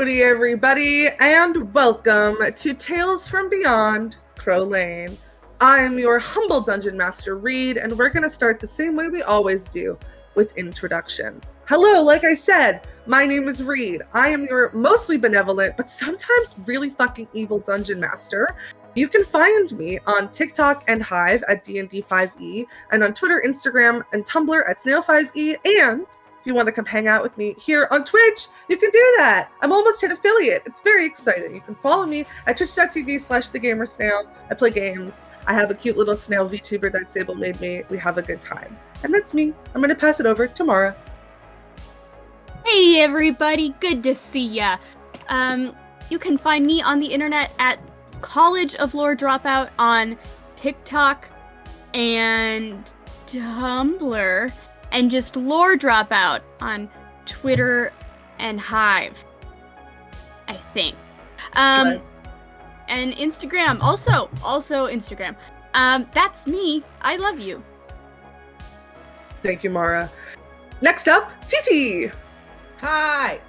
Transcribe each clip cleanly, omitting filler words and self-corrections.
Howdy, everybody, and welcome to Tales from Beyond Crow Lane. I am your humble Dungeon Master, Reed, and we're going to start the same way we always do, with introductions. Hello, like I said, my name is Reed. I am your mostly benevolent, but sometimes really fucking evil Dungeon Master. You can find me on TikTok and Hive at DND5E, and on Twitter, Instagram, and Tumblr at Snail5E, and if you want to come hang out with me here on Twitch, you can do that. I'm almost an affiliate. It's very exciting. You can follow me at twitch.tv/thegamersnail. I play games. I have a cute little snail VTuber that Sable made me. We have a good time. And that's me. I'm going to pass it over to Mara. Hey everybody, good to see ya. You can find me on the internet at College of Lore Dropout on TikTok and Tumblr. And just Lore Dropout on Twitter and Hive, I think. Right. And Instagram, also Instagram. That's me. I love you. Thank you, Mara. Next up, TT. Hi!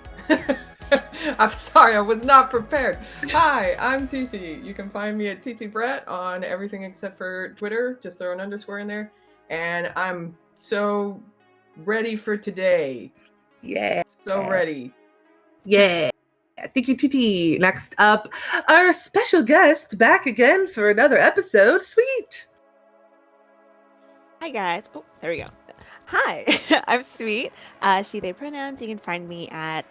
I'm sorry, I was not prepared. Hi, I'm TT. You can find me at TT Brett on everything except for Twitter. Just throw an underscore in there. And I'm so ready for today. Yeah. So ready. Yeah. Thank you, TT. Next up, our special guest back again for another episode. Sweet. Hi guys. Oh, there we go. Hi, I'm Sweet. She, they pronouns. You can find me at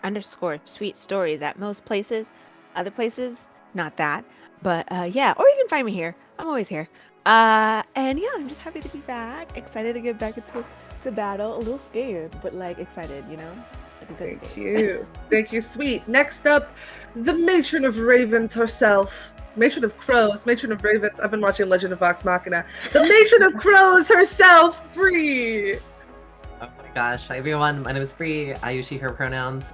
_sweet stories at most places. Other places, not that. But yeah, or you can find me here. I'm always here. And yeah, I'm just happy to be back. Excited to get back into battle. A little scared, but like excited, you know? Thank you. Thank you, Sweet. Next up, the matron of ravens herself. Matron of crows, matron of ravens. I've been watching Legend of Vox Machina. The matron of crows herself, Bree. Oh my gosh, hi everyone, my name is Bree. I use she, her pronouns.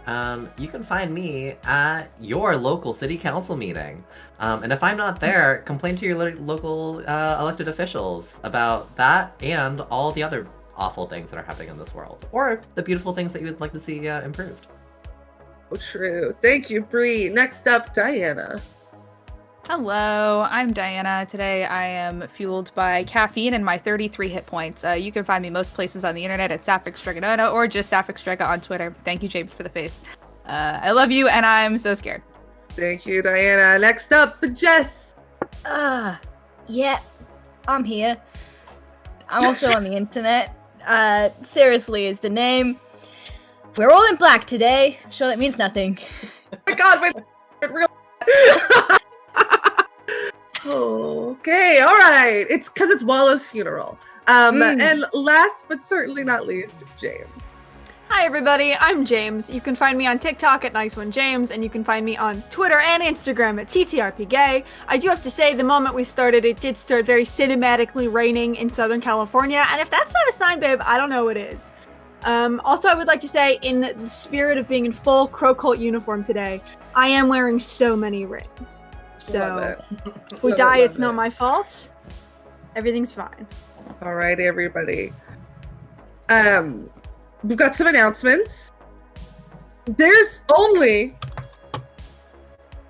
You can find me at your local city council meeting. And if I'm not there, complain to your local elected officials about that and all the other awful things that are happening in this world. Or the beautiful things that you would like to see improved. Oh, true. Thank you, Bree. Next up, Diana. Hello, I'm Diana. Today I am fueled by caffeine and my 33 hit points. You can find me most places on the internet at SapphicsDragonona or just SapphicSdraga on Twitter. Thank you, James, for the face. I love you and I'm so scared. Thank you, Diana. Next up, Jess. Yeah, I'm here. I'm also on the internet. Seriously is the name. We're all in black today. I'm sure that means nothing. Oh my god, my real. Okay, all right. It's because it's Wallow's funeral. And last but certainly not least, James. Hi everybody, I'm James. You can find me on TikTok at NiceOneJames, and you can find me on Twitter and Instagram at TTRPGay. I do have to say, the moment we started, it did start very cinematically raining in Southern California, and if that's not a sign, babe, I don't know what is. Also, I would like to say, in the spirit of being in full Crowcolt uniform today, I am wearing so many rings. So, if we die, it's not my fault. Everything's fine. All right, everybody. We've got some announcements. There's only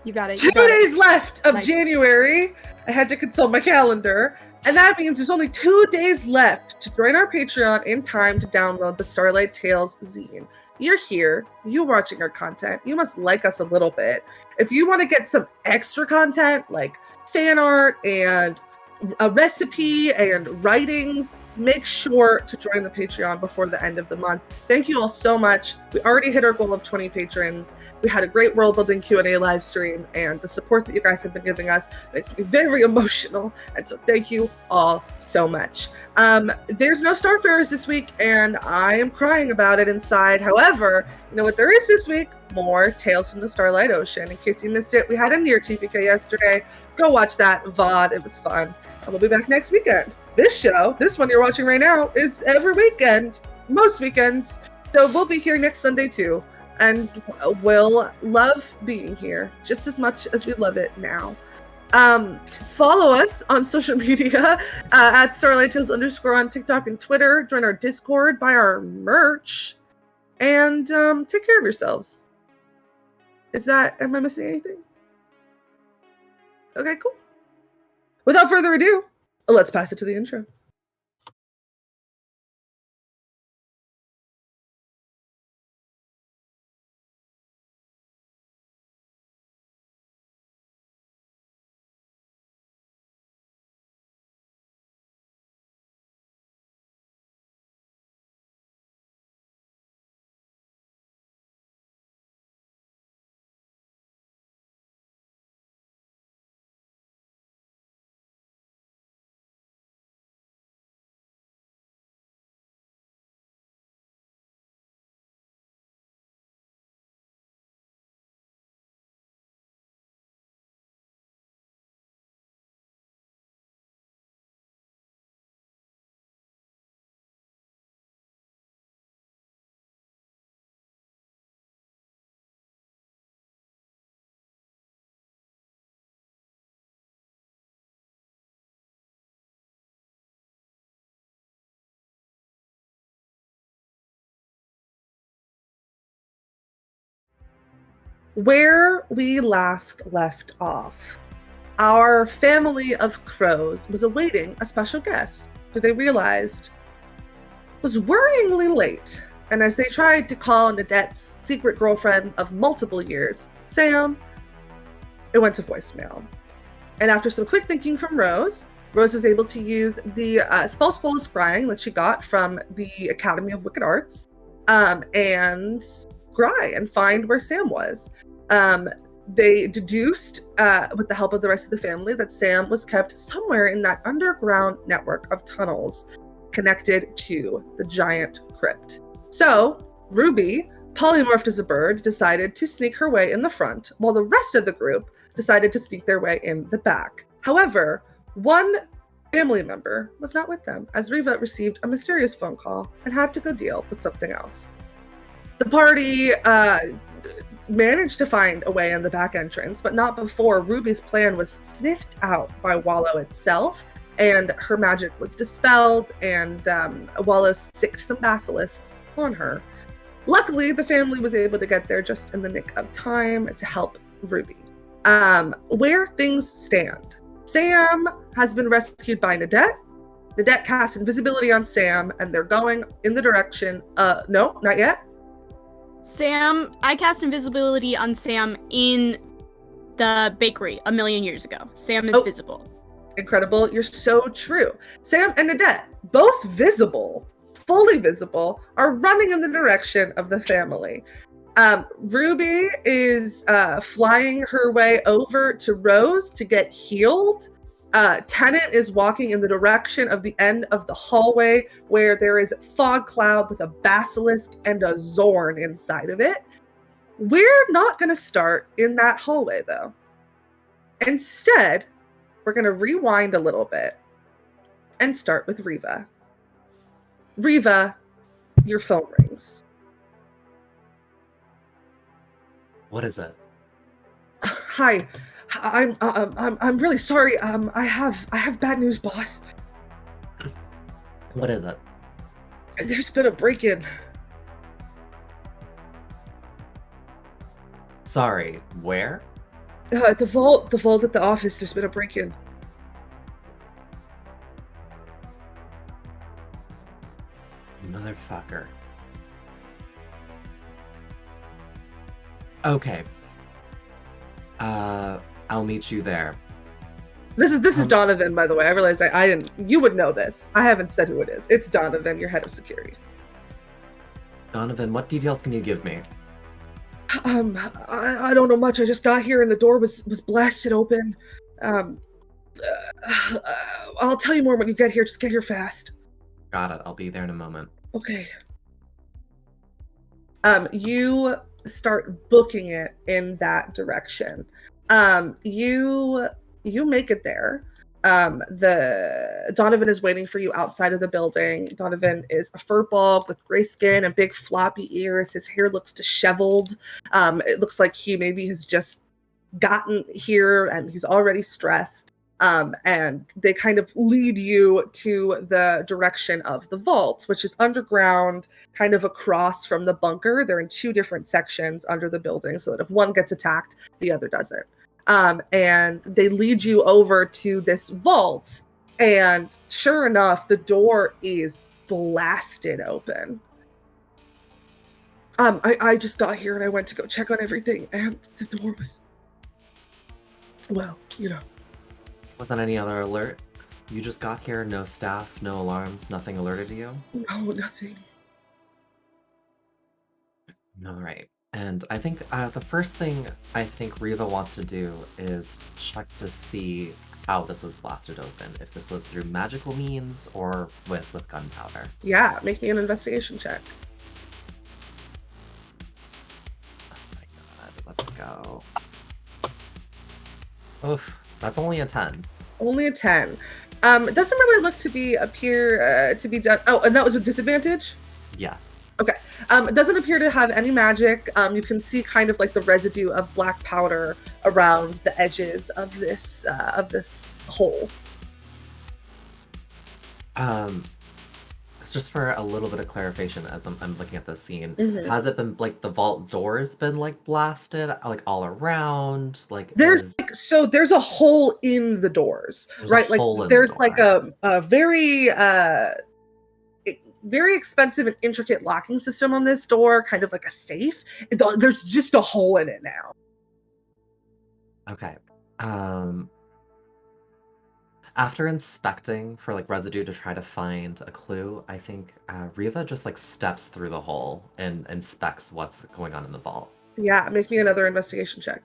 You got it. 2 days left of January. I had to consult my calendar. And that means there's only 2 days left to join our Patreon in time to download the Starlight Tales zine. You're here. You're watching our content. You must like us a little bit. If you want to get some extra content like fan art and a recipe and writings, make sure to join the Patreon before the end of the month. Thank you all so much. We already hit our goal of 20 patrons. We had a great world building Q&A live stream, and the support that you guys have been giving us makes me very emotional. And so thank you all so much. There's no Starfarers this week, and I am crying about it inside. However, you know what there is this week? More Tales from the Starlight Ocean. In case you missed it, we had a near TPK yesterday. Go watch that VOD. It was fun. And we'll be back next weekend. This show, this one you're watching right now, is every weekend, most weekends. So we'll be here next Sunday too. And we'll love being here just as much as we love it now. Follow us on social media at StarlightTales _ on TikTok and Twitter. Join our Discord, buy our merch, and take care of yourselves. Am I missing anything? Okay, cool. Without further ado, let's pass it to the intro. Where we last left off, our family of crows was awaiting a special guest who they realized was worryingly late. And as they tried to call Nadette's secret girlfriend of multiple years, Sam, it went to voicemail. And after some quick thinking from Rose was able to use the spell scrying that she got from the Academy of Wicked Arts and scry and find where Sam was. They deduced, with the help of the rest of the family, that Sam was kept somewhere in that underground network of tunnels connected to the giant crypt. So, Ruby, polymorphed as a bird, decided to sneak her way in the front, while the rest of the group decided to sneak their way in the back. However, one family member was not with them, as Riva received a mysterious phone call and had to go deal with something else. The party managed to find a way in the back entrance, but not before Ruby's plan was sniffed out by Wallow itself, and her magic was dispelled, and Wallow sicked some basilisks on her. Luckily, the family was able to get there just in the nick of time to help Ruby. Where things stand. Sam has been rescued by Nadette. Nadette cast invisibility on Sam, and they're going in the direction, no, not yet. I cast invisibility on Sam in the bakery a million years ago. Sam is visible. Incredible. You're so true. Sam and Nadette, both visible, fully visible, are running in the direction of the family. Ruby is flying her way over to Rose to get healed. Tennant is walking in the direction of the end of the hallway where there is a fog cloud with a basilisk and a Zorn inside of it. We're not going to start in that hallway, though. Instead, we're going to rewind a little bit and start with Riva. Riva, your phone rings. What is it? Hi. I'm really sorry. I have bad news, boss. What is it? There's been a break-in. Sorry, where? The vault at the office. There's been a break-in. Motherfucker. Okay. I'll meet you there. This is Donovan, by the way. I realized I didn't. You would know this. I haven't said who it is. It's Donovan, your head of security. Donovan, what details can you give me? I don't know much. I just got here and the door was blasted open. I'll tell you more when you get here. Just get here fast. Got it. I'll be there in a moment. Okay. You start booking it in that direction. You make it there. The Donovan is waiting for you outside of the building. Donovan is a furball with gray skin and big floppy ears. His hair looks disheveled. It looks like he maybe has just gotten here and he's already stressed. And they kind of lead you to the direction of the vault, which is underground, kind of across from the bunker. They're in two different sections under the building, so that if one gets attacked, the other doesn't. And they lead you over to this vault, and sure enough, the door is blasted open. I just got here and I went to go check on everything, and the door was, well, you know. Wasn't any other alert? You just got here, no staff, no alarms, nothing alerted you? No, nothing. All right. And I think the first thing I think Riva wants to do is check to see how this was blasted open. If this was through magical means or with gunpowder. Yeah, make me an investigation check. Oh my god, let's go. Oof, that's only a 10. Only a 10. It doesn't really look to appear to be done. Oh, and that was with disadvantage? Yes. Okay. It doesn't appear to have any magic. You can see kind of like the residue of black powder around the edges of this hole. It's just for a little bit of clarification as I'm looking at this scene. Mhm. Has it been like the vault doors been like blasted like all around? Like There's is- there's a hole in the doors, There's a right? Like hole in the there's like door. a very expensive and intricate locking system on this door, kind of like a safe. There's just a hole in it now. Okay. After inspecting for like residue to try to find a clue, I think Riva just like steps through the hole and inspects what's going on in the vault. Yeah, make me another investigation check.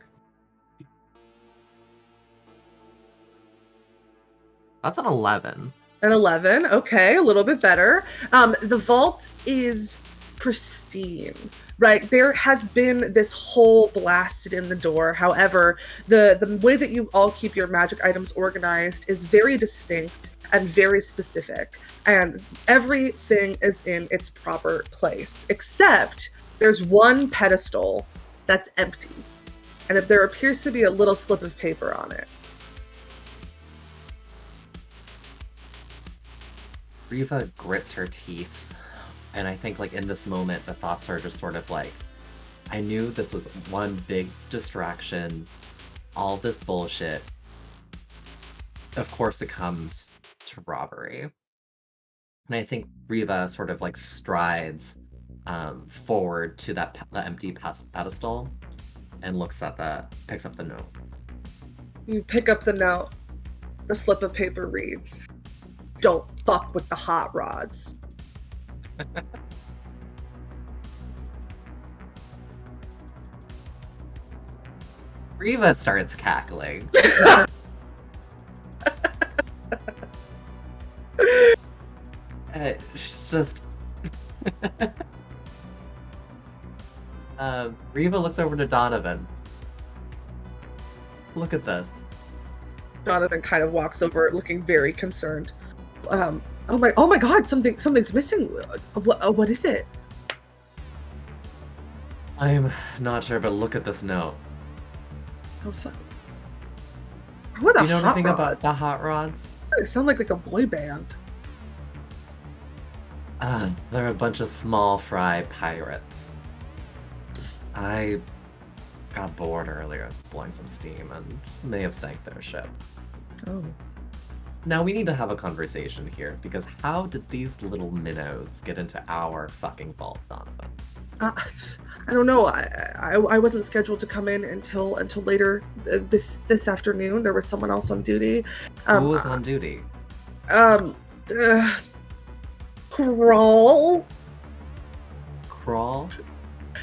That's an 11. An 11. Okay, a little bit better. The vault is pristine, right? There has been this hole blasted in the door. However, the way that you all keep your magic items organized is very distinct and very specific. And everything is in its proper place, except there's one pedestal that's empty. And there appears to be a little slip of paper on it. Riva grits her teeth, and I think like in this moment the thoughts are just sort of like, I knew this was one big distraction, all this bullshit. Of course it comes to robbery. And I think Riva sort of like strides forward to that empty pedestal and picks up the note. You pick up the note. The slip of paper reads, "Don't fuck with the hot rods." Riva starts cackling. She's just... Riva looks over to Donovan. Look at this. Donovan kind of walks over, looking very concerned. Oh my God! Something's missing. What is it? I'm not sure, but look at this note. Oh fuck! What Do are you know hot anything rods? about the hot rods? They sound like a boy band. They're a bunch of small fry pirates. I got bored earlier. I was blowing some steam and may have sank their ship. Oh. Now we need to have a conversation here, because how did these little minnows get into our fucking vault, Donovan? I don't know. I wasn't scheduled to come in until later this afternoon. There was someone else on duty. Who was on duty? Crawl. Crawl?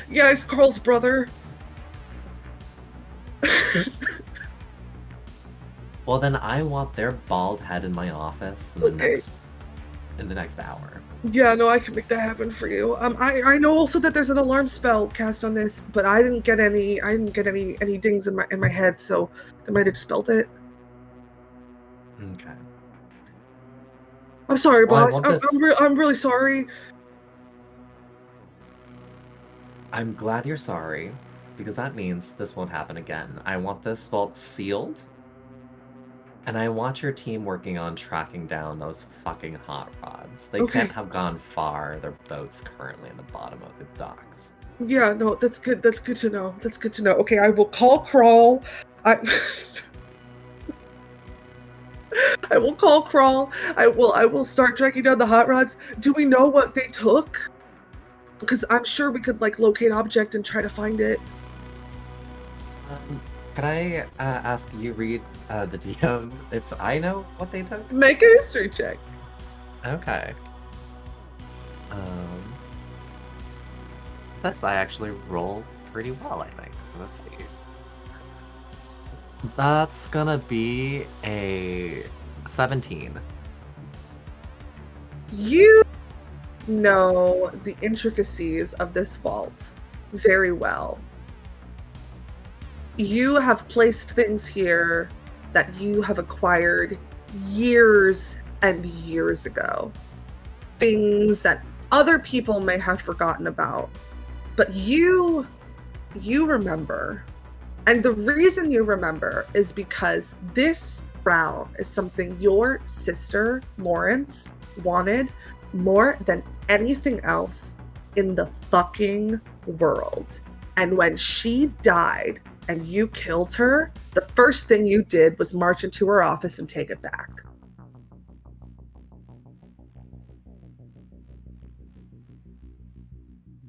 Yeah, it's Carl's brother. Well, then I want their bald head in my office in the next hour. Yeah, no, I can make that happen for you. I know also that there's an alarm spell cast on this, but I didn't get any dings in my head, so they might have dispelled it. Okay. I'm sorry, Well, I boss. want I'm really sorry. I'm glad you're sorry, because that means this won't happen again. I want this vault sealed. And I want your team working on tracking down those fucking hot rods. They Okay. can't have gone far. Their boat's currently in the bottom of the docks. Yeah, no, that's good. That's good to know. That's good to know. Okay, I will call Crawl. I will call Crawl. I will start tracking down the hot rods. Do we know what they took? Because I'm sure we could like locate object and try to find it. Could I ask you, Reed, the DM, if I know what they took? Make a history check. Okay. This I actually roll pretty well, I think. So let's see. That's gonna be a 17. You know the intricacies of this vault very well. You have placed things here that you have acquired years and years ago. Things that other people may have forgotten about. But you remember. And the reason you remember is because this crown is something your sister, Lawrence, wanted more than anything else in the fucking world. And when she died and you killed her, the first thing you did was march into her office and take it back.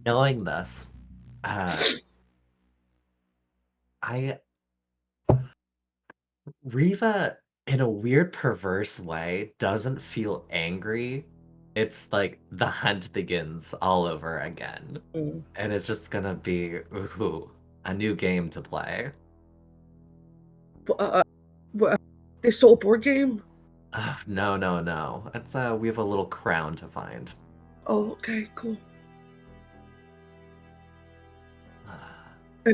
Knowing this, Riva, in a weird, perverse way, doesn't feel angry. It's like the hunt begins all over again. Mm. And it's just gonna be, ooh, a new game to play. They stole a board game? No. It's we have a little crown to find. Oh, okay, cool. I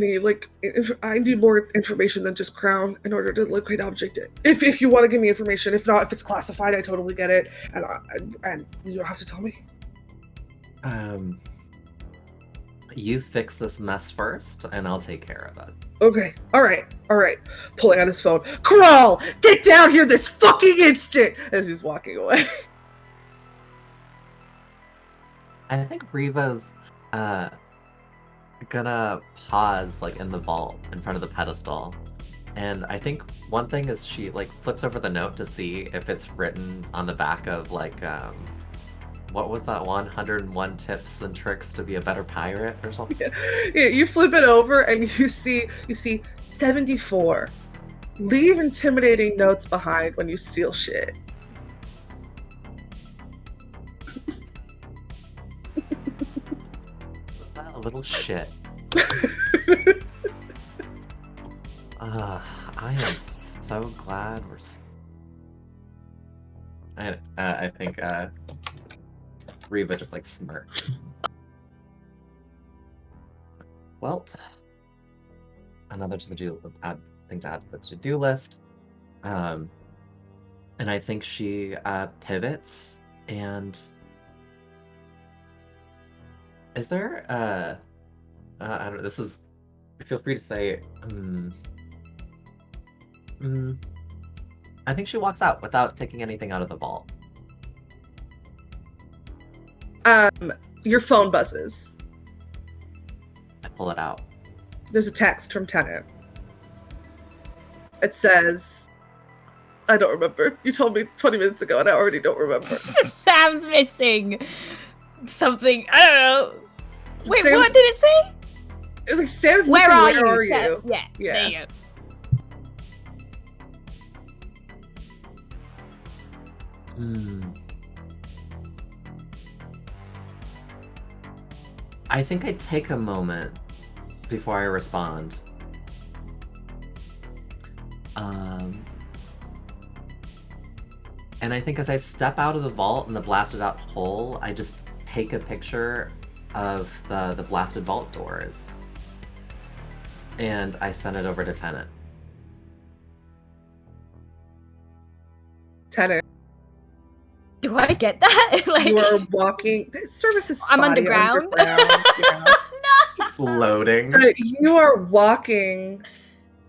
need more information than just crown in order to locate object. If you want to give me information, if not, if it's classified, I totally get it, and you don't have to tell me. You fix this mess first, and I'll take care of it. Okay, all right. Pulling out his phone. Crawl! Get down here this fucking instant! As he's walking away. I think Riva's gonna pause like in the vault in front of the pedestal, and I think one thing is she like flips over the note to see if it's written on the back of like what was that 101 tips and tricks to be a better pirate or something. Yeah, you flip it over and you see 74. Leave intimidating notes behind when you steal shit. A little shit. I am so glad we're. I think Riva just like smirked. Well, another thing to add to the to-do list. And I think she pivots and. Is there I don't know, this is, feel free to say, I think she walks out without taking anything out of the vault. Your phone buzzes. I pull it out. There's a text from Tennant. It says, I don't remember. You told me 20 minutes ago and I already don't remember. Sam's missing something. I don't know. Wait, Sam's, what did it say? It's like, Sam's Where missing, are where you? are you? Yeah, there you go. I think I take a moment before I respond. And I think as I step out of the vault in the blasted out hole, I just take a picture of the blasted vault doors. And I send it over to Tennant. Tennant. Do I get that? Like, You are walking. That service is I'm spotty underground. Yeah. Floating. You are walking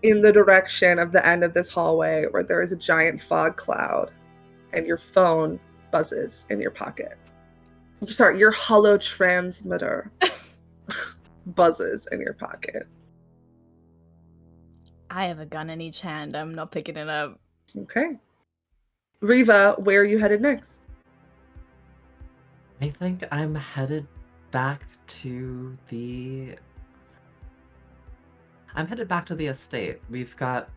in the direction of the end of this hallway where there is a giant fog cloud and your phone buzzes in your pocket. Sorry, your hollow transmitter buzzes in your pocket. I have a gun in each hand. I'm not picking it up. Okay. Riva, where are you headed next? I think I'm headed back to the... I'm headed back to the estate. We've got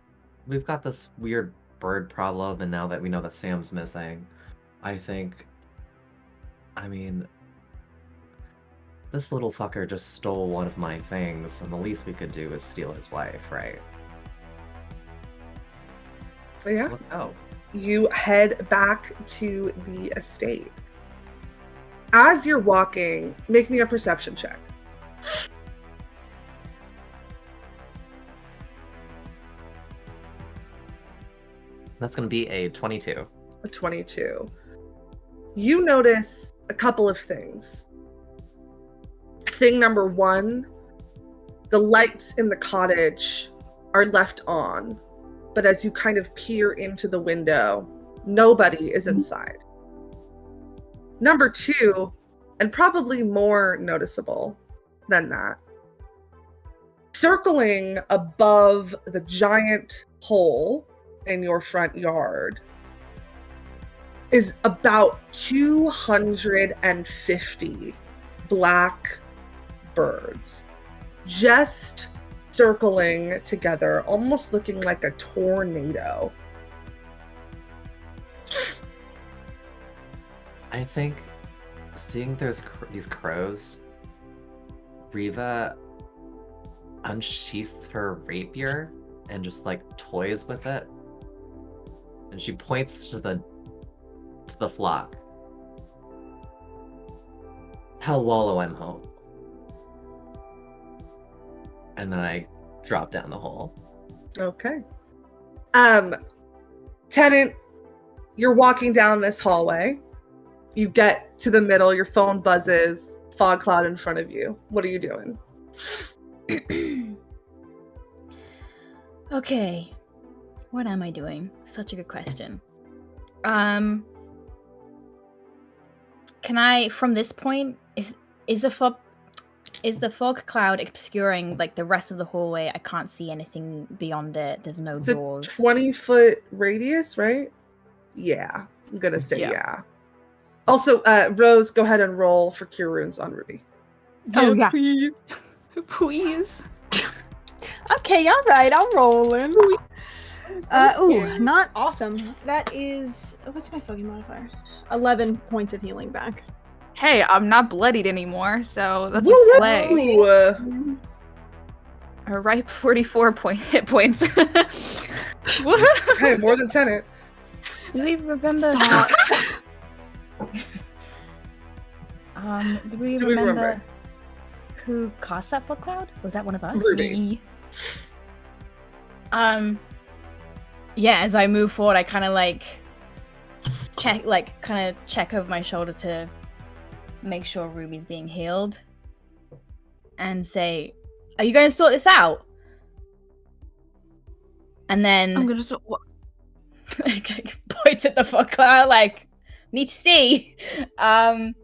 this weird bird problem, and now that we know that Sam's missing, I think... I mean... This little fucker just stole one of my things, and the least we could do is steal his wife, right? Yeah. Let's go. You head back to the estate. As you're walking, make me a perception check. That's going to be a 22. A 22. You notice a couple of things. Thing number one, the lights in the cottage are left on, but as you kind of peer into the window, nobody is inside. Number two, and probably more noticeable than that, circling above the giant hole in your front yard is about 250 black birds, just circling together, almost looking like a tornado. I think seeing these crows, Riva unsheaths her rapier and just like toys with it, and she points to the flock. Hell wallow, I'm home. And then I drop down the hole. Okay. Tenant, you're walking down this hallway. You get to the middle, your phone buzzes, fog cloud in front of you. What are you doing? Okay. What am I doing? Such a good question. Can I, from this point, is the fog cloud obscuring like the rest of the hallway? I can't see anything beyond it. There's no doors. It's a 20-foot radius, right? Yeah, I'm gonna say yeah. Also, Rose, go ahead and roll for Cure Wounds on Ruby. Oh, yeah. Please. Please. Okay, all right, I'm rolling. Not awesome. That is... What's my fucking modifier? 11 points of healing back. Hey, I'm not bloodied anymore, so that's Woo! a slay. A ripe 44 hit points. Hey, more than Tenant. Do we remember? Stop. Do we remember who cast that fog cloud? Was that one of us? Ruby. Yeah, as I move forward, I kind of check over my shoulder to make sure Ruby's being healed and say, are you going to sort this out? And then I'm gonna what? points at the fog cloud need to see. And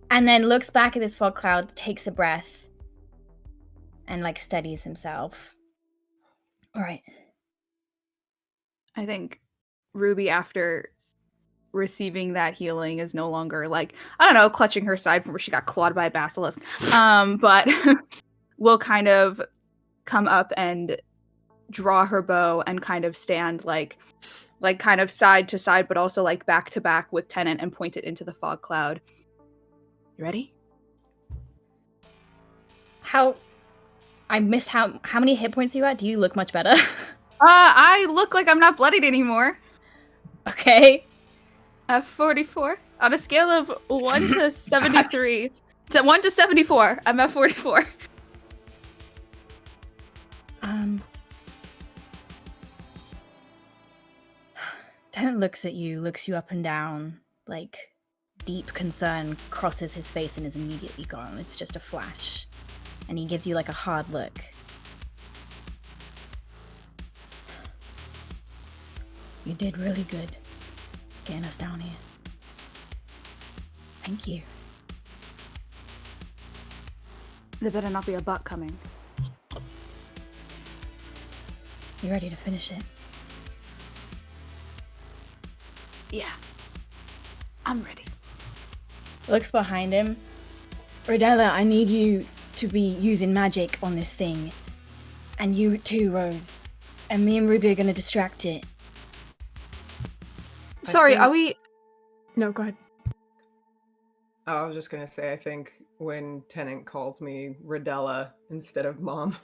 then looks back at this fog cloud, takes a breath, and steadies himself. All right. I think Ruby, after receiving that healing, is no longer clutching her side from where she got clawed by a basilisk. But will kind of come up and draw her bow and kind of stand kind of side to side, but also back to back with Tennant and point it into the fog cloud. You ready? I missed how many hit points are you at? Do you look much better? I look like I'm not bloodied anymore. Okay. 44. On a scale of 1 to 73. To 1 to 74, I'm at 44. Tennant looks you up and down, deep concern crosses his face and is immediately gone. It's just a flash. And he gives you a hard look. You did really good getting us down here. Thank you. There better not be a butt coming. You ready to finish it? Yeah. I'm ready. Looks behind him. Rodella, I need you to be using magic on this thing. And you too, Rose. And me and Ruby are gonna distract it. Sorry, think- are we... No, go ahead. I was just gonna say, I think when Tennant calls me Rodella instead of Mom,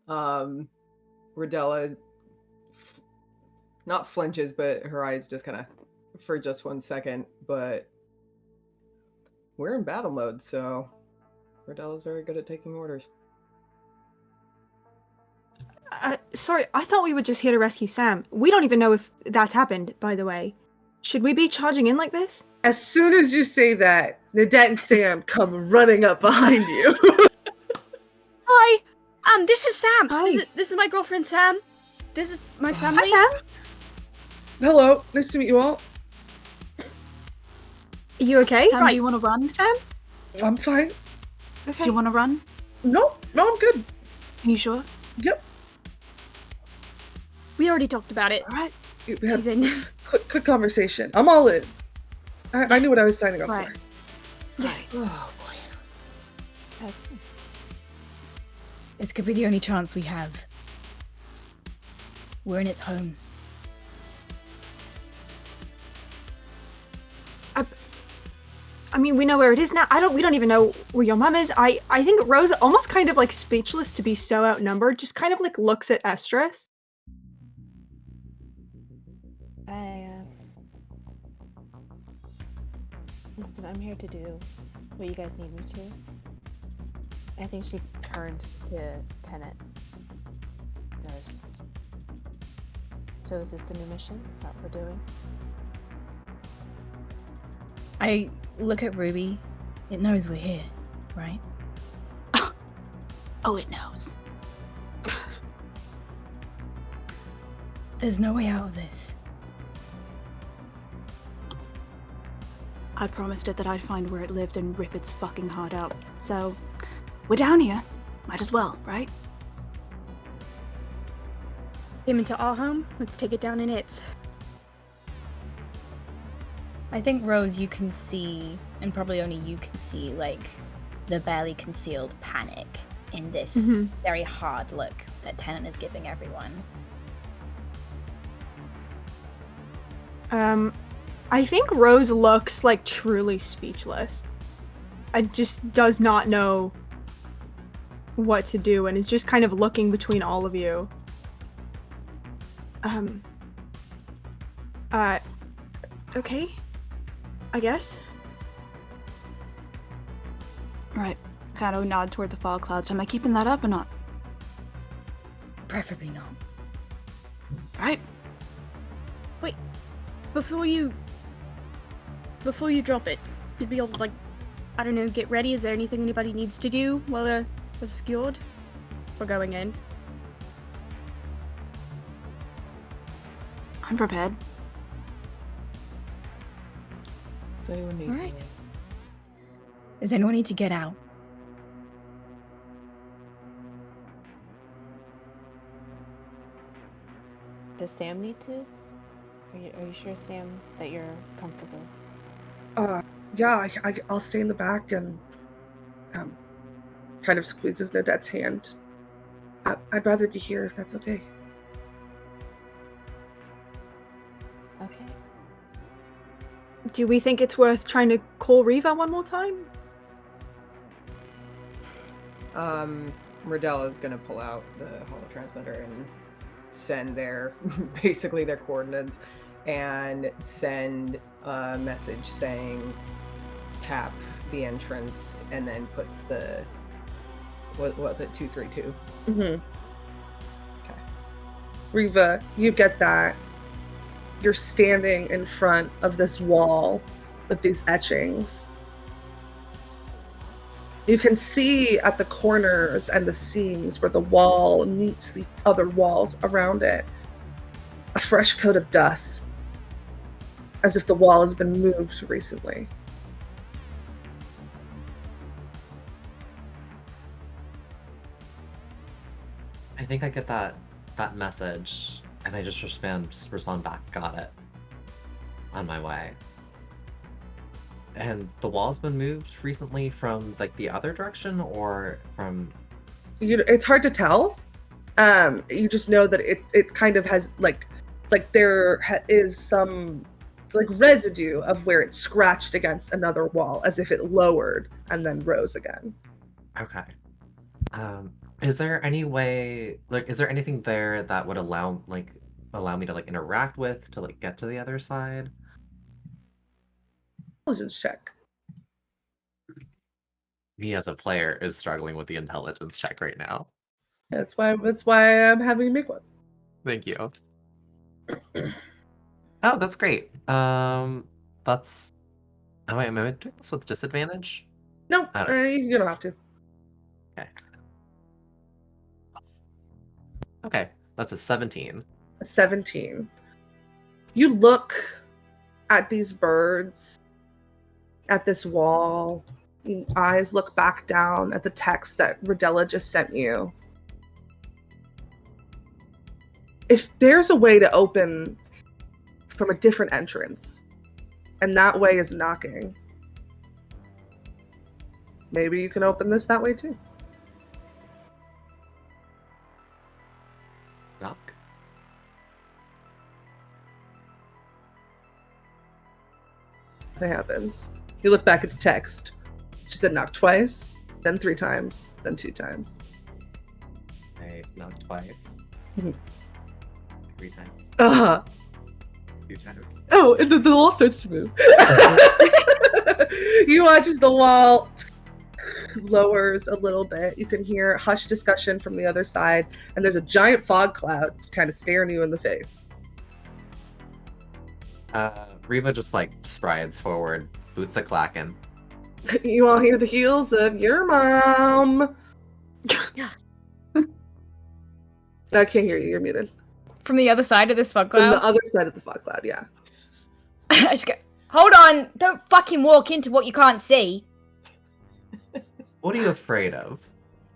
Rodella not flinches, but her eyes just kind of for just 1 second. But we're in battle mode, so Rodella's very good at taking orders. Sorry, I thought we were just here to rescue Sam. We don't even know if that's happened, by the way. Should we be charging in like this? As soon as you say that, Nadette and Sam come running up behind you. Hi, this is Sam. Hi. This is my girlfriend Sam. This is my family. Hi, Sam. Hello, nice to meet you all. Are you okay? Sam, do you want to run? Sam? I'm fine. Okay. Do you want to run? No, I'm good. Are you sure? Yep. We already talked about it. All right. We had She's in. quick conversation. I'm all in. I knew what I was signing up Right. for. Yeah. Oh boy. This could be the only chance we have. We're in its home. I mean, we know where it is now. We don't even know where your mom is. I think Rose, almost kind of like speechless to be so outnumbered, just kind of like looks at Estrus. Listen, I'm here to do what you guys need me to. I think she turns to Tennant. Goes, so is this the new mission? Is that what we're doing? I look at Ruby. It knows we're here, right? Oh, it knows. There's no way out of this. I promised it that I'd find where it lived and rip its fucking heart out. So, we're down here. Might as well, right? Came into our home. Let's take it down in it. I think, Rose, you can see, and probably only you can see, like, the barely concealed panic in this very hard look that Tennant is giving everyone. I think Rose looks like truly speechless. I just does not know what to do and is just kind of looking between all of you. Okay. I guess. Right. Kind of nod toward the fog clouds. Am I keeping that up or not? Preferably not. Right. Wait, before you drop it, should we all, like, I don't know, get ready? Is there anything anybody needs to do while they're obscured? We're going in. I'm prepared. Does anyone need Alright. Does anyone need to get out? Does Sam need to? Are you sure, Sam, that you're comfortable? Yeah, I'll stay in the back and kind of squeezes Nadette's hand. I'd rather be here if that's okay. Okay. Do we think it's worth trying to call Reva one more time? Rodella's gonna pull out the holotransmitter and send basically their coordinates and send a message saying tap the entrance and then puts the, what was it, 232? Mm-hmm. Okay. Reva, you get that. You're standing in front of this wall with these etchings. You can see at the corners and the seams where the wall meets the other walls around it a fresh coat of dust, as if the wall has been moved recently. I think I get that message, and I just respond back, got it. On my way. And the wall's been moved recently from like the other direction, or from... It's hard to tell. You just know that it kind of has like there is some like residue of where it scratched against another wall, as if it lowered and then rose again. Okay. Is there any way, like, is there anything there that would allow me to like interact with to like get to the other side? Intelligence check. Me as a player is struggling with the intelligence check right now. That's why I'm having you make one. Thank you. Oh, that's great. That's... Oh wait, am I doing this with disadvantage? No, I don't- you don't have to. Okay. Okay, that's a 17. A 17. You look at these birds, at this wall. Your eyes look back down at the text that Rodella just sent you. If there's a way to open from a different entrance, and that way is knocking, maybe you can open this that way too. Knock. That happens. You look back at the text. She said knock twice, then 3 times, then 2 times. I knocked twice. 3 times. 2 times. Oh, and then the wall starts to move. You watch as the wall lowers a little bit. You can hear hushed discussion from the other side, and there's a giant fog cloud just kind of staring you in the face. Reva just like strides forward, boots a clacking. You all hear the heels of your mom. I can't hear you. You're muted. From the other side of this fog From cloud? the other side of the fog cloud, yeah. I just go, hold on! Don't fucking walk into what you can't see! What are you afraid of?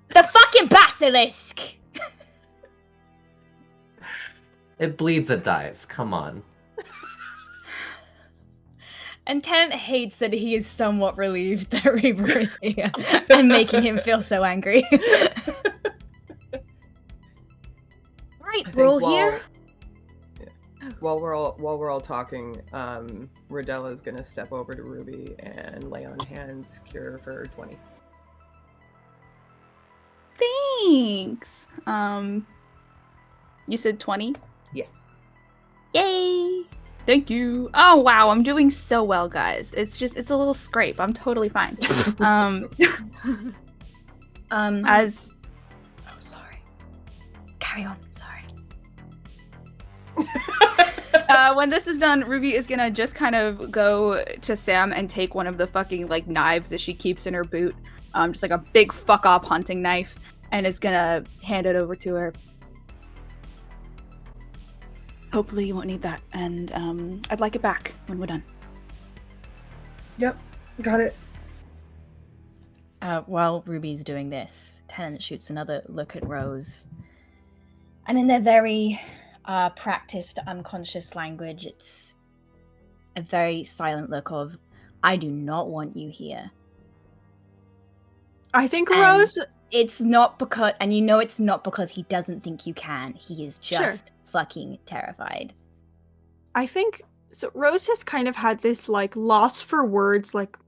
The fucking basilisk! It bleeds, it dies. Come on. And Tenant hates that he is somewhat relieved that Reaver is here and making him feel so angry. Right, I we're all think here. While we're all talking, Rodella's gonna step over to Ruby and lay on hands, cure for 20. Thanks. You said 20? Yes. Yay! Thank you. Oh wow, I'm doing so well, guys. It's a little scrape. I'm totally fine. As Oh, sorry. Carry on. Sorry. when this is done, Ruby is gonna just kind of go to Sam and take one of the fucking like knives that she keeps in her boot, just like a big fuck off hunting knife, and is gonna hand it over to her. Hopefully you won't need that, and I'd like it back when we're done. Yep, got it. While Ruby's doing this, Tenant shoots another look at Rose. And in their very practiced unconscious language, it's a very silent look of, I do not want you here. I think And Rose. It's not because, and you know it's not because he doesn't think you can. He is Sure. just fucking terrified. I think so. Rose has kind of had this like loss for words, like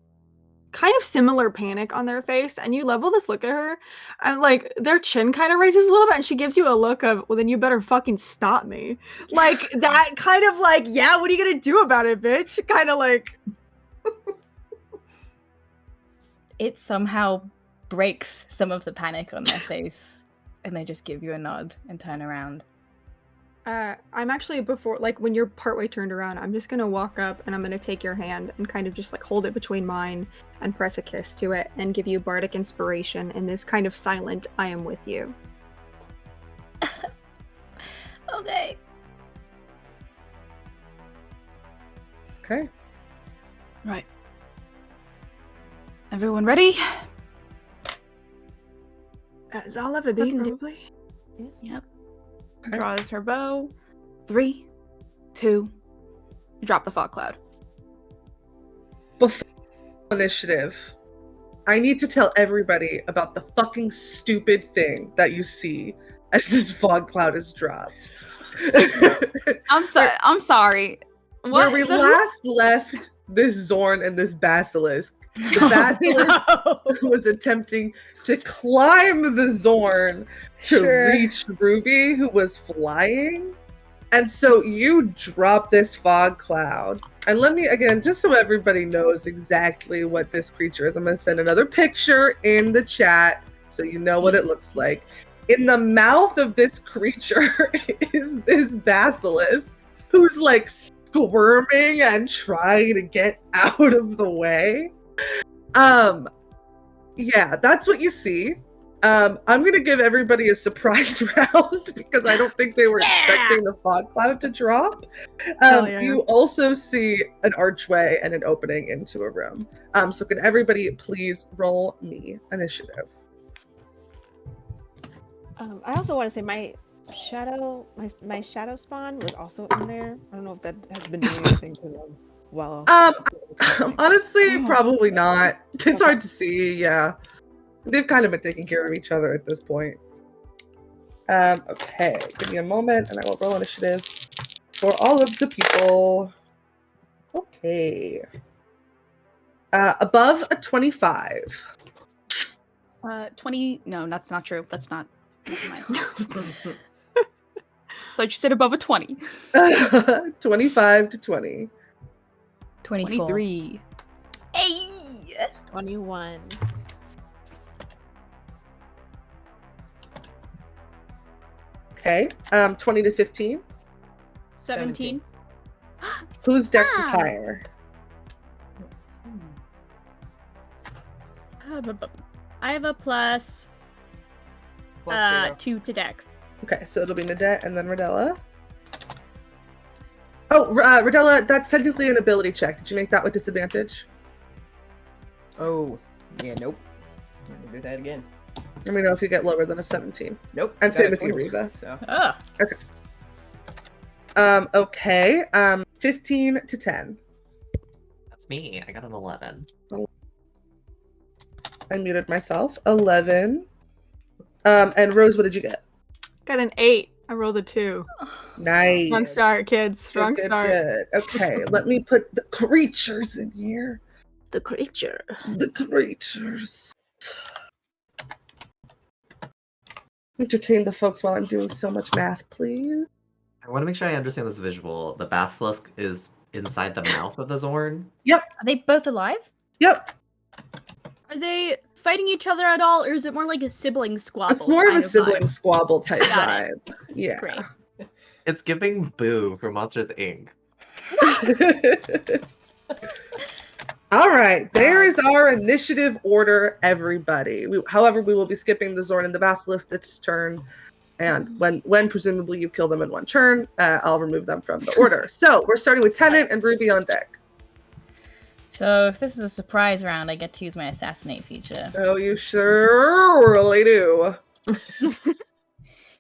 kind of similar panic on their face, and you level this look at her, and like their chin kind of raises a little bit, and she gives you a look of, well, then you better fucking stop me. Like that kind of like, yeah, what are you gonna do about it, bitch? Kind of like. It somehow breaks some of the panic on their face, and they just give you a nod and turn around. I'm actually before, like, when you're partway turned around, I'm just gonna walk up and I'm gonna take your hand and kind of just like hold it between mine and press a kiss to it and give you bardic inspiration in this kind of silent, I am with you. Okay. Okay. Right. Everyone ready? As I'll ever be, probably. Yep. Draws her bow. 3, 2. Drop the fog cloud. Before initiative, I need to tell everybody about the fucking stupid thing that you see as this fog cloud is dropped. I'm sorry. I'm sorry. Where What? we last left this Zorn and this basilisk, the basilisk was attempting to climb the Zorn to reach Ruby, who was flying. And so you drop this fog cloud. And let me, again, just so everybody knows exactly what this creature is, I'm going to send another picture in the chat so you know what it looks like. In the mouth of this creature is this basilisk who's like squirming and trying to get out of the way. Yeah, that's what you see. I'm gonna give everybody a surprise round because I don't think they were expecting the fog cloud to drop. You also see an archway and an opening into a room. So can everybody please roll me initiative? I also want to say my shadow spawn was also in there. I don't know if that has been doing anything to them. Well, Honestly, probably not. It's hard to see. Yeah, they've kind of been taking care of each other at this point. Okay, give me a moment, and I will roll initiative for all of the people. Okay, above a 25. 20. No, that's not true. That's not. Thought you said above a 20. 25 to 20. 24. 23. Hey! 21. Okay, 20 to 15. 17. Whose dex is higher? I have a plus 2 to dex. Okay, so it'll be Nadette and then Rodella. Oh, Rodella, that's technically an ability check. Did you make that with disadvantage? Oh, yeah, nope. I'm gonna do that again. Let me know if you get lower than a 17. Nope. And got same a with you, 20, Riva. So. Okay. 15 to 10. That's me. I got an 11. I muted myself. 11. And Rose, what did you get? Got an 8. I rolled a 2. Nice. Strong start, kids. Strong start. Good. Okay, let me put the creatures in here. The creature. The creatures. Entertain the folks while I'm doing so much math, please. I want to make sure I understand this visual. The basilisk is inside the mouth of the Zorn. Yep. Are they both alive? Yep. Are they fighting each other at all, or is it more like a sibling squabble? It's more of a kind sibling vibe? squabble type Got vibe. Yeah. Great. It's giving Boo from Monsters Inc. All right, there is our initiative order, everybody. However, we will be skipping the Zorn and the Basilisk this turn, and when presumably you kill them in one turn, I'll remove them from the order. So we're starting with Tennant and Ruby on deck. So if this is a surprise round, I get to use my assassinate feature. Oh, you sure really do.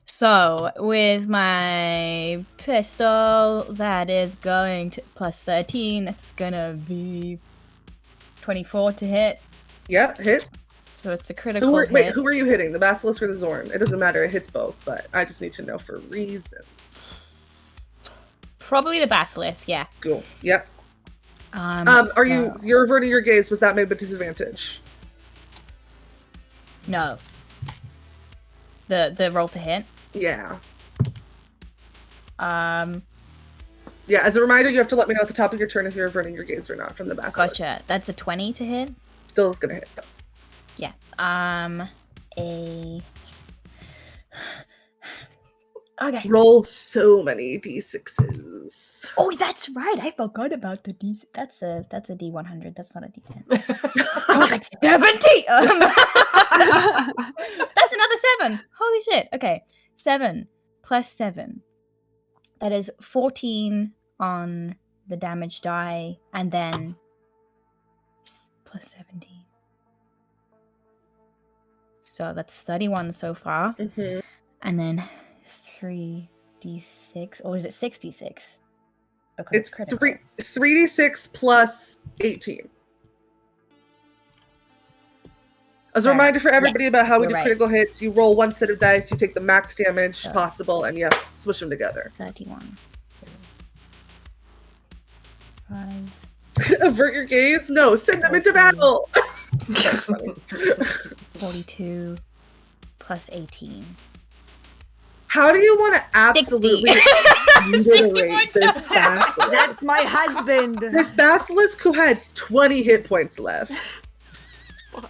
So with my pistol, that is going to plus 13. That's gonna be 24 to hit. Yeah, hit. So it's a critical hit. Wait, who are you hitting? The Basilisk or the Zorn? It doesn't matter. It hits both, but I just need to know for reason. Probably the Basilisk, yeah. Cool. Yep. So- You're averting your gaze? Was that made with disadvantage? No. The roll to hit? Yeah. Yeah, as a reminder, you have to let me know at the top of your turn if you're averting your gaze or not from the Basilisk. Gotcha. That's a 20 to hit? Still is gonna hit though. Yeah. Okay. Roll so many d6s. Oh, that's right. I forgot about the D. That's a D100. That's not a D10. I was like 70. That's another 7. Holy shit. Okay, 7 plus 7. That is 14 on the damage die, and then plus 17. So that's 31 so far. Mm-hmm. And then 3d6, or is it 66? Because It's critical. 3d6 plus 18. As a Fair. reminder for everybody about how we you're do right. critical hits, you roll one set of dice, you take the max damage Sure. possible, and you smush them together. 31. 5. Avert your gaze? No, send them into battle! That's funny. 42 plus 18. How do you want to absolutely 60 obliterate points this of basilisk? That's my husband. This basilisk who had 20 hit points left.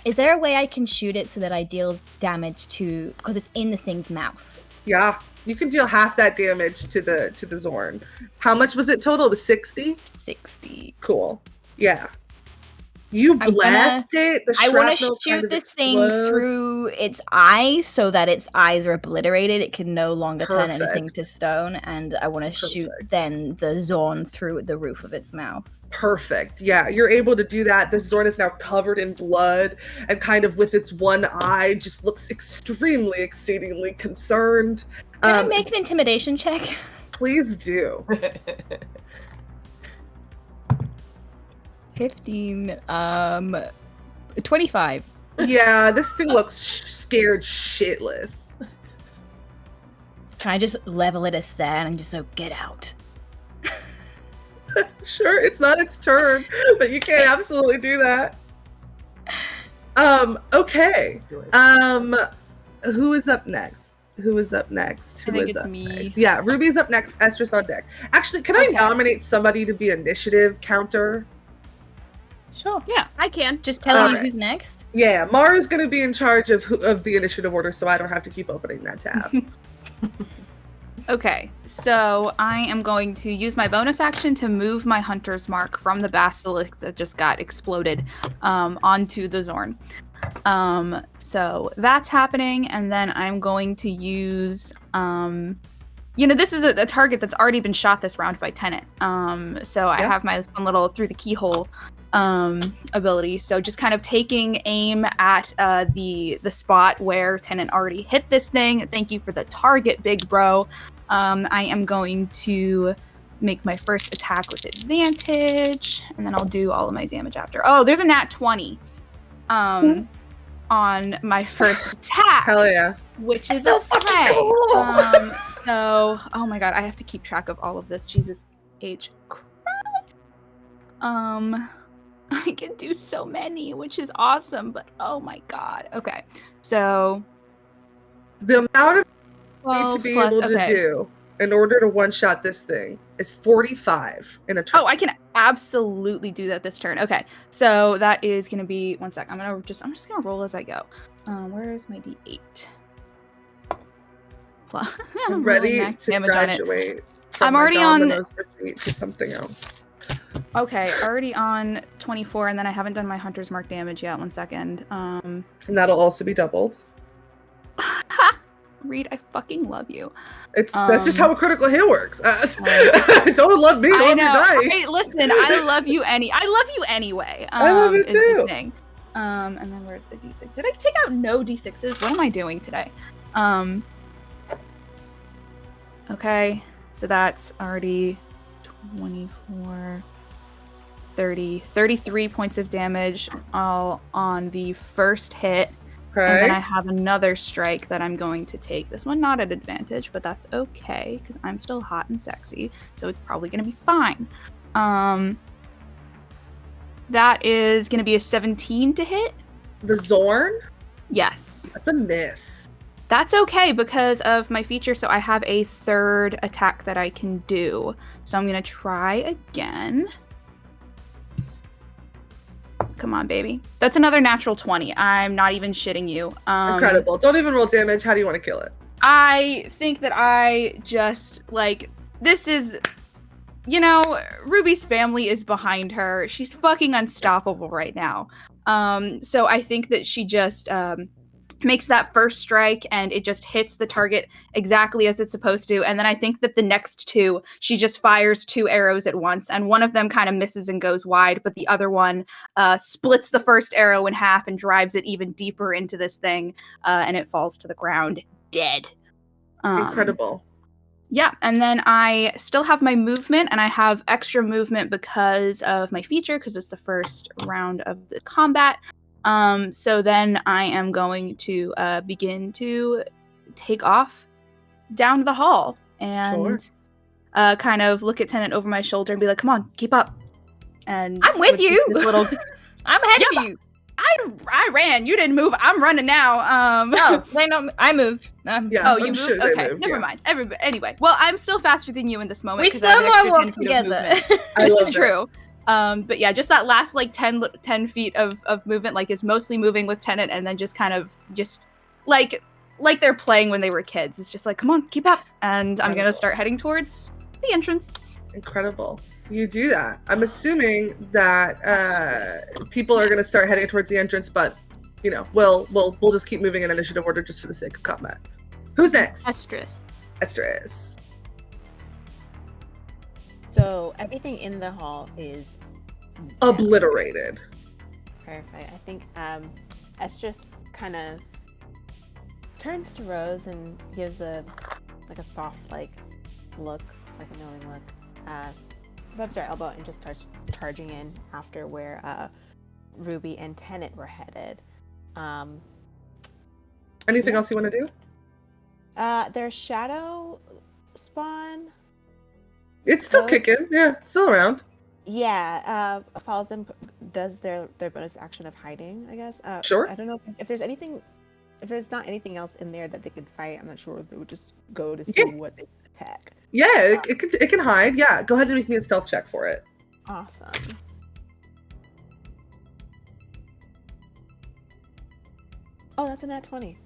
Is there a way I can shoot it so that I deal damage to, because it's in the thing's mouth? Yeah, you can deal half that damage to the Zorn. How much was it total? It was 60? 60. Cool. Yeah. You I'm blast it. The I want to shrapnel kind shoot of this thing explodes. through its eyes so that its eyes are obliterated. It can no longer turn Perfect. anything to stone, and I want to shoot then the Zorn through the roof of its mouth. Perfect. Yeah, you're able to do that. The Zorn is now covered in blood and kind of with its one eye just looks extremely, exceedingly concerned. Can I make an intimidation check? Please do. 15, 25. Yeah, this thing looks scared shitless. Can I just level it as that and just so get out? Sure, it's not its turn, but you can absolutely do that. Okay. Who is up next? Who is up next? I Who think is it's up me. next? Yeah, Ruby's up next. Estrus on deck. Actually, can I Okay. nominate somebody to be initiative counter? Sure. Yeah. I can. Just telling you Alright. who's next. Yeah, Mara's going to be in charge of the initiative order, so I don't have to keep opening that tab. Okay, so I am going to use my bonus action to move my hunter's mark from the basilisk that just got exploded onto the Zorn. So that's happening, and then I'm going to use, this is a target that's already been shot this round by Tenant. So I have my fun little through the keyhole ability. So just kind of taking aim at the spot where Tenant already hit this thing. Thank you for the target, big bro. I am going to make my first attack with advantage, and then I'll do all of my damage after. Oh, there's a nat 20 on my first attack. Hell yeah. Which is so a fucking slay. cool. So, oh my god, I have to keep track of all of this. Jesus H. Christ. I can do so many, which is awesome, but oh my god. Okay, so The amount of you need to 12 be plus, able to okay. do in order to one-shot this thing is 45 in a turn. Oh, I can absolutely do that this turn. Okay, so that is gonna be 1 sec. I'm just gonna roll as I go. Where is my D8? I'm I'm rolling ready max to damage on it. graduate from I'm my already on- Domino's receipt to something else. Okay, already on 24, and then I haven't done my hunter's mark damage yet. 1 second. And that'll also be doubled. Reed, I fucking love you. That's just how a critical hit works. Don't love me, I love know. your dice. Hey, listen, I love you anyway. I love you is the too. thing. And then where's the D6? Did I take out no D6s? What am I doing today? Okay, so that's already 24, 30, 33 points of damage all on the first hit. And then I have another strike that I'm going to take. This one not at advantage, but that's okay, because I'm still hot and sexy, so it's probably going to be fine. That is going to be a 17 to hit. The Zorn? Yes. That's a miss. That's okay because of my feature, so I have a third attack that I can do. So I'm going to try again. Come on, baby. That's another natural 20. I'm not even shitting you. Incredible. Don't even roll damage. How do you want to kill it? I think that I just, this is, Ruby's family is behind her. She's fucking unstoppable right now. So I think that she just, makes that first strike, and it just hits the target exactly as it's supposed to. And then I think that the next two, she just fires 2 arrows at once, and one of them kind of misses and goes wide, but the other one splits the first arrow in half and drives it even deeper into this thing, and it falls to the ground dead. Incredible. Yeah, and then I still have my movement, and I have extra movement because of my feature, because it's the first round of the combat. So then I am going to begin to take off down the hall and kind of look at Tennant over my shoulder and be like, "Come on, keep up." And I'm with you. This little, I'm ahead of you. I ran. You didn't move. I'm running now. No, I moved. Oh, you moved? sure they Okay, moved, never yeah. mind. Anyway, well, I'm still faster than you in this moment. We 'cause I have slow an extra mo 10 walk feet of together. movement. I This love is it. true. But yeah, just that last like 10 feet of movement, like is mostly moving with Tennant, and then just kind of just like they're playing when they were kids. It's just like, come on, keep up, and I'm gonna start heading towards the entrance. Incredible. You do that. I'm assuming that people are going to start heading towards the entrance, but you know, we'll just keep moving in initiative order just for the sake of combat. Who's next? Estrus. Estrus. So everything in the hall is Obliterated. perfect. I think Estrus kind of turns to Rose and gives a soft look, like a knowing look. Rubs her elbow and just starts charging in after where Ruby and Tennant were headed. Anything else you want to do? Their shadow spawn. It's still Rose? kicking. Yeah, it's still around. Yeah, follows them, does their bonus action of hiding, I guess. Sure. I don't know if there's anything, if there's not anything else in there that they could fight. I'm not sure if they would just go to see what they could attack. Yeah, it can hide. Yeah, go ahead and make me a stealth check for it. Awesome. Oh, that's a nat 20.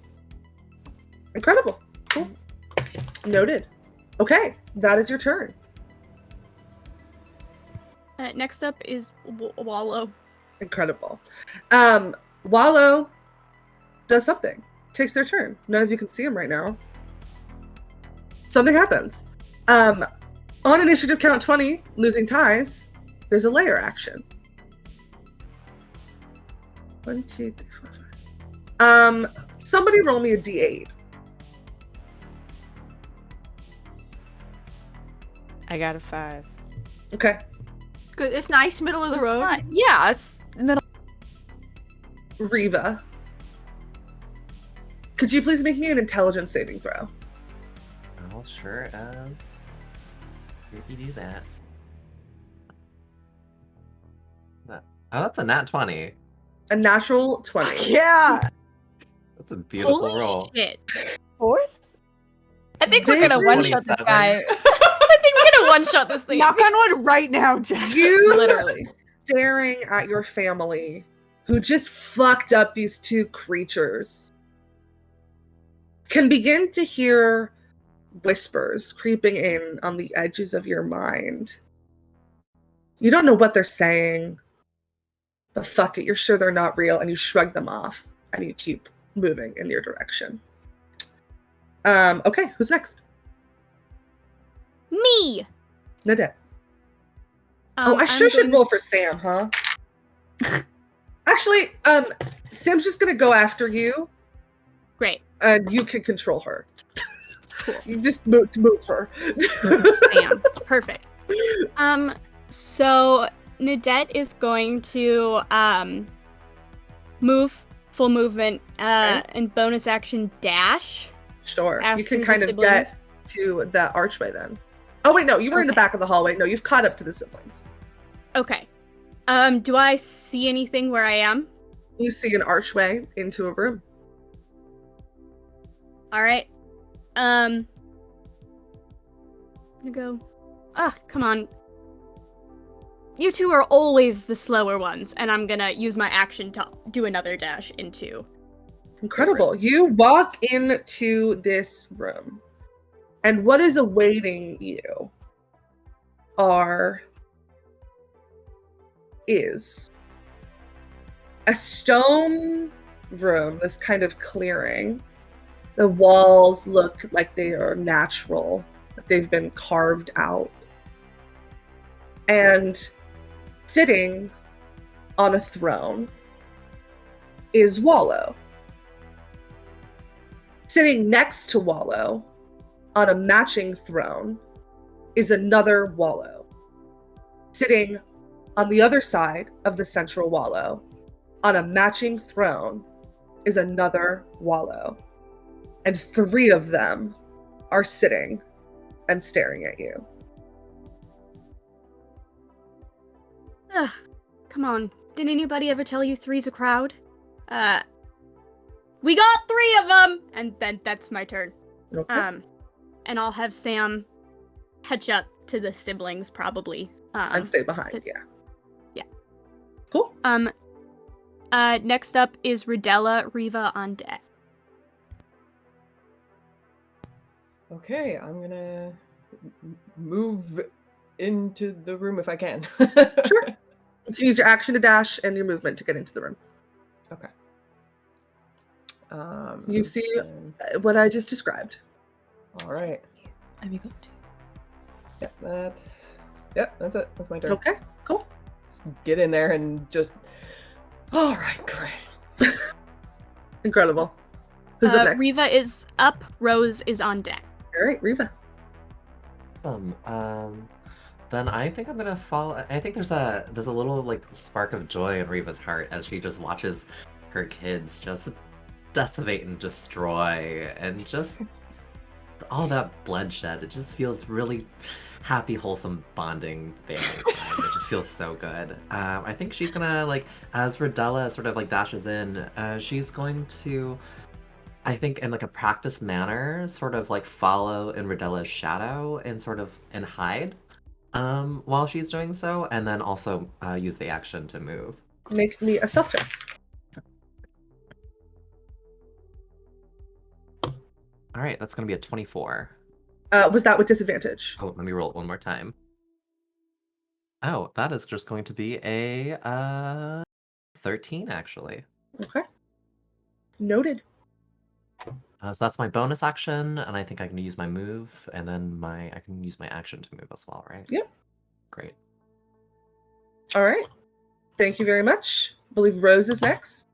Incredible. Cool. Noted. Okay, that is your turn. Next up is Wallow. Incredible. Wallow does something. Takes their turn. None of you can see him right now. Something happens. On initiative count 20, losing ties, there's a layer action. 1, 2, 3, 4, 5. Somebody roll me a d8. I got a 5. Okay. Good. It's nice, middle of the road. Yeah, it's middle. Riva. Could you please make me an intelligence saving throw? Oh, sure as. Here you do that. Oh, that's a nat 20. A natural 20. Yeah. That's a beautiful Holy roll. shit. 4th? I think we're gonna Vision. one-shot this 27. guy. I think we're gonna one-shot this thing. Knock on wood right now, Jess. You Literally. staring at your family who just fucked up these 2 creatures can begin to hear whispers creeping in on the edges of your mind. You don't know what they're saying, but fuck it, you're sure they're not real, and you shrug them off and you keep moving in your direction. Okay, who's next? Me! Nadette. I sure should roll for Sam, huh? Actually, Sam's just gonna go after you, Great. and you can control her. Cool. You just move her. Bam. Perfect. So Nadette is going to move full movement and bonus action dash. Sure. You After can the kind of siblings. get to the archway then. Oh wait, no, you were in the Okay. back of the hallway. No, you've caught up to the siblings. Okay. Do I see anything where I am? You see an archway into a room. All right. I'm gonna go. Ah, come on. You two are always the slower ones, and I'm gonna use my action to do another dash into. Incredible. You walk into this room, and what is awaiting you is a stone room, this kind of clearing. The walls look like they are natural, like they've been carved out. And sitting on a throne is Wallow. Sitting next to Wallow on a matching throne is another Wallow. Sitting on the other side of the central Wallow on a matching throne is another Wallow. And 3 of them are sitting and staring at you. Ugh, come on. Did anybody ever tell you 3's a crowd? We got 3 of them! And then that's my turn. Okay. And I'll have Sam catch up to the siblings, probably. And stay behind, yeah. Yeah. Cool. Next up is Rodella, Riva on deck. Okay, I'm gonna move into the room if I can. Sure. You can use your action to dash and your movement to get into the room. Okay. You see what I just described. All right. Yep, that's it. That's my turn. Okay, cool. Just get in there and just. All right, great. Incredible. Who's up next? Riva is up. Rose is on deck. All right, Riva. Awesome. Then I think I'm gonna follow. I think there's a little like spark of joy in Riva's heart as she just watches her kids just decimate and destroy, and just all that bloodshed. It just feels really happy, wholesome, bonding family time. It just feels so good. I think she's gonna like, as Rodella sort of like dashes in, she's going to, I think in like a practice manner, sort of like follow in Rodella's shadow and sort of and hide while she's doing so, and then also use the action to move. Make me a stealth check. All right, that's gonna be a 24. Was that with disadvantage? Oh, let me roll it one more time. Oh, that is just going to be a 13 actually. Okay. Noted. So that's my bonus action, and I think I can use my move, and then I can use my action to move as well, right? Yep. Great. All right. Thank you very much. I believe Rose is next.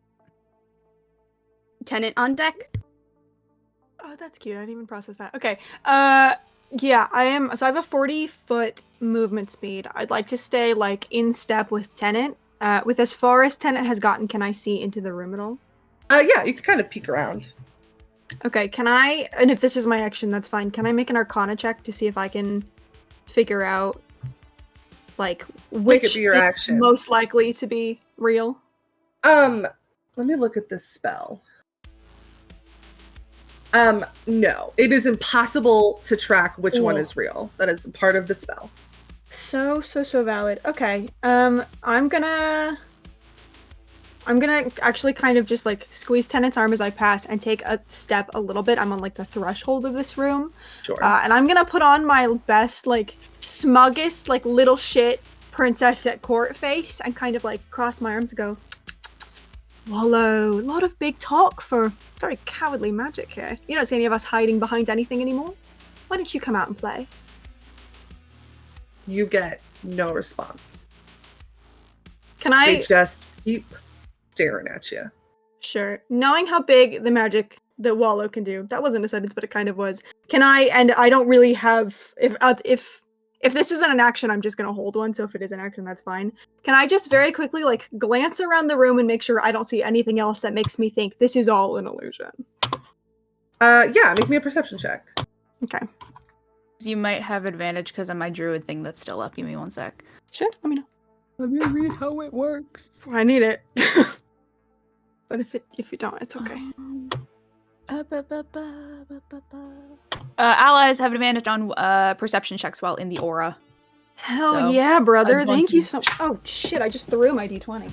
Tenant on deck. Oh, that's cute. I didn't even process that. Okay. Yeah, I am. So I have a 40-foot movement speed. I'd like to stay like in step with Tenant. With as far as Tenant has gotten, can I see into the room at all? Yeah, you can kind of peek around. Okay, can I, and if this is my action, that's fine. Can I make an Arcana check to see if I can figure out, like, which it be your is action. most likely to be real? Let me look at this spell. No, it is impossible to track which one is real. That is part of the spell. So valid. Okay. I'm gonna actually kind of just like squeeze Tenant's arm as I pass and take a step a little bit. I'm on like the threshold of this room. Sure. And I'm gonna put on my best, like, smuggest, like, little shit princess at court face and kind of like cross my arms and go, Wallow, a lot of big talk for very cowardly magic here. You don't see any of us hiding behind anything anymore. Why don't you come out and play? You get no response. Can I? They just keep staring at you. Sure. Knowing how big the magic that Wallow can do, that wasn't a sentence, but it kind of was. Can I? And I don't really have. If this isn't an action, I'm just gonna hold one. So if it is an action, that's fine. Can I just very quickly like glance around the room and make sure I don't see anything else that makes me think this is all an illusion? Yeah. Make me a perception check. Okay. You might have advantage because of my druid thing that's still up. Give me one sec. Sure. Let me know. Let me read how it works. I need it. But if you don't, it's okay. Allies have advantage on perception checks while in the aura. Hell So, yeah, brother. Thank you advantage. so much. Oh, shit. I just threw my d20.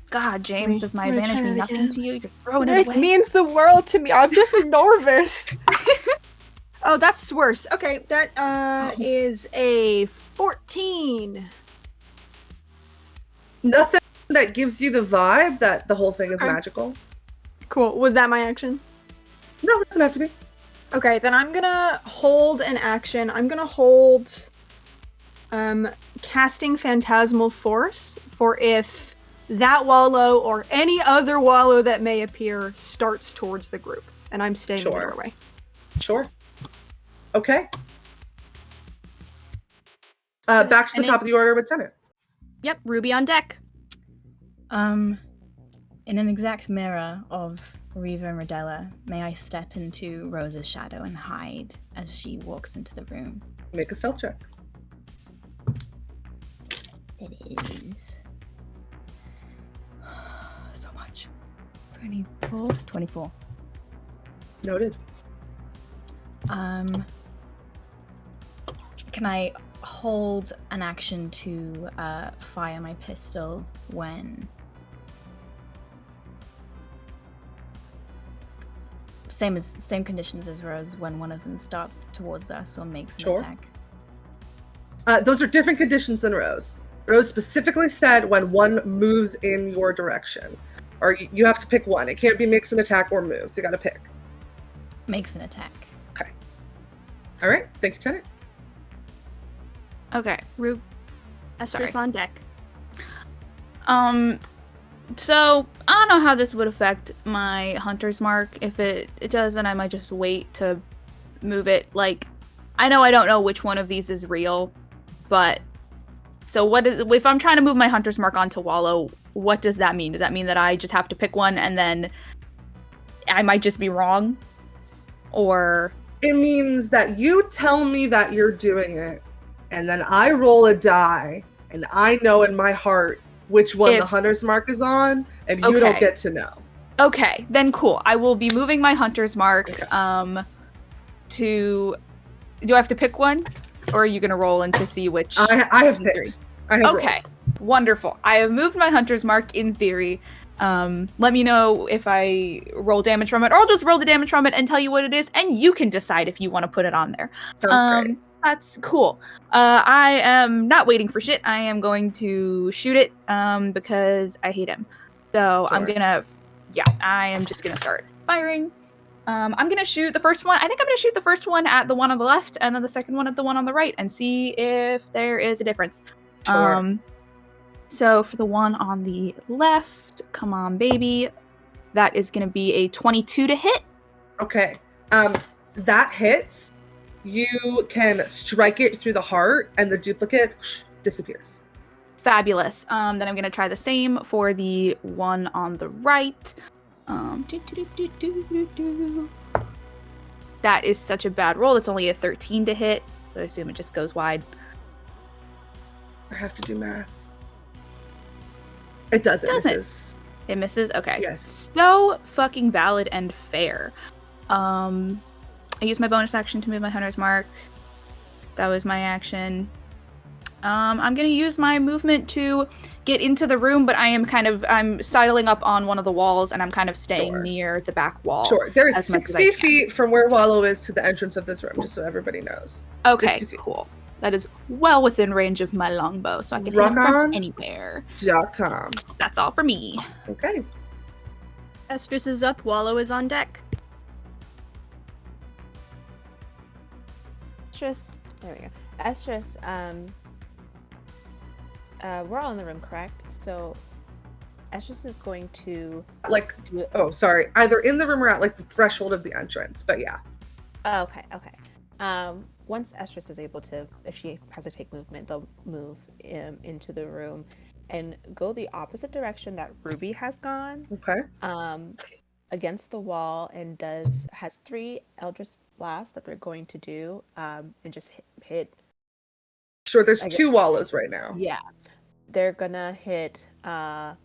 God, James, does my Let me advantage try mean that nothing again. to you? You're throwing it It away. means the world to me. I'm just nervous. Oh, that's worse. Okay, that is a 14. Nothing that gives you the vibe that the whole thing is Okay. magical. Cool. Was that my action? No, it doesn't have to be. Okay, then I'm gonna hold an action. I'm gonna hold casting Phantasmal Force for if that wallow or any other wallow that may appear starts towards the group. And I'm staying in the Sure. doorway. Sure. Okay. Back to the top of the order with Tenant. Yep, Ruby on deck. In an exact mirror of Reva and Rodella, may I step into Rose's shadow and hide as she walks into the room? Make a stealth check. It is so much. 24. Noted. Can I hold an action to fire my pistol when same conditions as Rose, when one of them starts towards us or makes an Sure. attack? Those are different conditions than Rose. Rose specifically said when one moves in your direction. Or you have to pick one. It can't be makes an attack or moves. You gotta pick. Makes an attack. Okay. All right. Thank you, Tenant. Okay. Estrus on deck. So I don't know how this would affect my hunter's mark. If it does, then I might just wait to move it. Like, I don't know which one of these is real, but so if I'm trying to move my hunter's mark onto Wallow, what does that mean? Does that mean that I just have to pick one and then I might just be wrong? Or It means that you tell me that you're doing it, and then I roll a die, and I know in my heart which one the hunter's mark is on, and you don't get to know. Okay, then cool. I will be moving my hunter's mark to... Do I have to pick one? Or are you going to roll in to see which... I have picked. I have okay, rolled. Wonderful. I have moved my hunter's mark in theory. Let me know if I roll damage from it, or I'll just roll the damage from it and tell you what it is, and you can decide if you want to put it on there. Sounds great. That's cool. I am not waiting for shit. I am going to shoot it because I hate him. So Sure. I am just gonna start firing. I'm gonna shoot the first one. I think I'm gonna shoot the first one at the one on the left, and then the second one at the one on the right, and see if there is a difference. Sure. So for the one on the left, come on, baby. That is going to be a 22 to hit. Okay. That hits. You can strike it through the heart, and the duplicate disappears. Fabulous. Then I'm going to try the same for the one on the right. That is such a bad roll. It's only a 13 to hit, so I assume it just goes wide. I have to do math. It doesn't. Misses. It misses? Okay. Yes. So fucking valid and fair. I used my bonus action to move my hunter's mark. That was my action. I'm gonna use my movement to get into the room, but I'm sidling up on one of the walls, and I'm kind of staying near the back wall. Sure. There is 60 feet from where Wallow is to the entrance of this room, just so everybody knows. Okay, cool. That is well within range of my longbow, so I can hit him from anywhere. .com. That's all for me. Okay. Estrus is up, Wallow is on deck. Estrus, there we go. Estrus, we're all in the room, correct? So Estrus is going to either in the room or at like the threshold of the entrance, but yeah. Oh, okay. Once Estrus is able to, if she has to take movement, they'll move into the room and go the opposite direction that Ruby has gone. Okay. Against the wall, and has 3 Eldritch Blasts that they're going to do, and just hit. Sure, there's 2 Wallows right now. Yeah. They're gonna hit the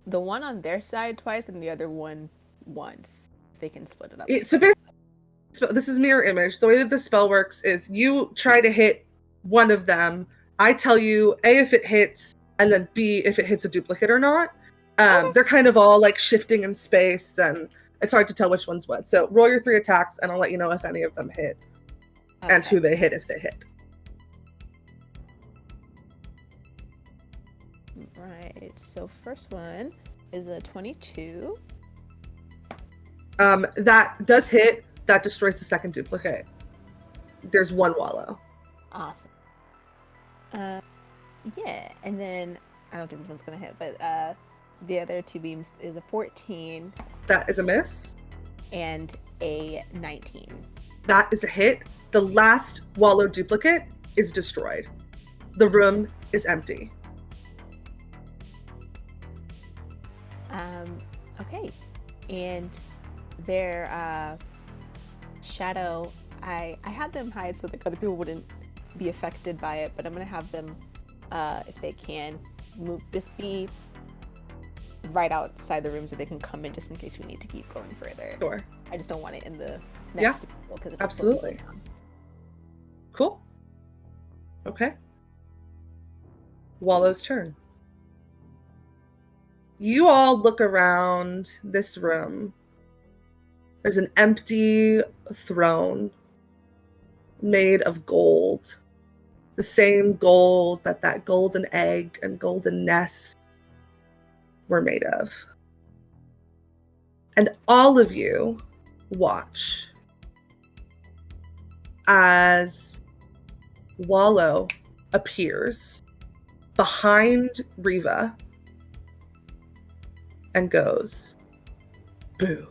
one on their side twice and the other one once. If they can split it up. So basically, this is mirror image. The way that the spell works is you try to hit one of them. I tell you A, if it hits, and then B, if it hits a duplicate or not. They're kind of all like shifting in space, and it's hard to tell which one's what. So roll your 3 attacks, and I'll let you know if any of them hit, and who they hit if they hit. Right. So first one is a 22. That does hit. That destroys the second duplicate. There's one wallow. Awesome. Yeah, and then I don't think this one's gonna hit, but the other two beams is a 14 That is a miss. and a 19. That is a hit. The last wallow duplicate is destroyed. The room is empty. Okay, and their shadow, I had them hide so that other people wouldn't be affected by it, but I'm gonna have them, if they can, just be right outside the room so they can come in just in case we need to keep going further. Sure. I just don't want it in the Yeah, next to people because absolutely. Cool. Okay. Wallow's turn. You all look around this room. There's an empty throne made of gold. The same gold that golden egg and golden nest were made of. And all of you watch as Wallow appears behind Riva and goes, boo.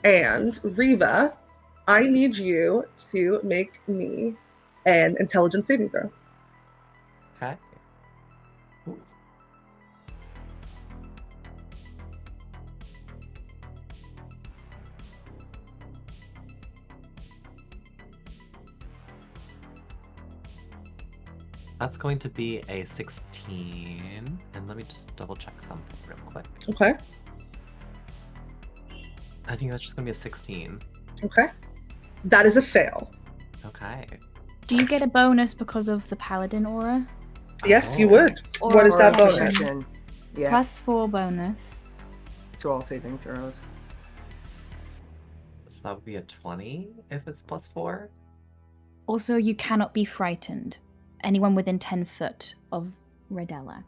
And Riva, I need you to make me an intelligence saving throw. Okay. Ooh. That's going to be a 16. And let me just double check something real quick. Okay. I think that's just going to be a 16. Okay. That is a fail. Okay. Do you get a bonus because of the paladin aura? Yes, you Oh. would. What is that bonus? Protection. Yeah, +4 bonus. to all saving throws. So that would be a 20 if it's +4. Also, you cannot be frightened. Anyone within 10 foot of Redella.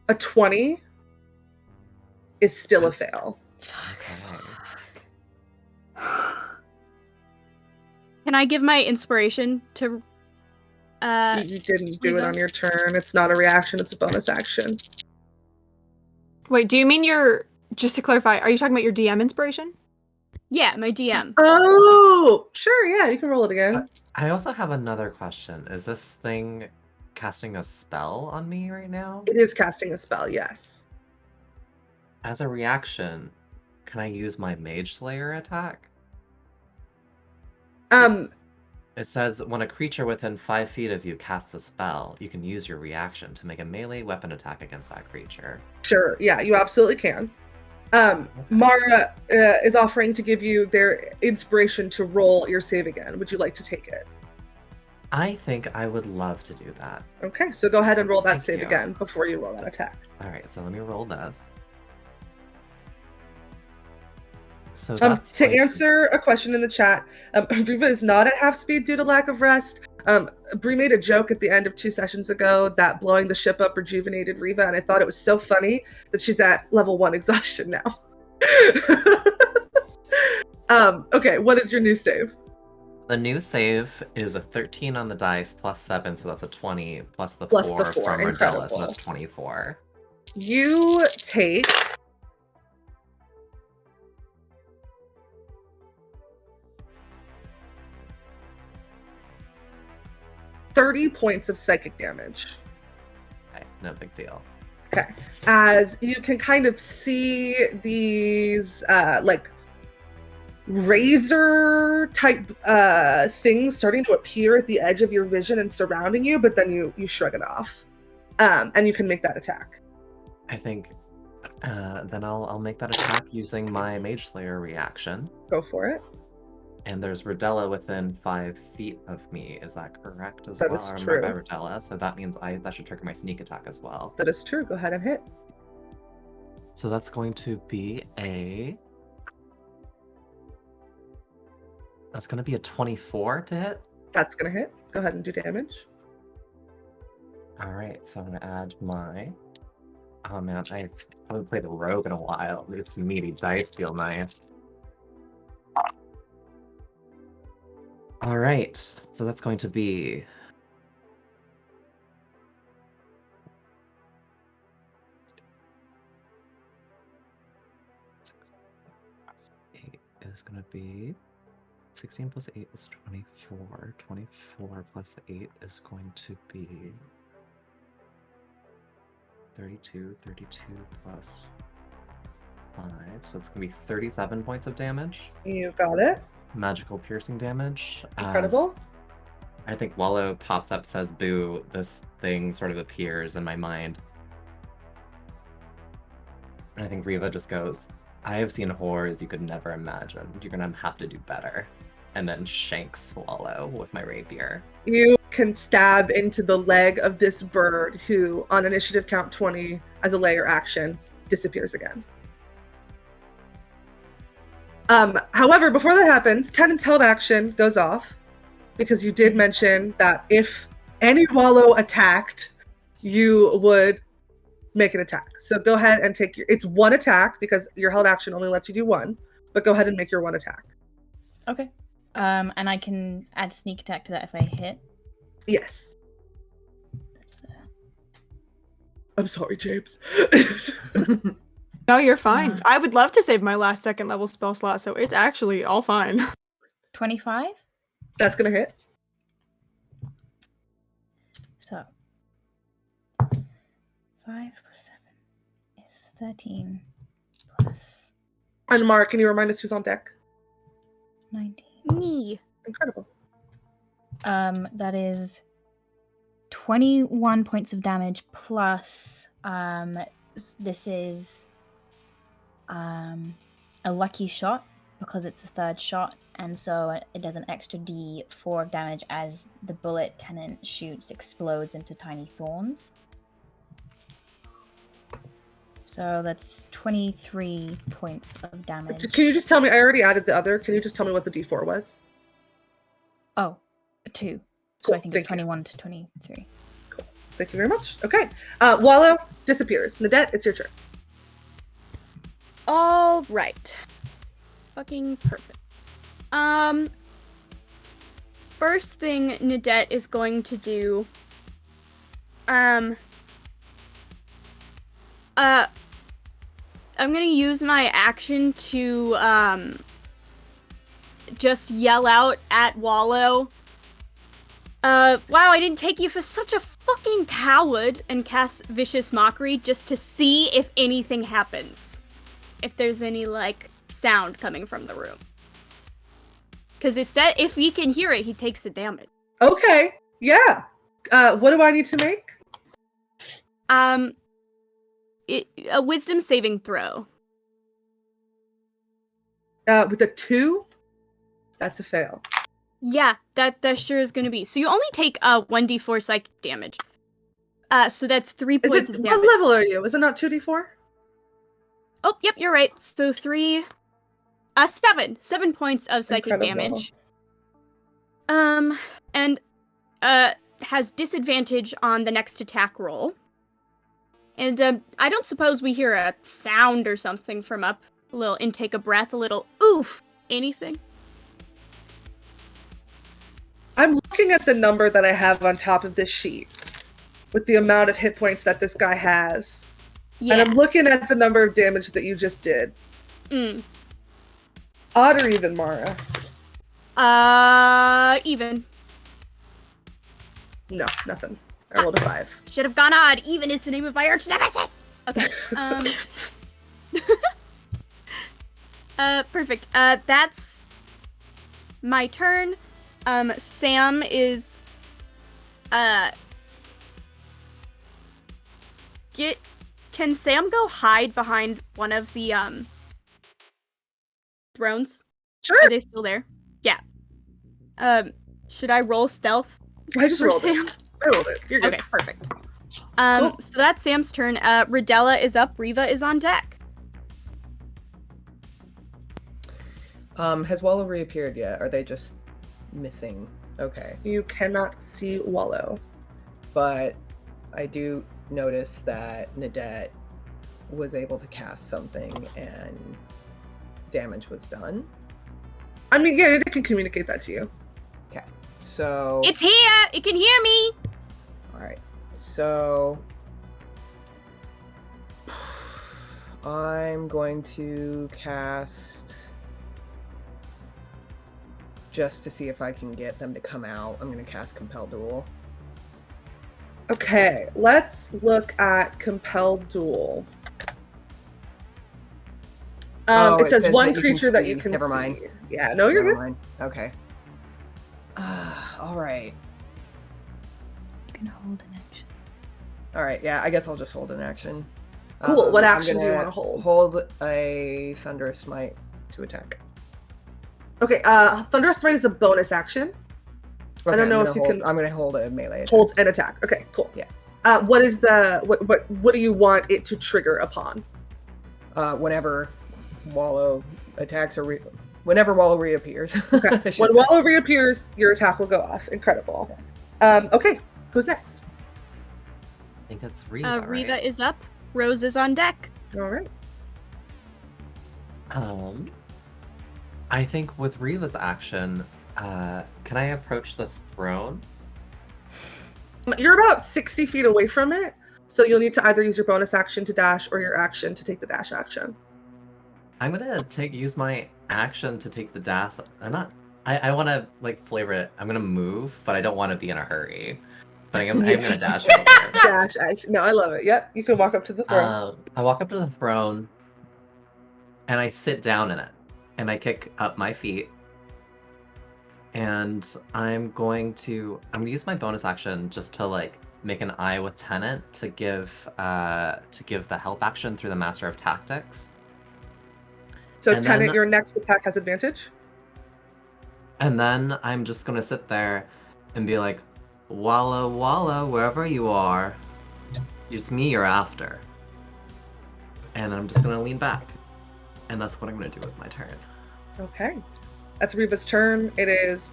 A 20 is still a fail. Okay. Can I give my inspiration to You didn't do it on your turn. It's not a reaction, it's a bonus action. Wait, do you mean just to clarify, are you talking about your DM inspiration? yeah, my DM. Oh, sure, yeah, you can roll it again. I also have another question. Is this thing casting a spell on me right now? It is casting a spell, yes. As a reaction, can I use my Mage Slayer attack? It says, when a creature within 5 feet of you casts a spell, you can use your reaction to make a melee weapon attack against that creature. Sure, yeah, you absolutely can. Mara is offering to give you their inspiration to roll your save again. Would you like to take it? I think I would love to do that. Okay, so go ahead and roll that Thank save you. again before you roll that attack. Alright, so let me roll this. So To that's going answer a question in the chat, Riva is not at half speed due to lack of rest. Bree made a joke at the end of 2 sessions ago that blowing the ship up rejuvenated Riva, and I thought it was so funny that she's at level 1 exhaustion now. Okay, what is your new save? The new save is a 13 on the dice plus 7, so that's a 20 plus the Plus 4 the 4, from Ardella, so incredible. that's 24. You take 30 points of psychic damage. Okay, no big deal. Okay. As you can kind of see these like razor type things starting to appear at the edge of your vision and surrounding you, but then you shrug it off. And you can make that attack. I think then I'll make that attack using my Mage Slayer reaction. Go for it. And there's Rodella within 5 feet of me. Is that correct as That well? is I true. remember by Rodella, so that means that should trigger my sneak attack as well. That is true. Go ahead and hit. So that's going to be that's going to be a 24 to hit. That's gonna hit. Go ahead and do damage. All right, so I'm going to add my Oh man, I haven't played a rogue in a while. These meaty dice feel nice. All right, so that's going to be 8 is going to be 16 plus 8 is 24. 24 plus 8 is going to be 32. 32 plus 5, so it's going to be 37 points of damage. You got it. Magical piercing damage. Incredible. I think Wallow pops up, says boo. This thing sort of appears in my mind. And I think Riva just goes, I have seen horrors you could never imagine. You're gonna have to do better. And then shanks Wallow with my rapier. You can stab into the leg of this bird who, on initiative count 20, as a layer action, disappears again. However, before that happens, Tenant's held action goes off because you did mention that if any Wallow attacked, you would make an attack. So go ahead and take it's one attack because your held action only lets you do one, but go ahead and make your one attack. Okay. And I can add sneak attack to that if I hit. Yes. That's I'm sorry, James. No, you're fine. I would love to save my last second level spell slot, so it's actually all fine. 25. That's gonna hit. So 5 plus 7 is 13 plus And Mark, can you remind us who's on deck? 19. Me. Incredible. That is 21 points of damage plus this is a lucky shot because it's a third shot, and so it does an extra d4 of damage as the bullet Tenant shoots explodes into tiny thorns. So that's 23 points of damage. Can you just tell me, I already added the other, can you just tell me what the d4 was? Oh, 2. So Cool, I think it's thank you. 21 to 23. Cool. Thank you very much. Okay. Wallow disappears. Nadette, it's your turn. All right. Fucking perfect. First thing Nadette is going to do, I'm gonna use my action to, just yell out at Wallow, wow, I didn't take you for such a fucking coward, and cast Vicious Mockery just to see if anything happens. If there's any, like, sound coming from the room. Because it said if he can hear it, he takes the damage. Okay. Yeah. What do I need to make? A wisdom saving throw. With a 2? That's a fail. Yeah, that sure is gonna be. So you only take 1d4 psychic damage. So that's 3 points of damage. What level are you? Is it not 2d4? Oh, yep, you're right. So 7 points of psychic Incredible. damage. And has disadvantage on the next attack roll. And I don't suppose we hear a sound or something from up. A little intake of breath, a little oof, anything. I'm looking at the number that I have on top of this sheet with the amount of hit points that this guy has. Yeah. And I'm looking at the number of damage that you just did. Odd or even, Mara? Even. No, nothing. I rolled a 5. Should have gone odd. Even is the name of my arch nemesis. Okay. Perfect. That's my turn. Sam is Can Sam go hide behind one of the thrones? Sure. Are they still there? Yeah. Should I roll stealth? I just for rolled Sam? it. I rolled it. You're good. Okay, perfect. So that's Sam's turn. Redella is up. Riva is on deck. Has Wallow reappeared yet? Are they just missing? Okay. You cannot see Wallow. But I do notice that Nadette was able to cast something and damage was done. I mean, yeah, it can communicate that to you. Okay, so... It's here! It can hear me! Alright, so... I'm going to cast... Just to see if I can get them to come out, I'm going to cast Compel Duel. Okay, let's look at Compel Duel. It says one creature that you can Never see. mind. Yeah, no, you're Never good. mind. Okay. Alright. You can hold an action. Alright, yeah, I guess I'll just hold an action. Cool, what I'm action do you gonna want to hold? Hold a Thunderous Smite to attack. Okay, Thunderous Smite is a bonus action. Okay, I don't know if you can I'm gonna hold a melee attack. hold an attack. Okay, cool. Yeah. What is the what do you want it to trigger upon? Whenever Wallow attacks or whenever Wallow reappears. Okay. When Wallow reappears, your attack will go off. Incredible. Okay, who's next? I think it's Riva, Riva right? is up. Rose is on deck. All right. I think with Riva's action, can I approach the throne? You're about 60 feet away from it, so you'll need to either use your bonus action to dash or your action to take the dash action. I'm gonna use my action to take the dash. I want to like flavor it. I'm gonna move, but I don't want to be in a hurry. But I'm gonna dash over. Dash action. No, I love it. Yep, you can walk up to the throne. I walk up to the throne, and I sit down in it, and I kick up my feet, and I'm gonna use my bonus action just to like make an eye with Tenant to give the help action through the Master of Tactics. So and Tenant, then- your next attack has advantage. And then I'm just gonna sit there and be like, Walla Walla, wherever you are, it's me you're after. And then I'm just gonna lean back. And that's what I'm gonna do with my turn. Okay. That's Riva's turn. It is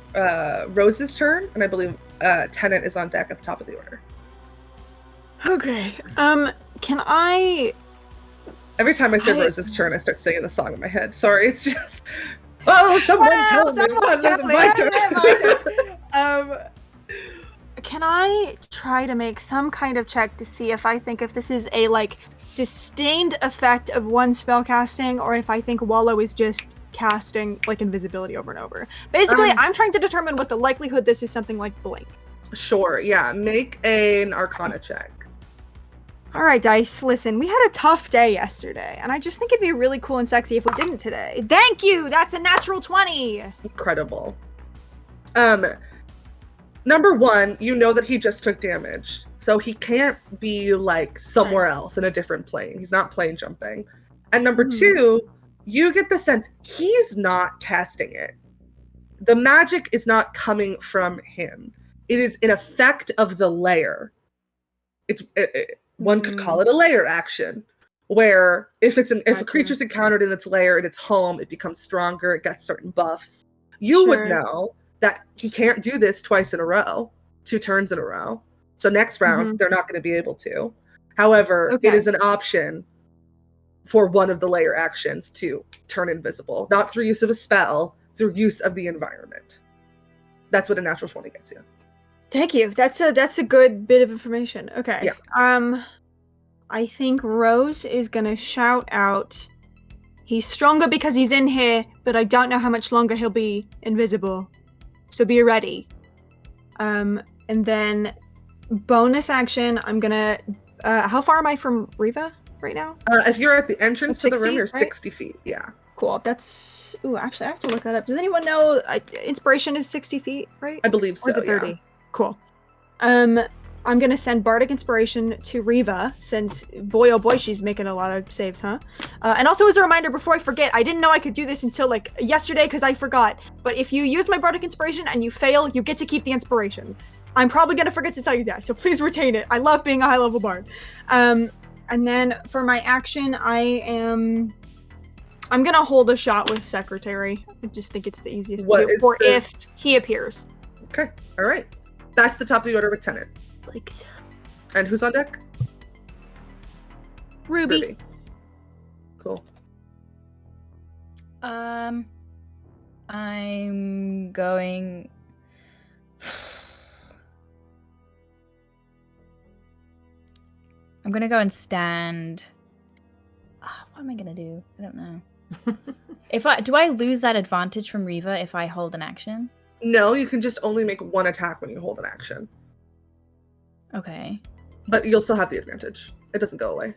Rose's turn, and I believe Tenant is on deck at the top of the order. Okay. Can I... Every time I say Rose's turn, I start singing the song in my head. Sorry, it's just... Oh, someone tell me when this is my turn. Can I try to make some kind of check to see if I think if this is a, like, sustained effect of one spell casting, or if I think Wallow is just casting, like, invisibility over and over? Basically, I'm trying to determine what the likelihood this is something like Blink. Sure, yeah. Make an Arcana check. Alright, Dice, listen, we had a tough day yesterday, and I just think it'd be really cool and sexy if we didn't today. Thank you! That's a natural 20! Incredible. Number one, you know that he just took damage. So he can't be like somewhere else in a different plane. He's not plane jumping. And number two, you get the sense he's not casting it. The magic is not coming from him. It is an effect of the layer. One could call it a layer action, where if a creature's encountered in its lair in its home, it becomes stronger, it gets certain buffs. You would know that he can't do this twice in a row, 2 turns in a row. So next round, they're not going to be able to. However, it is an option for one of the layer actions to turn invisible, not through use of a spell, through use of the environment. That's what a natural 20 gets you. Thank you. That's a good bit of information. Okay. Yeah. I think Rose is gonna shout out, he's stronger because he's in here, but I don't know how much longer he'll be invisible. So be ready. And then bonus action, I'm gonna how far am I from Riva right now? If you're at the entrance to the 60, room, you're right? 60 feet. Yeah. Cool. That's actually I have to look that up. Does anyone know inspiration is 60 feet, right? I believe so. Or is it 30? Yeah. Cool. I'm gonna send Bardic Inspiration to Riva, since boy oh boy she's making a lot of saves, huh? And also as a reminder, before I forget, I didn't know I could do this until like yesterday because I forgot. But if you use my Bardic Inspiration and you fail, you get to keep the inspiration. I'm probably gonna forget to tell you that, so please retain it. I love being a high level bard. And then for my action, I'm gonna hold a shot with Secretary. I just think it's the easiest to do for if he appears. Okay. All right. That's the top of the order with Tenant. Like, And who's on deck? Ruby. Cool. I'm going. I'm gonna go and stand. What am I gonna do? I don't know. Do I lose that advantage from Reva if I hold an action? No, you can just only make one attack when you hold an action. Okay. But you'll still have the advantage. It doesn't go away.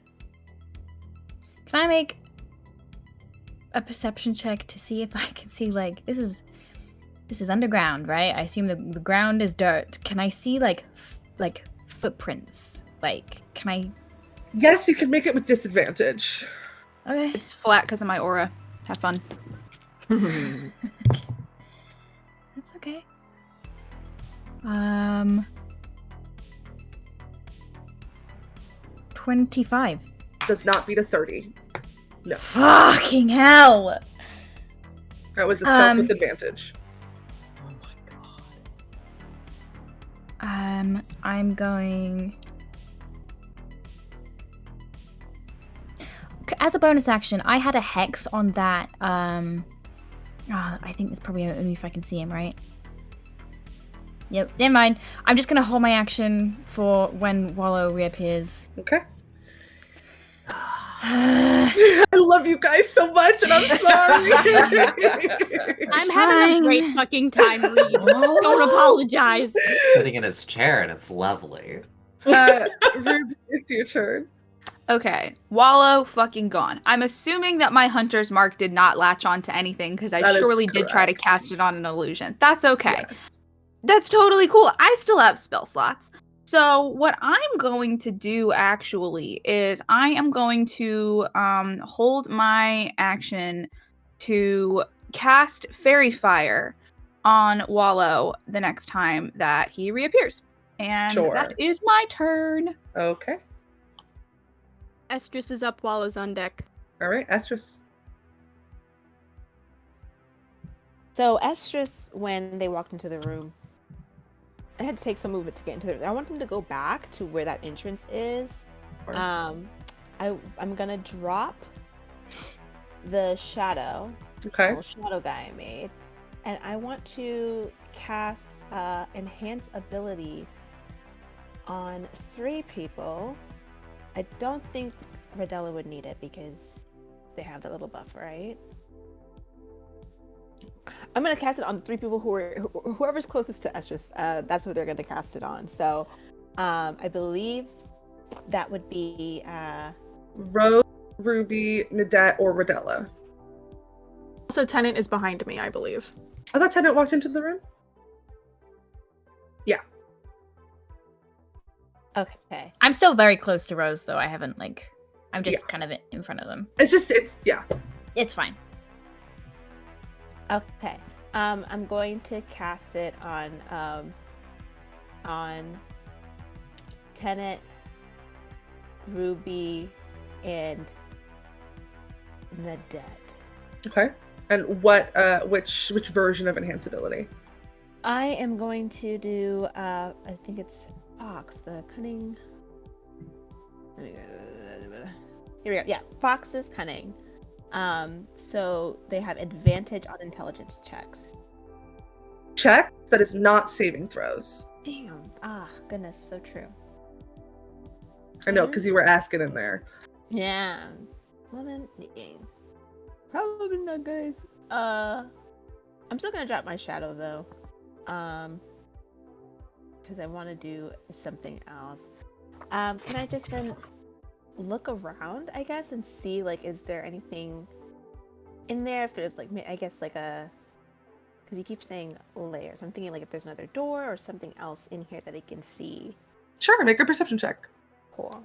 Can I make a perception check to see if I can see, like, this is underground, right? I assume the ground is dirt. Can I see like footprints? Like, can I? Yes, you can make it with disadvantage. Okay. It's flat because of my aura. Have fun. That's okay. 25. Does not beat a 30. No. Fucking hell! That was a stealth with advantage. Oh my god. I'm going. As a bonus action, I had a hex on that. I think it's probably only if I can see him, right? Yep, never mind. I'm just gonna hold my action for when Wallow reappears. Okay. I love you guys so much, and I'm sorry. I'm having a great fucking time, Reed. Don't apologize. Sitting in his chair, and it's lovely. Ruby, it's your turn. Okay, Wallow fucking gone. I'm assuming that my hunter's mark did not latch on to anything because I That is surely did try to correct. cast it on an illusion. That's okay. Yes. That's totally cool. I still have spell slots. So what I'm going to do actually is I am going to hold my action to cast Fairy Fire on Wallow the next time that he reappears. And Sure. that is my turn. Okay. Estrus is up, Wallow's on deck. All right, Estrus. So Estrus, when they walked into the room, I had to take some movement to get into the room. I want them to go back to where that entrance is. Sure. I'm gonna drop the shadow, Okay. little shadow guy I made, and I want to cast enhance ability on 3 people. I don't think Rodella would need it because they have that little buff, right? I'm gonna cast it on 3 people whoever's closest to Estrus. That's what they're gonna cast it on. So, I believe that would be Rose, Ruby, Nadette, or Rodella. Also, Tennant is behind me, I believe. I thought Tennant walked into the room. okay. I'm still very close to Rose, though. I haven't, like... I'm just kind of in front of them. Yeah. It's fine. Okay. I'm going to cast it on Tennant, Ruby, and Nadette. Okay. And what? Which version of enhance ability? I am going to do. I think it's Fox, the cunning. Here we go. Yeah, Fox is cunning. So they have advantage on intelligence checks. Check. That is not saving throws. Damn. Ah, goodness, so true. I know, because you were asking in there. Yeah. Well then, probably not, guys. I'm still gonna drop my shadow though, because I want to do something else. Can I just then look around, I guess, and see, like, is there anything in there? If there's, like, I guess, like a, because you keep saying layers. I'm thinking, like, if there's another door or something else in here that I can see. Sure, make a perception check. Cool.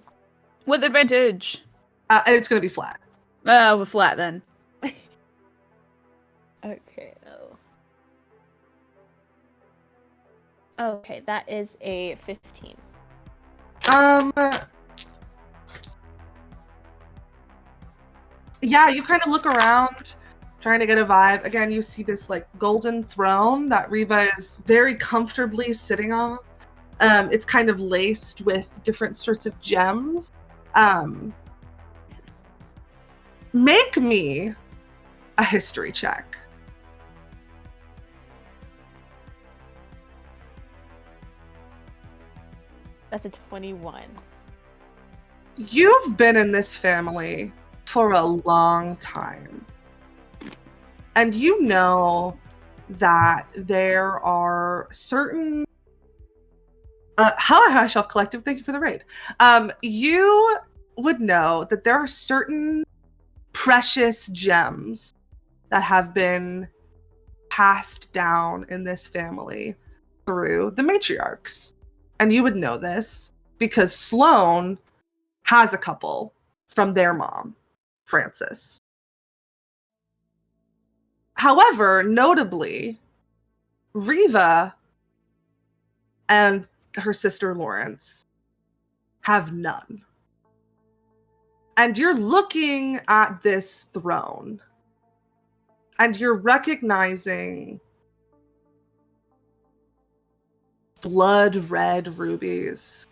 With advantage. It's gonna be flat. With flat then. Okay. Okay, that is a 15. Yeah, you kind of look around, trying to get a vibe. Again, you see this, like, golden throne that Reva is very comfortably sitting on. It's kind of laced with different sorts of gems. Make me a history check. That's a 21. You've been in this family for a long time. And you know that there are certain hello, High Shelf Collective, thank you for the raid. You would know that there are certain precious gems that have been passed down in this family through the matriarchs. And you would know this because Sloane has a couple from their mom, Frances. However, notably, Riva and her sister Lawrence have none. And you're looking at this throne and you're recognizing blood red rubies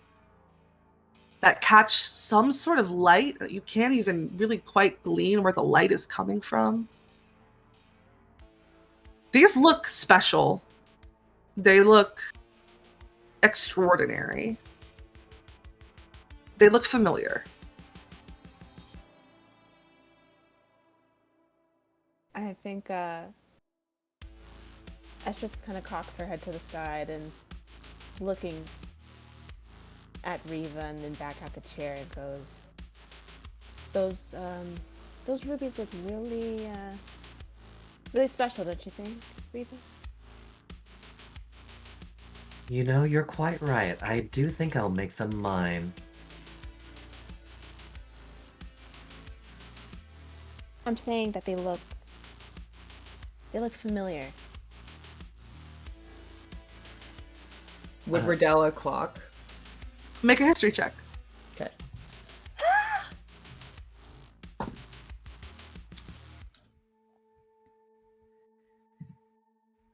that catch some sort of light that you can't even really quite glean where the light is coming from. These look special. They look extraordinary. They look familiar. I think Estrus kind of cocks her head to the side and is looking at Riva and then back at the chair and goes, those rubies look really really special, don't you think, Riva? You know, you're quite right. I do think I'll make them mine. I'm saying that they look familiar. Would Rodella clock? Make a history check. Okay.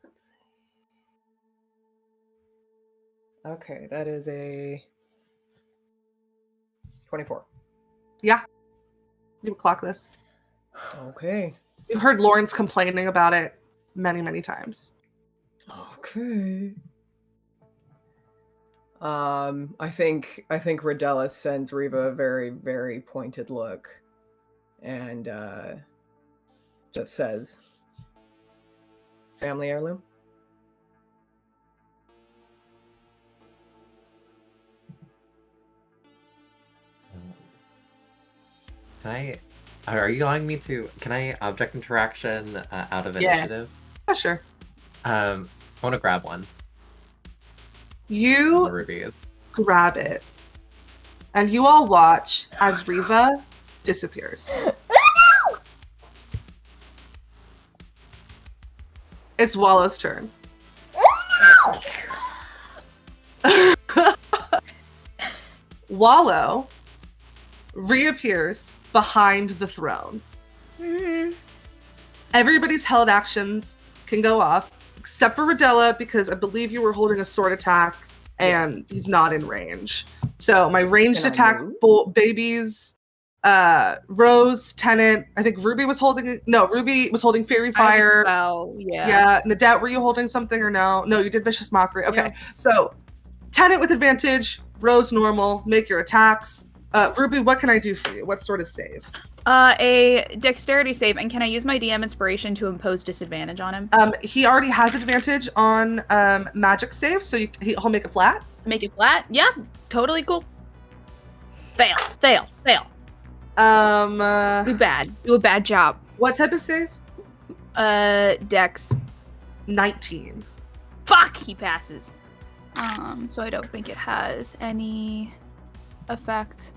Let's see. Okay, that is a 24. Yeah. You would clock this. Okay. You've heard Lawrence complaining about it many, many times. Okay. I think Rodella sends Riva a very, very pointed look and just says, family heirloom? Are you allowing me to, can I object interaction out of initiative? Yeah, sure. I want to grab one. You The rubies. grab it, and you all watch as Riva disappears. It's Wallow's turn. Wallow reappears behind the throne. Everybody's held actions can go off, except for Rodella, because I believe you were holding a sword attack, and he's not in range. So my ranged attack babies, Rose, Tennant, I think Ruby was holding Fairy Fire. Yeah. Nadette, were you holding something or no? No, you did Vicious Mockery. Okay. Yeah. So Tennant with advantage, Rose normal, make your attacks. Ruby, what can I do for you? What sort of save? A dexterity save, and can I use my DM inspiration to impose disadvantage on him? He already has advantage on magic saves, so he'll make it flat. Make it flat? Yeah, totally cool. Fail. Do a bad job. What type of save? Dex. 19. Fuck, he passes. So I don't think it has any effect.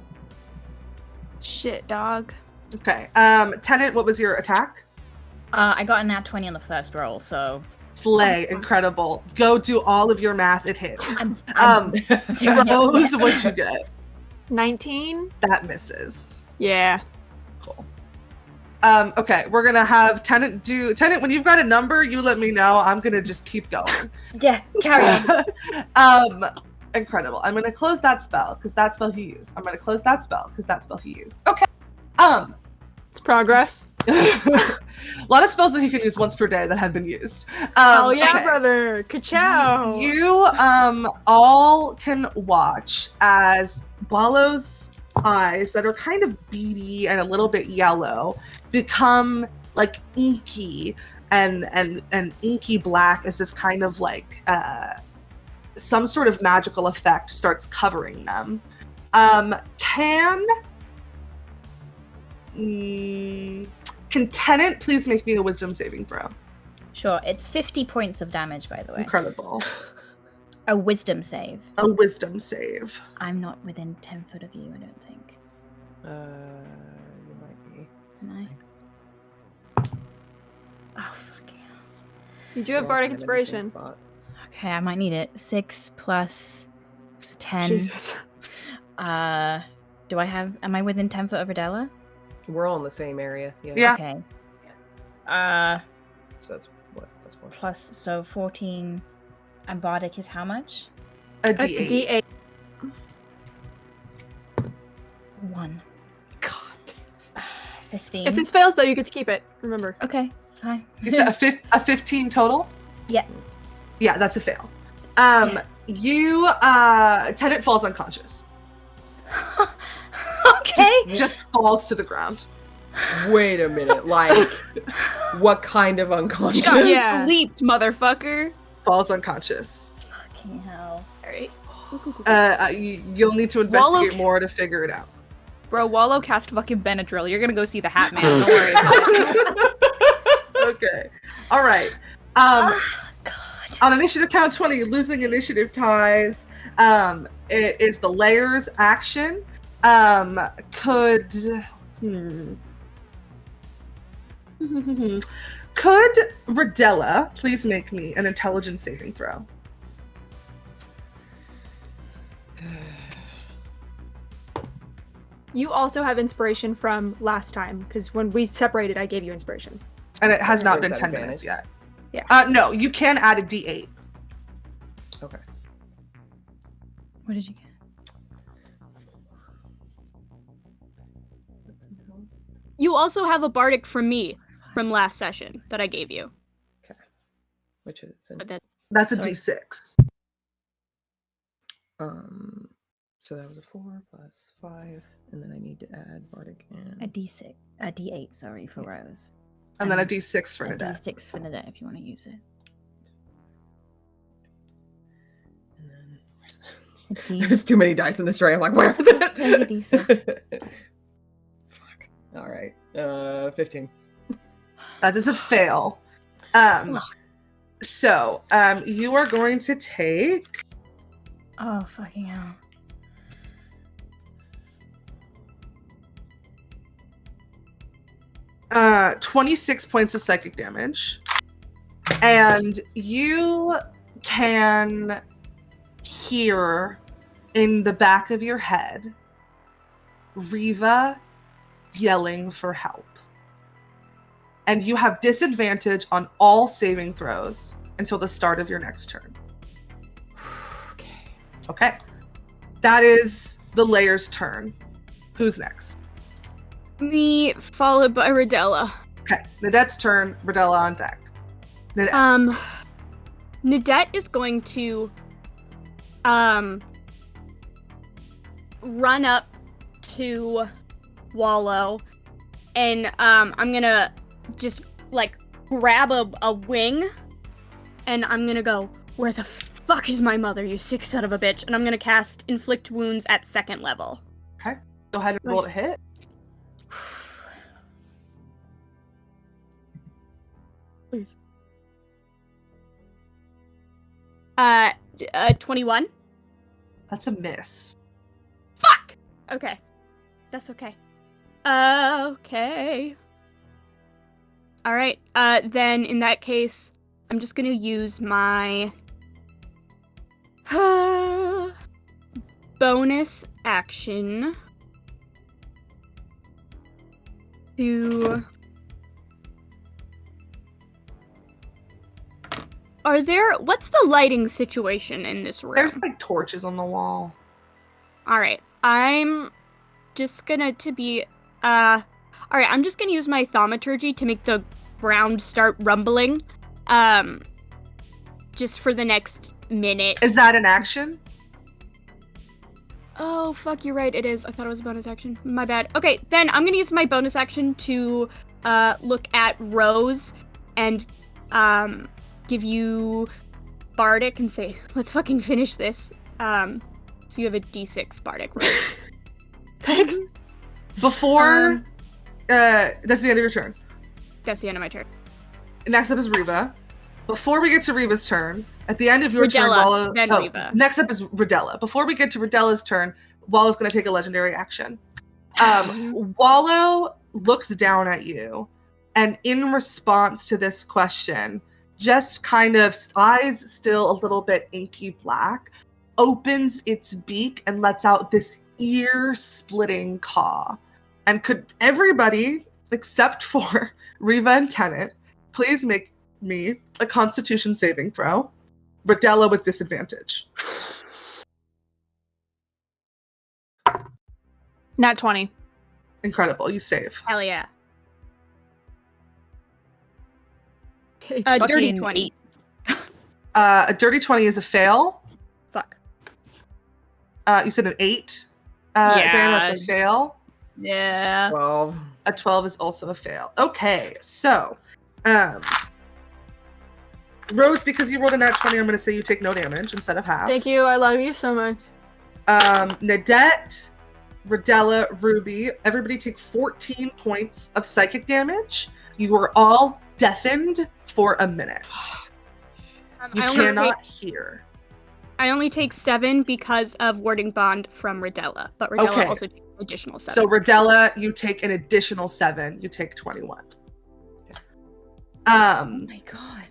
Shit, dog. Okay. Tennant, what was your attack? I got a nat 20 on the first roll, so... Slay, incredible. Go do all of your math, it hits. I'm Rose, what'd you get? 19? That misses. Yeah. Cool. Okay, we're gonna have Tennant do... Tennant, when you've got a number, you let me know. I'm gonna just keep going. Yeah, carry on. Incredible. I'm gonna close that spell, because that spell he used. I'm gonna close that spell, because that spell he used. Okay. It's progress. A lot of spells that he can use once per day that have been used. Oh yeah, okay. brother. Ka-chow. You all can watch as Wallow's eyes that are kind of beady and a little bit yellow become like inky and inky black as this kind of like some sort of magical effect starts covering them. Can Tenant please make me a wisdom saving throw? Sure, it's 50 points of damage, by the way. Incredible. A wisdom save. A wisdom save. I'm not within 10 foot of you, I don't think. You might be. Am I? Oh, fuck yeah. You do have bardic inspiration. Okay, I might need it. 6 plus 10. Jesus. Do I have... Am I within 10 foot of Adela? We're all in the same area. Yeah. Yeah. Okay. So that's what? That's 1. Plus, so 14... And bardic is how much? A D8. 1. God. 15. If this fails, though, you get to keep it. Remember. Okay, fine. Is it a 15 total? Yeah. Yeah, that's a fail. You Tenant falls unconscious. Okay. Just falls to the ground. Wait a minute. Like, what kind of unconscious? Got Yeah. sleeped, motherfucker. Falls unconscious. Fucking hell. Alright. You'll need to investigate Wallow- more to figure it out. Bro, Wallow cast fucking Benadryl. You're gonna go see the Hat Man. Don't worry about it. Okay. All right. On initiative count 20, losing initiative ties. It is the layers action. Could Rodella please make me an intelligence saving throw? You also have inspiration from last time, because when we separated, I gave you inspiration. And it has not Or is been that 10 advantage? minutes yet. Yeah. No, you can add a D8. Okay. What did you get? You also have a bardic from me from last session that I gave you. Which is But that That's a Sorry. D6. so that was a 4 plus 5, and then I need to add bardic and A D6. A D8, sorry, for Rose. And then a D6 for A Nadette. D6 for Nadette if you want to use it. and then where's A D- There's too many dice in this tray. I'm like, where is it? Where's your D6? Fuck. All right. 15. That is a fail. So, you are going to take Oh, fucking hell. uh 26 points of psychic damage. And you can hear in the back of your head Riva yelling for help. And you have disadvantage on all saving throws until the start of your next turn. Okay. Okay. That is the layer's turn. Who's next? me followed by Rodella. Okay. Nadette's turn. Rodella on deck. Nadette. Nadette is going to run up to Wallow and I'm gonna just like grab a wing and I'm gonna go, where the fuck is my mother, you sick son of a bitch? And I'm gonna cast inflict wounds at 2nd level. Okay. Go ahead and roll to hit. Please. 21. That's a miss. Fuck! Okay. That's okay. Okay. Alright, then in that case, I'm just gonna use my bonus action to... What's the lighting situation in this room? There's like torches on the wall. Alright, I'm just gonna All right, I'm just gonna use my thaumaturgy to make the ground start rumbling, just for the next minute. Is that an action? Oh, fuck, you're right, it is. I thought it was a bonus action. My bad. Okay, then I'm gonna use my bonus action to look at Rose and give you Bardic and say, let's fucking finish this. So you have a D6 Bardic roll. Thanks. Before, that's the end of your turn. That's the end of my turn. Next up is Reba. Before we get to Reba's turn, at the end of your turn, Rodella, then Reba. Next up is Rodella. Before we get to Rodella's turn, Wallow's going to take a legendary action. Wallow looks down at you, and in response to this question, just kind of eyes still a little bit inky black, opens its beak and lets out this ear-splitting caw. And could everybody, except for Reva and Tennant, please make me a Constitution saving throw? Rodella with disadvantage. Nat 20. Incredible, you save. Hell yeah. Okay. Dirty Fucking 20. A dirty 20 is a fail. Fuck. You said an 8. Yeah. Diana, that's a fail. Yeah. 12. A 12 is also a fail. Okay, so Rose, because you rolled a nat 20, I'm going to say you take no damage instead of half. Thank you. I love you so much. Nadette, Rodella, Ruby, everybody take 14 points of psychic damage. You are all deafened for a minute. You cannot hear. I only take 7 because of warding bond from Rodella, but Rodella Okay. also takes an additional 7. So Rodella, you take an additional 7. You take 21. Oh my god.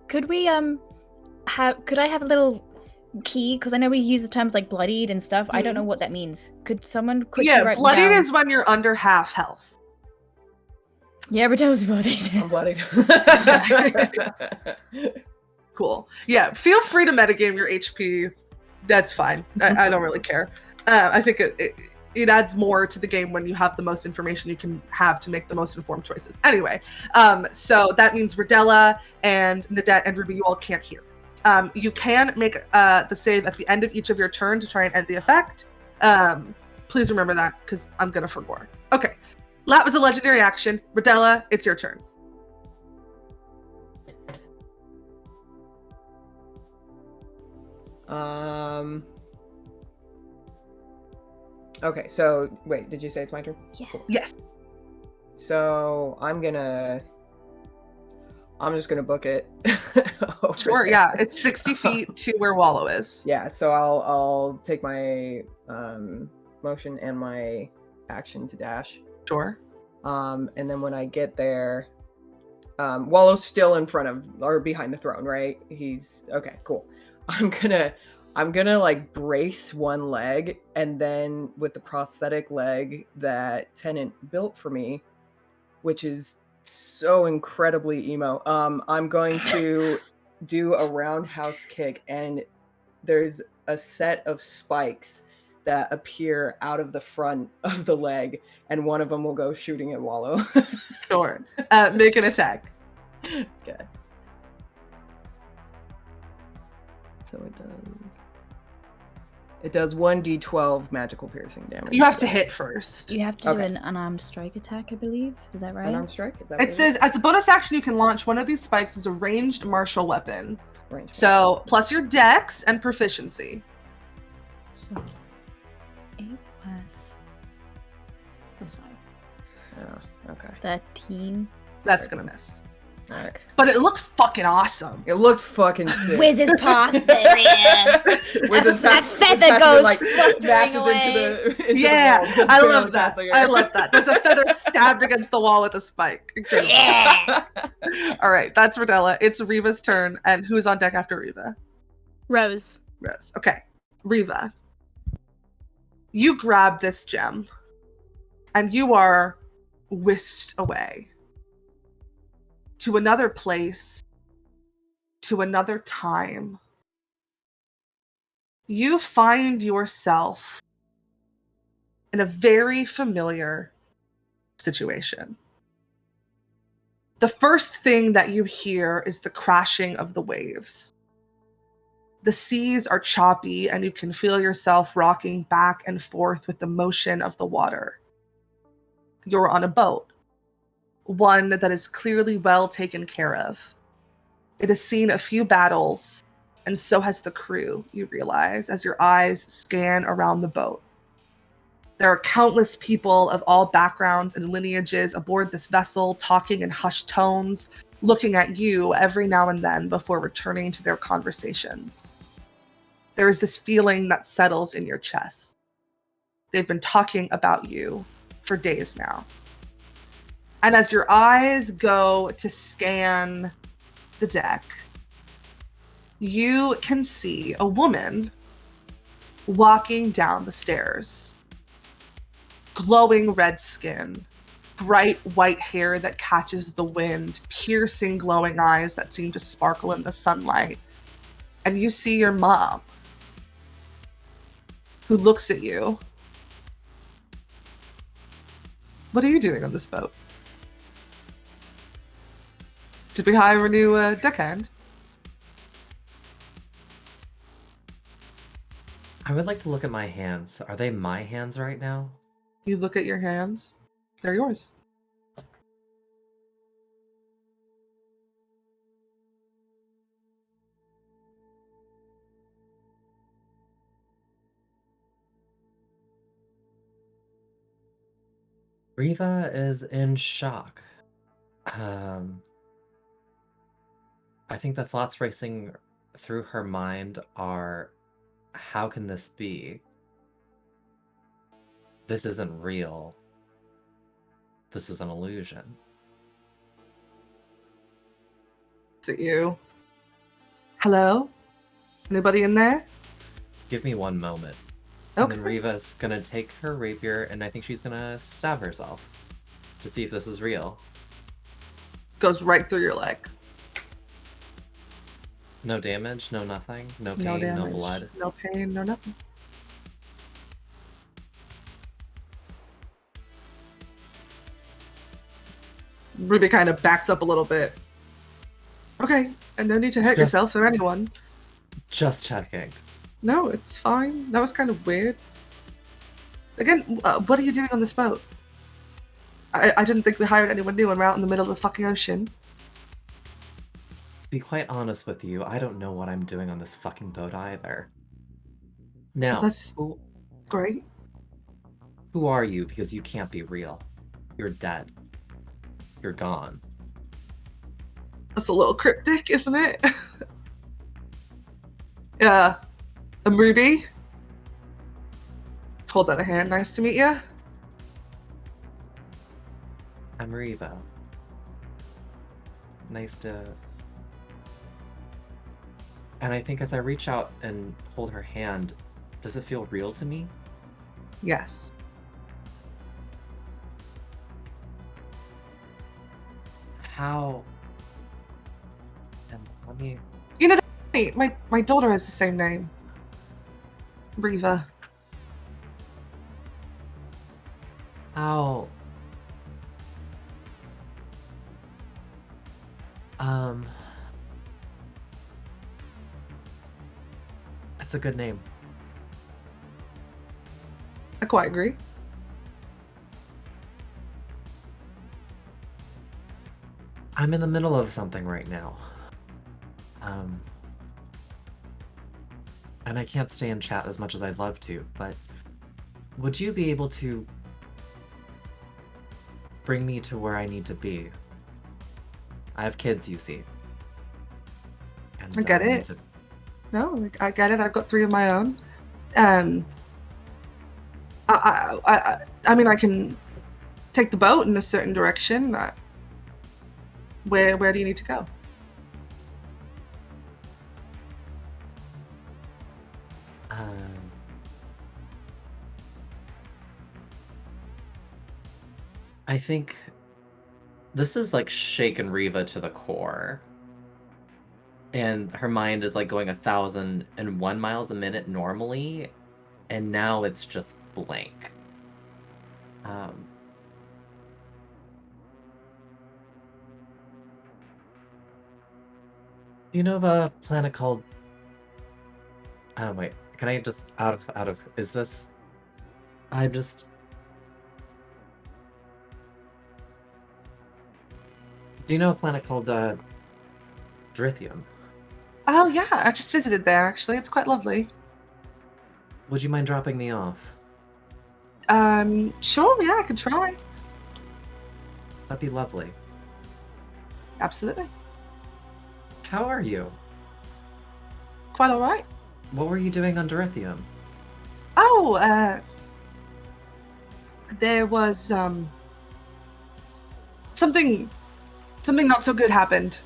Could we could I have a little key? Because I know we use the terms like bloodied and stuff. I don't know what that means. Could someone quickly Yeah, write me bloodied down? is when you're under half health. Yeah, Rodella's bloodied. I'm bloodied. Cool. Yeah, feel free to metagame your HP. That's fine. I don't really care. I think it adds more to the game when you have the most information you can have to make the most informed choices. Anyway, so that means Rodella and Nadette and Ruby, you all can't hear. You can make the save at the end of each of your turn to try and end the effect. Please remember that, because I'm going to forget. Okay. That was a legendary action. Rodella, it's your turn. Okay, so wait, did you say it's my turn? Yeah. Cool. Yes. So I'm just gonna book it. over Sure, there. yeah. It's 60 feet to where Wallow is. Yeah, so I'll take my motion and my action to dash. Sure. And then when I get there, Wallow's still in front of or behind the throne, right? He's okay, cool. I'm gonna like brace one leg, and then with the prosthetic leg that Tennant built for me, which is so incredibly emo, I'm going to do a roundhouse kick, and there's a set of spikes that appear out of the front of the leg, and one of them will go shooting at Wallow. Sure. Make an attack. Okay. So it does 1d12 magical piercing damage. You have to hit first. You have to do Okay. an unarmed strike attack, I believe. Is that right? Unarmed strike? Is that It says, as a bonus action, you can launch one of these spikes as a ranged martial weapon. range? So, plus your dex and proficiency. So, 8 plus... That's 5. Oh, okay. 13. That's gonna miss. Alright. But it looks fucking awesome. It looked fucking sick. Whiz his past there. With the That fact- feather the fact that it, goes like, flustering smashes away. into the Yeah, wall. I Just love that. barely I love that. There's a feather stabbed against the wall with a spike. Incredible. Yeah. All right, that's Rodella. It's Reva's turn, and who's on deck after Reva? Rose. Rose. Okay, Reva. You grab this gem, and you are whisked away to another place, to another time. You find yourself in a very familiar situation. The first thing that you hear is the crashing of the waves. The seas are choppy, and you can feel yourself rocking back and forth with the motion of the water. You're on a boat, one that is clearly well taken care of. It has seen a few battles, and so has the crew, you realize, as your eyes scan around the boat. There are countless people of all backgrounds and lineages aboard this vessel, talking in hushed tones, looking at you every now and then before returning to their conversations. There is this feeling that settles in your chest. They've been talking about you for days now. And as your eyes go to scan the deck, you can see a woman walking down the stairs. Glowing red skin, bright white hair that catches the wind, piercing glowing eyes that seem to sparkle in the sunlight. And you see your mom, who looks at you. What are you doing on this boat? Did we hire a new deckhand? I would like to look at my hands. Are they my hands right now? You look at your hands. They're yours. Riva is in shock. I think the thoughts racing through her mind are, how can this be? This isn't real. This is an illusion. Is it you? Hello? Anybody in there? Give me one moment. Okay. And then Riva's gonna take her rapier, and I think she's gonna stab herself to see if this is real. Goes right through your leg. No damage, no nothing, no pain, No no damage, blood. no pain, no nothing. Ruby kind of backs up a little bit. Okay, and no need to hurt yourself or anyone. Just checking. No, it's fine. That was kind of weird. Again, what are you doing on this boat? I didn't think we hired anyone new and we're out in the middle of the fucking ocean. Be quite honest with you, I don't know what I'm doing on this fucking boat either. Now, That's great. Who are you? Because you can't be real. You're dead. You're gone. That's a little cryptic, isn't it? Yeah. I'm Ruby. Holds out a hand. Nice to meet you. I'm Riva. Nice to... And I think as I reach out and hold her hand, does it feel real to me? Yes. How? And let me... You know, my daughter has the same name. Riva. How? That's a good name. I quite agree. I'm in the middle of something right now. And I can't stay in chat as much as I'd love to, but would you be able to bring me to where I need to be? I have kids, you see. And, I get need it. to- No, I get it. I've got 3 of my own. I mean, I can take the boat in a certain direction. Where do you need to go? I think this is like shaken Riva to the core. And her mind is like going 1,001 miles a minute normally, and now it's just blank. Do you know of a planet called... wait, can I just out of is this... I'm just... Do you know a planet called Drithium? Oh yeah, I just visited there actually. It's quite lovely. Would you mind dropping me off? Sure, yeah, I could try. That'd be lovely. Absolutely. How are you? Quite alright. What were you doing on Drithium? Oh, there was something not so good happened.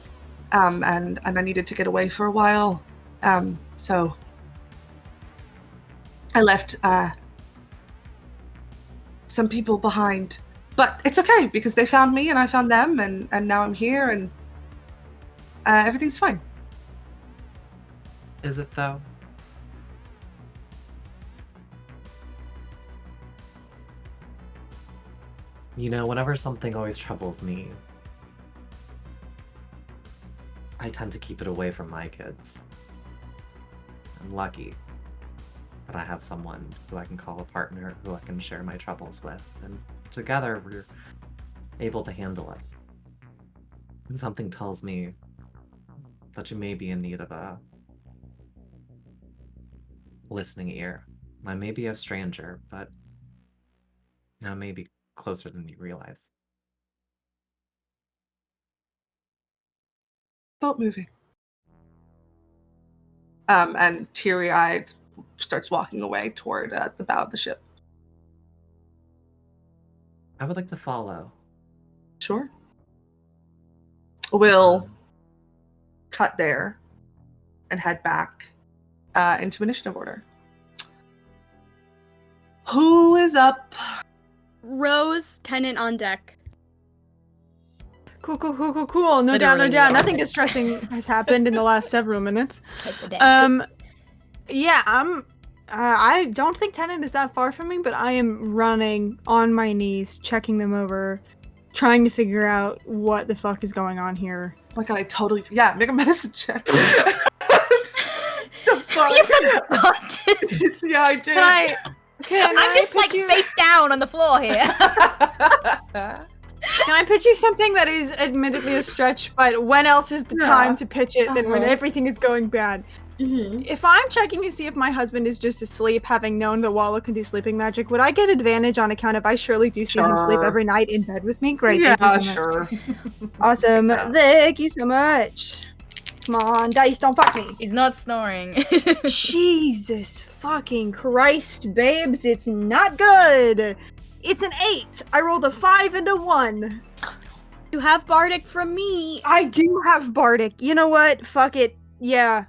And I needed to get away for a while. So I left some people behind. But it's okay because they found me and I found them and now I'm here and everything's fine. Is it though? You know, whenever something always troubles me, I tend to keep it away from my kids. I'm lucky that I have someone who I can call a partner, who I can share my troubles with, and together we're able to handle it. And something tells me that you may be in need of a listening ear. I may be a stranger, but I may be closer than you realize. Boat moving. And teary-eyed starts walking away toward the bow of the ship. I would like to follow. Sure. We'll cut there and head back into initiative order. Who is up? Rose, tenant on deck. Cool. No doubt. Literally. Nothing distressing has happened in the last several minutes. Take the deck. Yeah, I don't think Tenant is that far from me, but I am running on my knees, checking them over, trying to figure out what the fuck is going on here. Oh my god, I totally... Yeah, make a medicine check. I'm sorry. You forgot. Yeah, I did. I'm just like face down on the floor here. Can I pitch you something that is admittedly a stretch, but when else is the time to pitch it than when everything is going bad? Mm-hmm. If I'm checking to see if my husband is just asleep, having known that Wallow can do sleeping magic, would I get advantage on account of I surely do see him sleep every night in bed with me? Great. Yeah, thank you so sure. much. Awesome. Thank you so much. Come on, dice, don't fuck me. He's not snoring. Jesus fucking Christ, babes, it's not good. It's an 8. I rolled a 5 and a 1. You have Bardic from me. I do have Bardic. You know what? Fuck it. Yeah.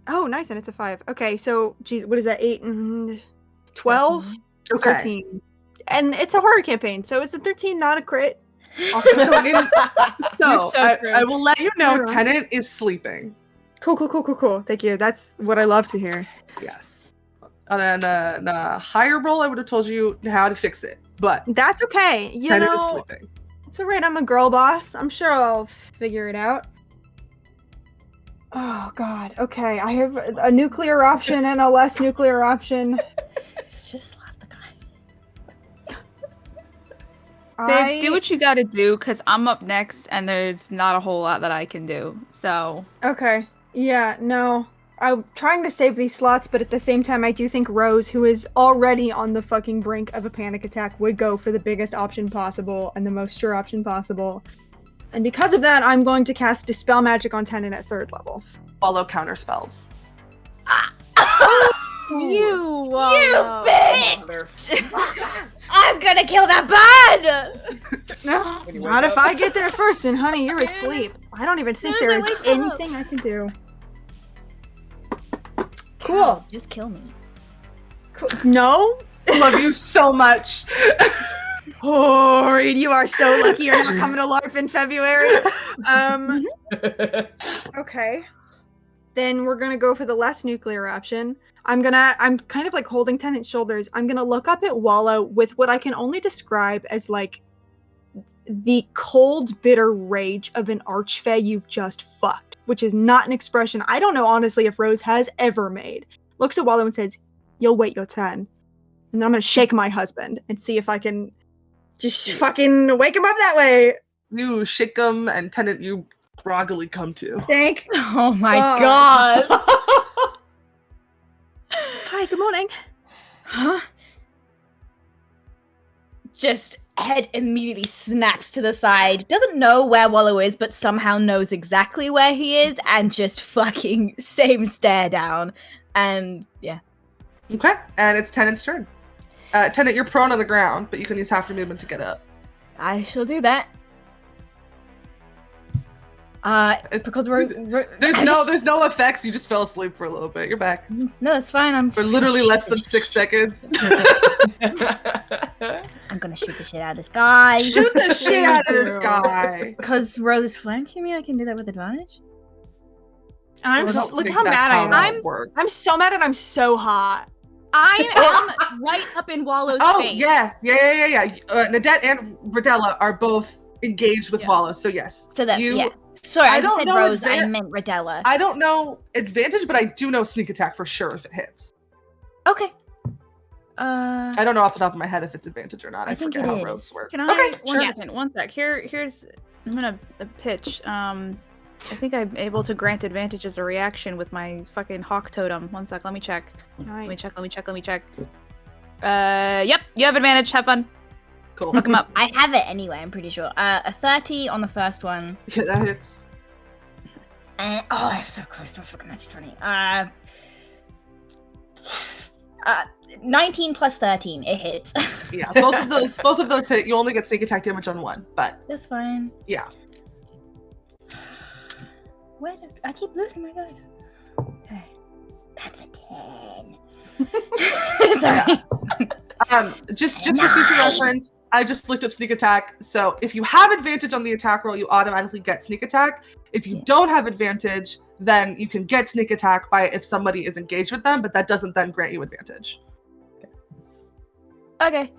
Oh, nice, and it's a 5. Okay, so, geez, what is that? 8 and 12? Okay. 13. And it's a horror campaign, so it's a 13, not a crit. So You're so true. I will let you know Alright. Tenant is sleeping. Cool. Thank you. That's what I love to hear. Yes. On a higher roll, I would have told you how to fix it. But That's okay. You Tenant is know, sleeping. it's alright. I'm a girl boss. I'm sure I'll figure it out. Oh, God. Okay, I have a nuclear option and a less nuclear option. Just slap the guy. Babe, do what you gotta do, because I'm up next, and there's not a whole lot that I can do, so... Okay. Yeah, no. I'm trying to save these slots, but at the same time, I do think Rose, who is already on the fucking brink of a panic attack, would go for the biggest option possible and the most sure option possible. And because of that, I'm going to cast Dispel Magic on Tenant at 3rd level. Follow counter spells. You bitch! I'm gonna kill that bird! Not if I get there first, and honey, you're asleep. I don't even think Soon as there I is wake up. anything I can do. Cool. Cool. Just kill me. No? I love you so much. Oh, Reed, you are so lucky you're not coming to LARP in February. Okay. then we're gonna go for the less nuclear option. I'm kind of like holding Tennant's shoulders. I'm gonna look up at Wallow with what I can only describe as like the cold, bitter rage of an archfey you've just fucked, which is not an expression I don't know honestly if Rose has ever made. Looks at Wallow and says, "You'll wait your turn." And then I'm gonna shake my husband and see if I can just fucking wake him up that way. You shake him, and Tennant, you groggily come to. Thank Oh my God. god. Hi, good morning. Huh? Just head immediately snaps to the side. Doesn't know where Wallow is, but somehow knows exactly where he is, and just fucking same stare down. And yeah. Okay, and it's Tennant's turn. Tennant, you're prone on the ground, but you can use half your movement to get up. I shall do that. Because There's no effects. You just fell asleep for a little bit. You're back no, that's fine. for literally less than 6 seconds. I'm gonna shoot the shit out of this guy. Shoot the shit out of this guy. Because Rose is flanking me, I can do that with advantage. And look how mad I am. I'm so mad and I'm so hot. I am right up in Wallow's face. Yeah. Nadette and Rodella are both engaged with Wallow, so yes. So that, Sorry, I don't said know Rose, I meant Rodella. I don't know advantage, but I do know sneak attack for sure if it hits. Okay. I don't know off the top of my head if it's advantage or not. I forget how rogues work. Can I? Okay, one sec. Here's. I'm gonna pitch. I think I'm able to grant advantage as a reaction with my fucking hawk totem. One sec. Let me check. Nice. Let me check. Yep. You have advantage. Have fun. Cool. Look 'em up. I have it anyway, I'm pretty sure. A 30 on the first one. Yeah, that hits. And, that's so close to a fucking natural 20. 19 plus 13, it hits. Yeah, both of those hit. You only get sneak attack damage on one, but that's fine. Yeah. I keep losing my guys. Okay. That's a 10. Sorry. Just for future reference, I just looked up sneak attack. So if you have advantage on the attack roll, you automatically get sneak attack. If you don't have advantage, then you can get sneak attack by if somebody is engaged with them, but that doesn't then grant you advantage. Okay.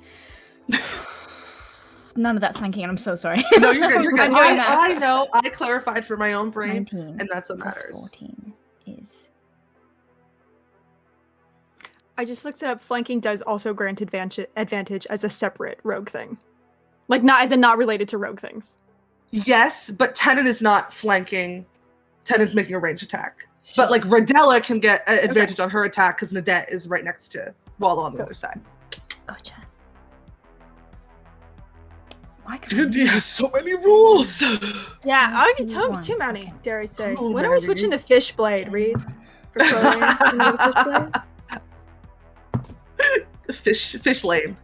None of that sank in. I'm so sorry. No, you're good. You're good. I know. I clarified for my own brain, 19 and that's what plus matters. 14 is. I just looked it up. Flanking does also grant advantage as a separate rogue thing, like not related to rogue things. Yes, but Tennant is not flanking. Tennant's making a range attack. But like Rodella can get advantage on her attack because Nadette is right next to Wallow on the other side. Gotcha. D&D has so many rules. Yeah, I can tell me too many, dare I say. When are we switching to Fishblade, Reed? Fish lane.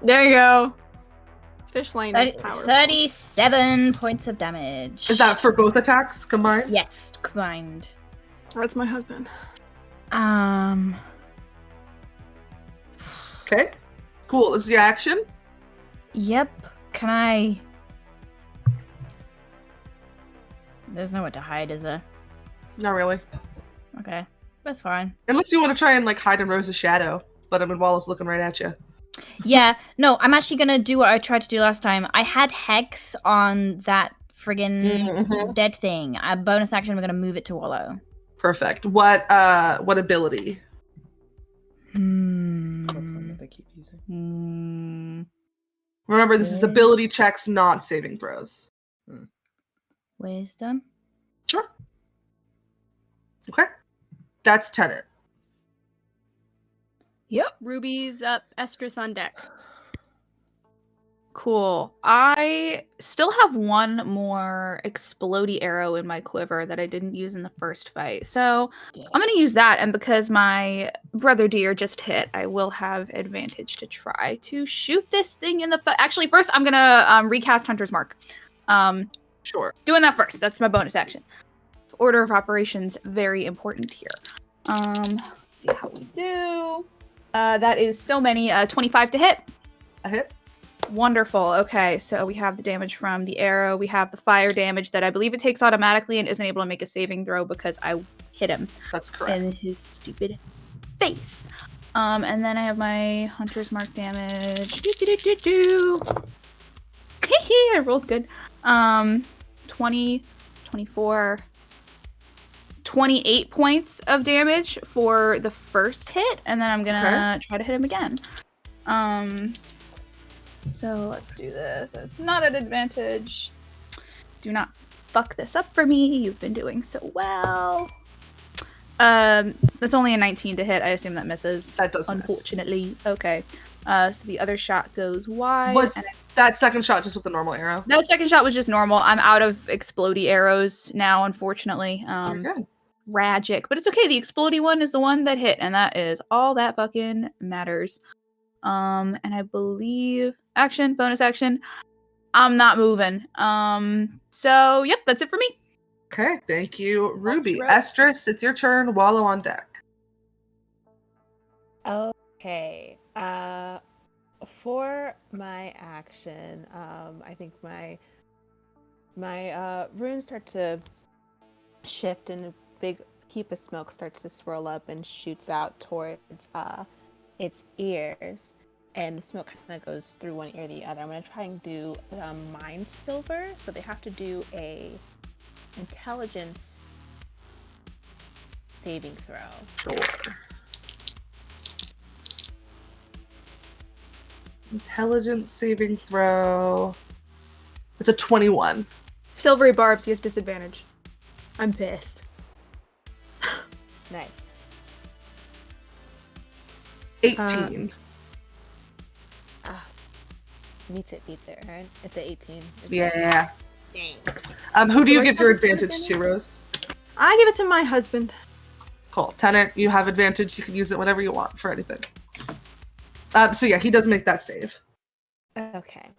There you go. Fish lane is powerful. 37 points of damage. Is that for both attacks combined? Yes, combined. That's my husband. Okay. Cool. Is the action? Yep. Can I? There's nowhere to hide, is there? Not really. Okay, that's fine. Unless you want to try and like hide in Rose's shadow, but Wallow's looking right at you. Yeah, no, I'm actually gonna do what I tried to do last time. I had Hex on that friggin' dead thing. A bonus action, I'm gonna move it to Wallow. Perfect. What ability? That's one that they keep using. Remember, this is ability checks, not saving throws. Wisdom? Sure. Okay. That's Tennant. Yep. Ruby's up, Estrus on deck. Cool. I still have one more explodey arrow in my quiver that I didn't use in the first fight. So I'm going to use that. And because my brother deer just hit, I will have advantage to try to shoot this thing in the... Actually, first I'm going to recast Hunter's Mark. Sure. Doing that first. That's my bonus action. Order of operations, very important here. Let's see how we do. That is so many. 25 to hit. A hit. Wonderful. Okay, so we have the damage from the arrow. We have the fire damage that I believe it takes automatically and isn't able to make a saving throw because I hit him. That's correct. In his stupid face. And then I have my hunter's mark damage. I rolled good. 20, 24, 28 points of damage for the first hit, and then I'm gonna try to hit him again. So let's do this. It's not an advantage. Do not fuck this up for me. You've been doing so well. That's only a 19 to hit. I assume that misses. That does unfortunately. Miss. Okay. So the other shot goes wide. Was that second shot just with the normal arrow? That second shot was just normal. I'm out of explodey arrows now, unfortunately. You're good. Tragic. But it's okay. The explodey one is the one that hit, and that is all that fucking matters. And I believe bonus action. I'm not moving. So yep, that's it for me. Okay, thank you, Ruby. Estrus, it's your turn. Wallow on deck. Okay. For my action, I think my runes start to shift and a big heap of smoke starts to swirl up and shoots out towards its ears, and the smoke kind of goes through one ear or the other. I'm going to try and do Mind Silver, so they have to do a intelligence saving throw. Sure. Intelligence saving throw. It's a 21. Silvery barbs, he has disadvantage. I'm pissed. Nice. 18. Beats it, right? It's an 18. Yeah. Dang. Who do you give your advantage to, Rose? I give it to my husband. Cool. Tenant, you have advantage. You can use it whenever you want for anything. So yeah, he does make that save. Okay.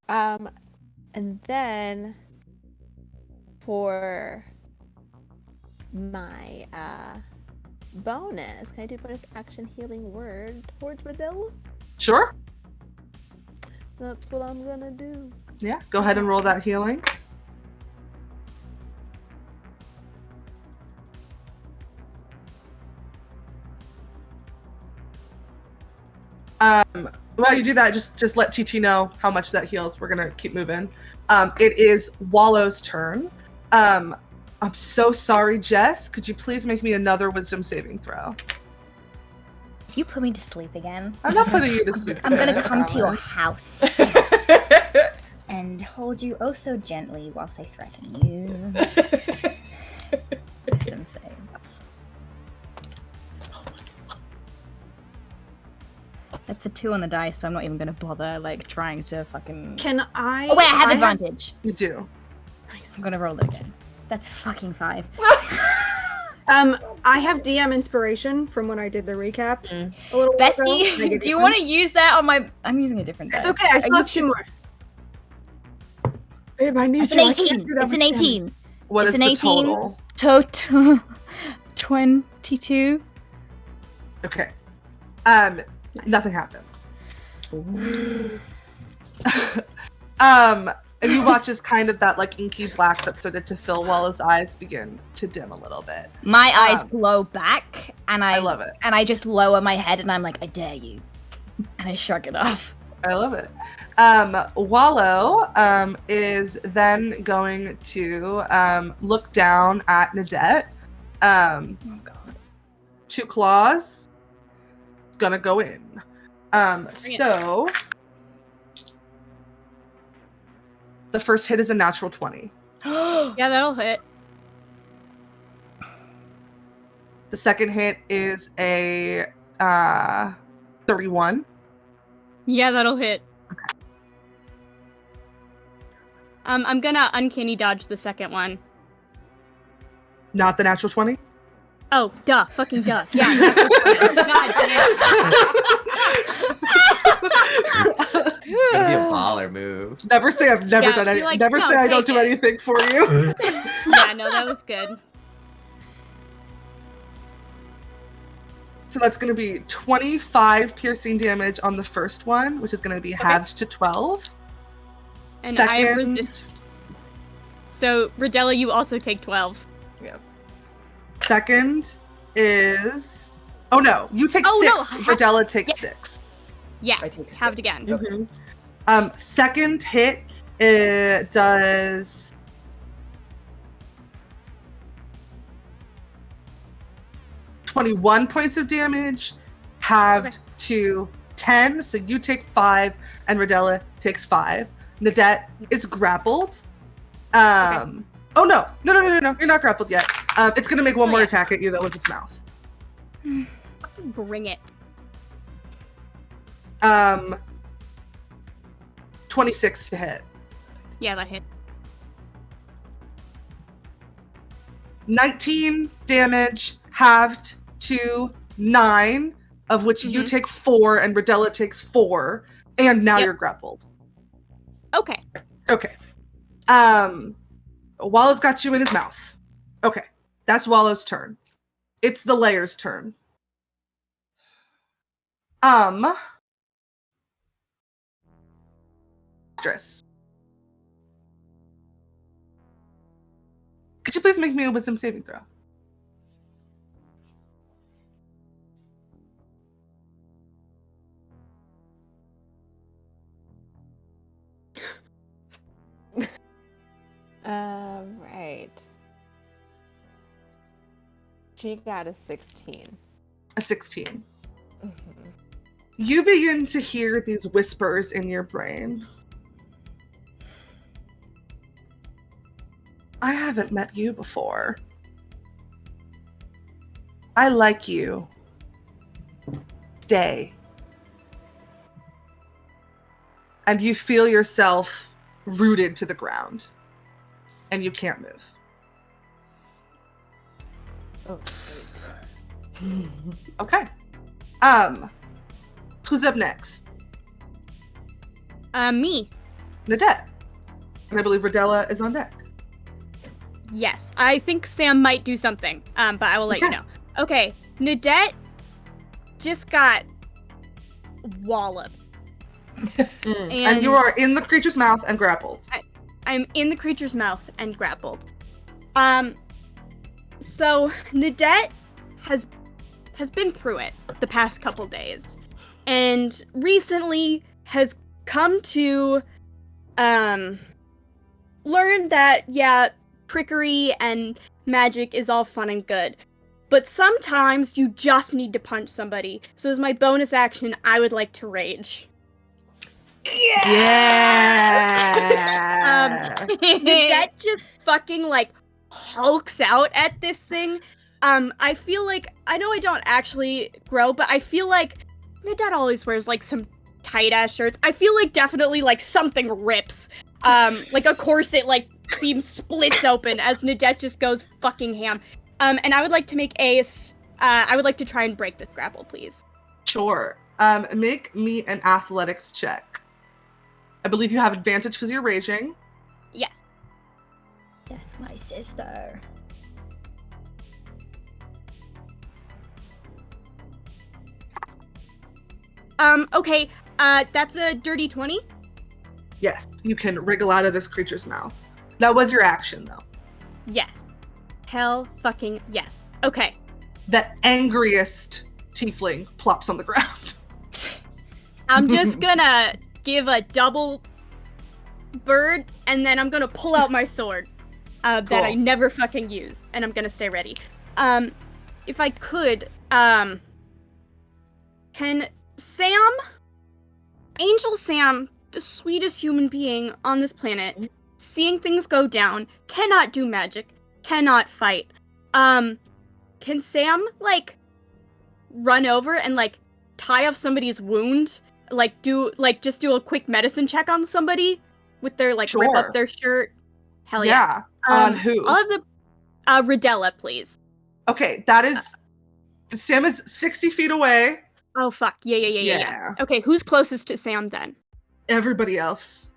And then for my bonus, can I do bonus action healing word towards Riddle? Sure. That's what I'm gonna do. Yeah, go ahead and roll that healing. While you do that, just let TT know how much that heals. We're gonna keep moving. It is Wallow's turn. I'm so sorry, Jess. Could you please make me another wisdom saving throw? If you put me to sleep again, I'm not putting you to sleep. I'm gonna come to your house and hold you oh so gently whilst I threaten you. Wisdom save. It's a 2 on the dice, so I'm not even gonna bother trying to fucking. Can I? Oh wait, I have advantage. You do. Nice. I'm gonna roll it again. That's a fucking 5. I have DM inspiration from when I did the recap. A little while ago. Bestie, do you want to use that on my? I'm using a different dice. It's okay. I still have 2 more. Babe, I need It's you. an 18. It's an 18. What it's is an the 18 total? Total 22. Okay. Nothing happens. And you watch as kind of that inky black that started to fill Wallow's eyes begin to dim a little bit. My eyes glow back, and I love it. And I just lower my head, and I'm like, I dare you, and I shrug it off. I love it. Wallow is then going to look down at Nadette. Oh god. 2 claws. Gonna go in. So the first hit is a natural 20. Yeah, that'll hit. The second hit is a 31. Yeah, that'll hit. Okay. I'm gonna uncanny dodge the second one. Not the natural 20? Oh, duh. Fucking duh. Yeah. God damn. It's gonna be a baller move. Never say I've never done anything. Never say I don't do anything for you. Yeah, no, that was good. So that's going to be 25 piercing damage on the first one, which is going to be halved to 12. And Second, I have resist. So, Rodella, you also take 12. Yeah. Second is... Oh no, you take 6. Rodella takes 6. Yes, I take halved again. Mm-hmm. Second hit does... 21 points of damage, halved to 10. So you take 5, and Rodella takes 5. Nadette is grappled. Oh no, you're not grappled yet. It's gonna make one more attack at you though with its mouth. Bring it. 26 to hit. Yeah, that hit. 19 damage, halved to 9, of which you take 4 and Rodella takes 4, and now you're grappled. Okay. Okay. Wallow's got you in his mouth. Okay. That's Wallow's turn. It's the Layer's turn. Stress. Could you please make me a wisdom saving throw? Right. She got a 16. A 16. You begin to hear these whispers in your brain. I haven't met you before. I like you. Stay. And you feel yourself rooted to the ground. And you can't move. Oh, Okay. Who's up next? Me. Nadette. And I believe Rodella is on deck. Yes, I think Sam might do something, but I will let you know. Okay, Nadette just got walloped. And you are in the creature's mouth and grappled. I'm in the creature's mouth and grappled. So Nadette has been through it the past couple days, and recently has come to learn that trickery and magic is all fun and good, but sometimes you just need to punch somebody. So as my bonus action, I would like to rage. Nadette just fucking hulks out at this thing. I feel like, I know I don't actually grow, but I feel like Nadette always wears some tight ass shirts. I feel like definitely something rips. Like a corset seems splits open as Nadette just goes fucking ham. And I would like to make I would like to try and break this grapple, please. Sure. Make me an athletics check. I believe you have advantage because you're raging. Yes. That's my sister. Okay, that's a dirty 20. Yes, you can wriggle out of this creature's mouth. That was your action, though. Yes. Hell fucking yes. Okay. The angriest tiefling plops on the ground. I'm just gonna give a double bird, and then I'm gonna pull out my sword that I never fucking use, and I'm gonna stay ready. If I could, can Sam, Angel Sam, the sweetest human being on this planet, seeing things go down, cannot do magic, cannot fight. Can Sam, run over and, tie off somebody's wound? Just do a quick medicine check on somebody with their, Sure. rip up their shirt? Hell yeah. On who? I'll have the, Rodella, please. Okay, that is... Sam is 60 feet away. Oh, fuck. Yeah. Okay, who's closest to Sam, then? Everybody else.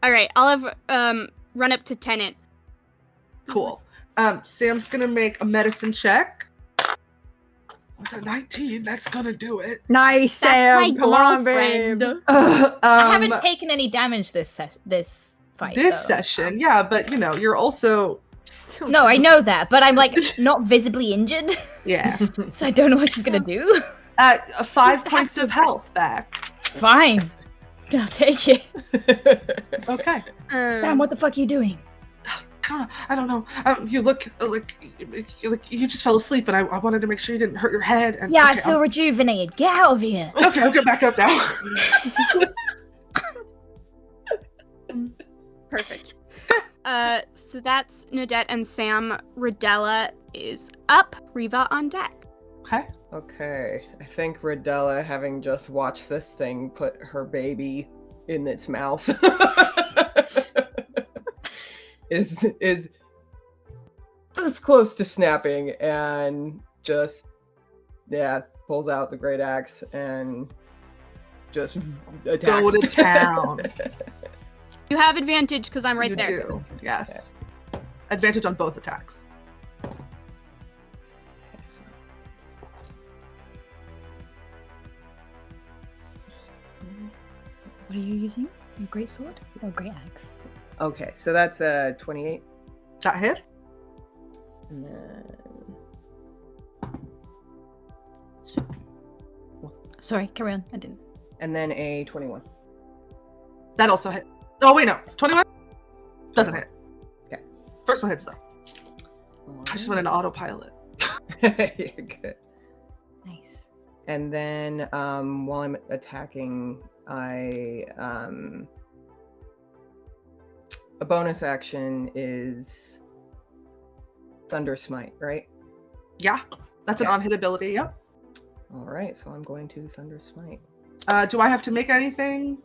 Alright, I'll have, run up to Tenant. Cool. Sam's gonna make a medicine check. With a 19, that's gonna do it. Nice, That's Sam. my Come on, babe. girlfriend. I haven't taken any damage this fight. This though. session, yeah, but you're also No, I know that, but I'm like not visibly injured, yeah. so I don't know what she's gonna do. 5 points of health back. Fine, I'll take it. Okay. Sam, what the fuck are you doing? I don't know. You look like you just fell asleep, and I wanted to make sure you didn't hurt your head. And, Yeah, okay, I feel rejuvenated. Get out of here. Okay, I'll get back up now. Perfect. So that's Nadette and Sam. Rodella is up. Riva on deck. Okay. Okay, I think Rodella, having just watched this thing put her baby in its mouth, is this close to snapping and just pulls out the great axe and just attacks. Go to town. You have advantage because I'm right You there. do. Yes. Advantage on both attacks. What are you using? Your great sword or great axe? Okay, so that's 28. That hit. And then Sorry, carry on. I didn't. and then a 21. That also hit. Oh wait, no. 21 doesn't hit. Okay. First one hits though. I just went into autopilot. You're good. Nice. And then while I'm attacking, a bonus action is Thunder Smite, right? Yeah. That's Okay. an on-hit ability. Yep. All right, so I'm going to Thunder Smite. Do I have to make anything?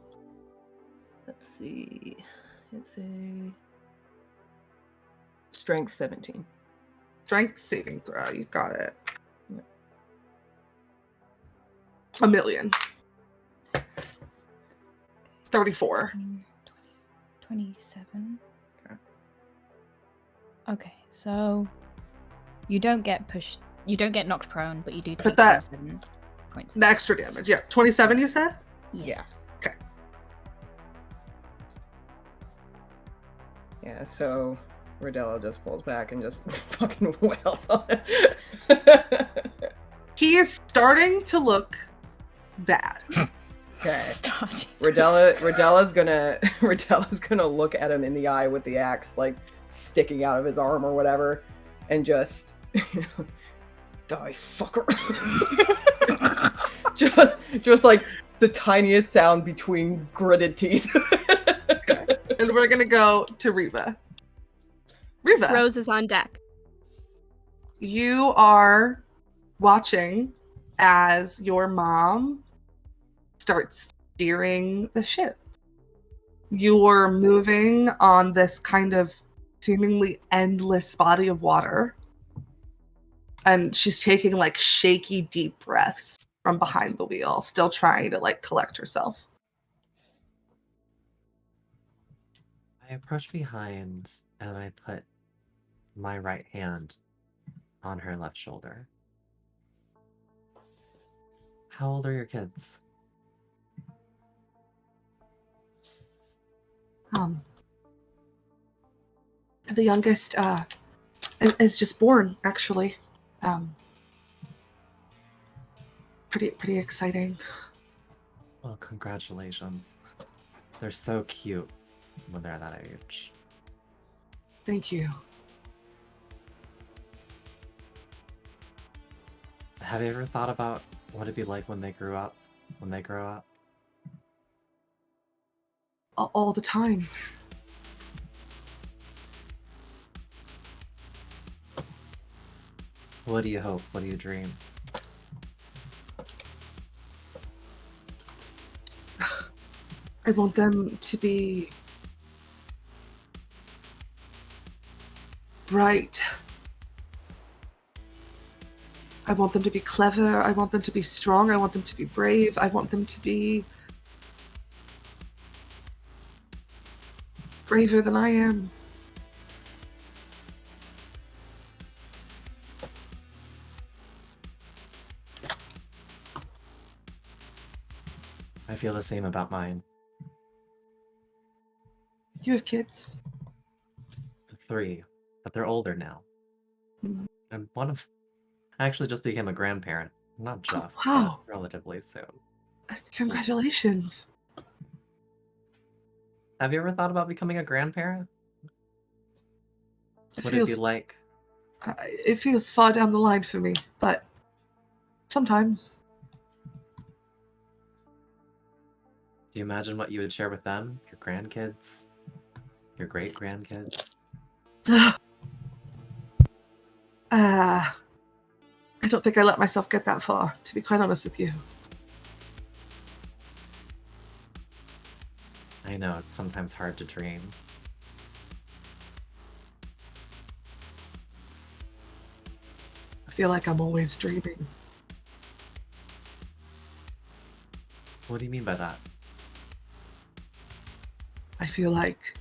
Let's see. It's a Strength 17. Strength saving throw. You got it. Yep. 1,000,000. 34. 27. Okay. Okay, so you don't get pushed. You don't get knocked prone, but you do take But that- 27 points. The extra damage. Yeah. 27, you said? Yeah. Okay. Yeah, so Rodella just pulls back and just fucking wails on it. He is starting to look bad. Okay. Starting. Rodella's gonna look at him in the eye with the axe like sticking out of his arm or whatever, and just die, fucker. just like the tiniest sound between gritted teeth. And we're gonna go to Riva. Riva, Rose is on deck. you are watching as your mom starts steering the ship. You're moving on this kind of seemingly endless body of water. And she's taking like shaky, deep breaths from behind the wheel, still trying to like collect herself. I approach behind and I put my right hand on her left shoulder. How old are your kids? The youngest is just born, actually. Pretty exciting. Well, congratulations. They're so cute when they're that age. Thank you. Have you ever thought about what it'd be like when they grow up? All the time. What do you hope? What do you dream? I want them to be bright. I want them to be clever. I want them to be strong. I want them to be brave. I want them to be braver than I am. feel the same about mine. You have kids? 3, but they're older now. Mhm. And I actually just became a grandparent. Not just, wow. but relatively soon. Congratulations. Have you ever thought about becoming a grandparent? What it'd be like? It feels far down the line for me, but sometimes. Do you imagine what you would share with them? Your grandkids? Your great-grandkids? I don't think I let myself get that far, to be quite honest with you. I know, it's sometimes hard to dream. I feel like I'm always dreaming. What do you mean by that? I feel like,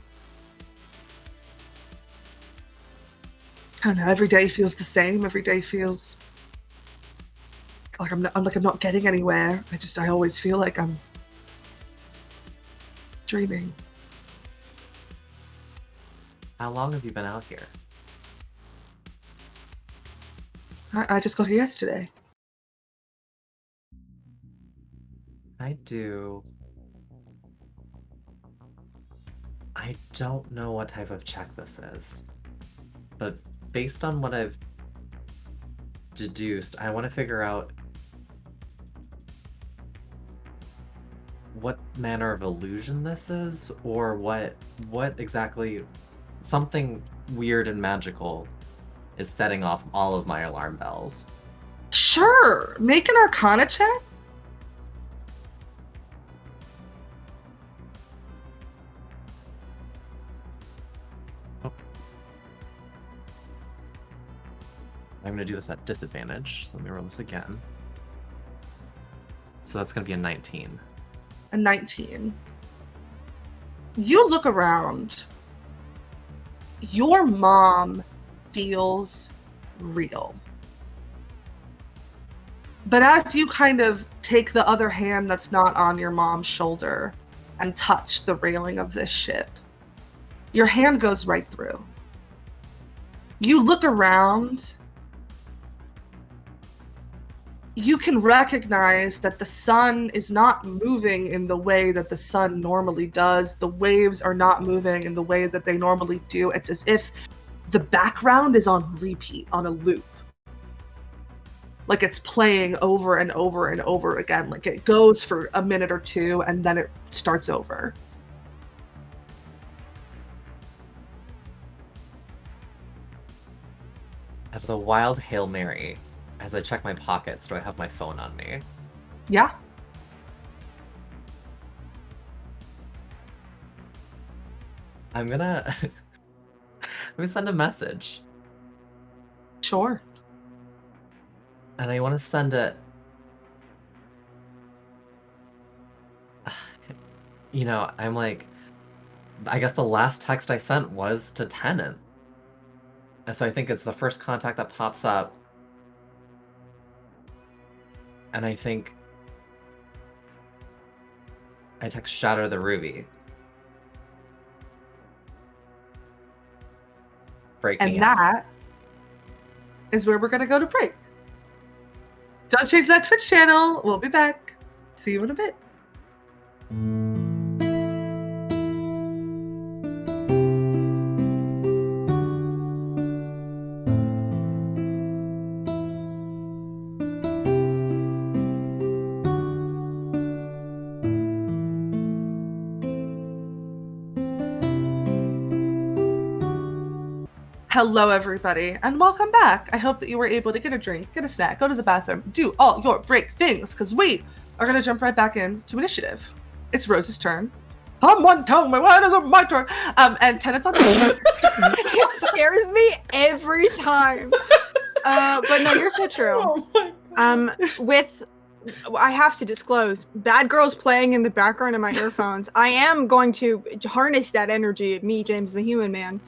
I don't know, every day feels the same. Every day feels like I'm not getting anywhere. I always feel like I'm dreaming. How long have you been out here? I just got here yesterday. I don't know what type of check this is, but based on what I've deduced, I want to figure out what manner of illusion this is, or what exactly something weird and magical is setting off all of my alarm bells. Sure, make an Arcana check. I'm going to do this at disadvantage, so let me roll this again. So that's going to be a 19. A 19. You look around. Your mom feels real. But as you kind of take the other hand that's not on your mom's shoulder and touch the railing of this ship, your hand goes right through. You look around. You can recognize that the sun is not moving in the way that the sun normally does. The waves are not moving in the way that they normally do. It's as if the background is on repeat, on a loop. Like it's playing over and over and over again. Like it goes for a minute or two and then it starts over. As a wild Hail Mary, as I check my pockets, do I have my phone on me? Yeah. I'm gonna... Let me send a message. Sure. And I want to send it... You know, I'm like... I guess the last text I sent was to Tennant. And so I think it's the first contact that pops up. And I think I text Shatter the Ruby. Breaking And out. that is where we're going to go to break. Don't change that Twitch channel. We'll be back. See you in a bit. Hello, everybody, and welcome back. I hope that you were able to get a drink, get a snack, go to the bathroom, do all your break things, because we are going to jump right back into initiative. It's Rose's turn. Someone tell me, when is it my turn? And Tennant's on the It scares me every time. But no, you're so true. I have to disclose, Bad Girl's playing in the background of my earphones. I am going to harness that energy, me, James the Human Man.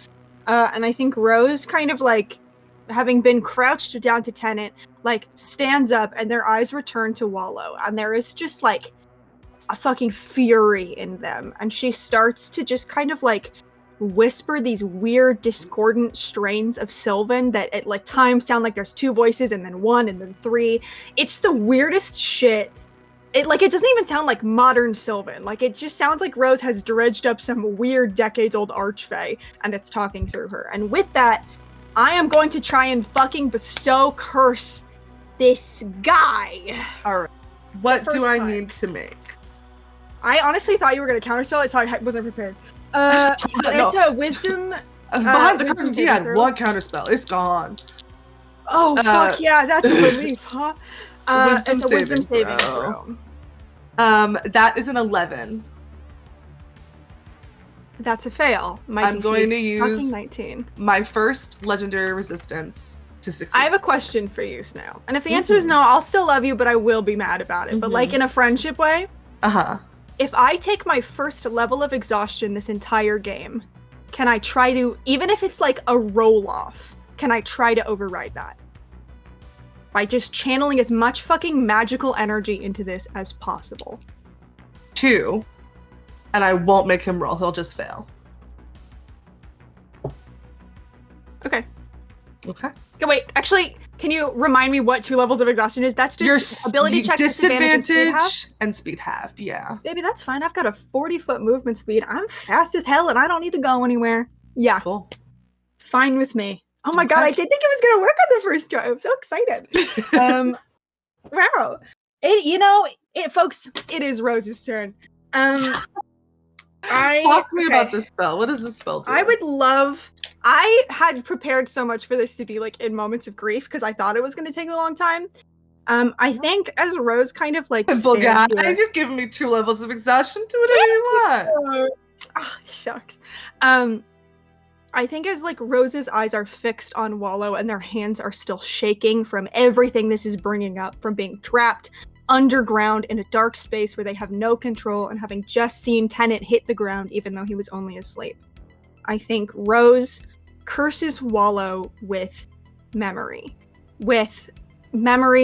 And I think Rose kind of like, having been crouched down to Tennant, like stands up and their eyes return to Wallow. And there is just like a fucking fury in them, and she starts to just kind of like whisper these weird discordant strains of Sylvan that at like times sound like there's two voices and then one and then three. It's the weirdest shit. It doesn't even sound like modern Sylvan. Like, it just sounds like Rose has dredged up some weird decades-old archfey, and it's talking through her. And with that, I am going to try and fucking bestow curse this guy. All right. What do I need to make? I honestly thought you were going to counterspell it, so I wasn't prepared. It's a wisdom. Behind the wisdom curtains, he saving had throw. one counterspell. It's gone. Oh, fuck yeah, that's a relief, huh? Wisdom it's a wisdom saving saving throw. throw. That is an 11. That's a fail. My I'm DC going is to use fucking 19. my first legendary resistance to succeed. I have a question for you, Snail. And if the answer is no, I'll still love you, but I will be mad about it. But like in a friendship way, if I take my first level of exhaustion this entire game, can I try to, even if it's like a roll-off, can I try to override that? By just channeling as much fucking magical energy into this as possible. 2, and I won't make him roll. He'll just fail. Okay. Okay. Okay, wait, actually, can you remind me what 2 levels of exhaustion is? That's just Your ability check disadvantage and speed halved. Yeah. Baby, that's fine. I've got a 40-foot movement speed. I'm fast as hell, and I don't need to go anywhere. Yeah. Cool. Fine with me. Oh my god, I did think it was gonna work on the first try. I'm so excited. Wow. Folks, it is Rose's turn. Talk to me about this spell. What does this spell do? I had prepared so much for this to be like in moments of grief because I thought it was gonna take a long time. I think as Rose kind of like Simple guy. You've given me 2 levels of exhaustion. Do whatever you want. Oh, shucks. I think as like Rose's eyes are fixed on Wallow and their hands are still shaking from everything this is bringing up, from being trapped underground in a dark space where they have no control and having just seen Tennant hit the ground even though he was only asleep. I think Rose curses Wallow with memories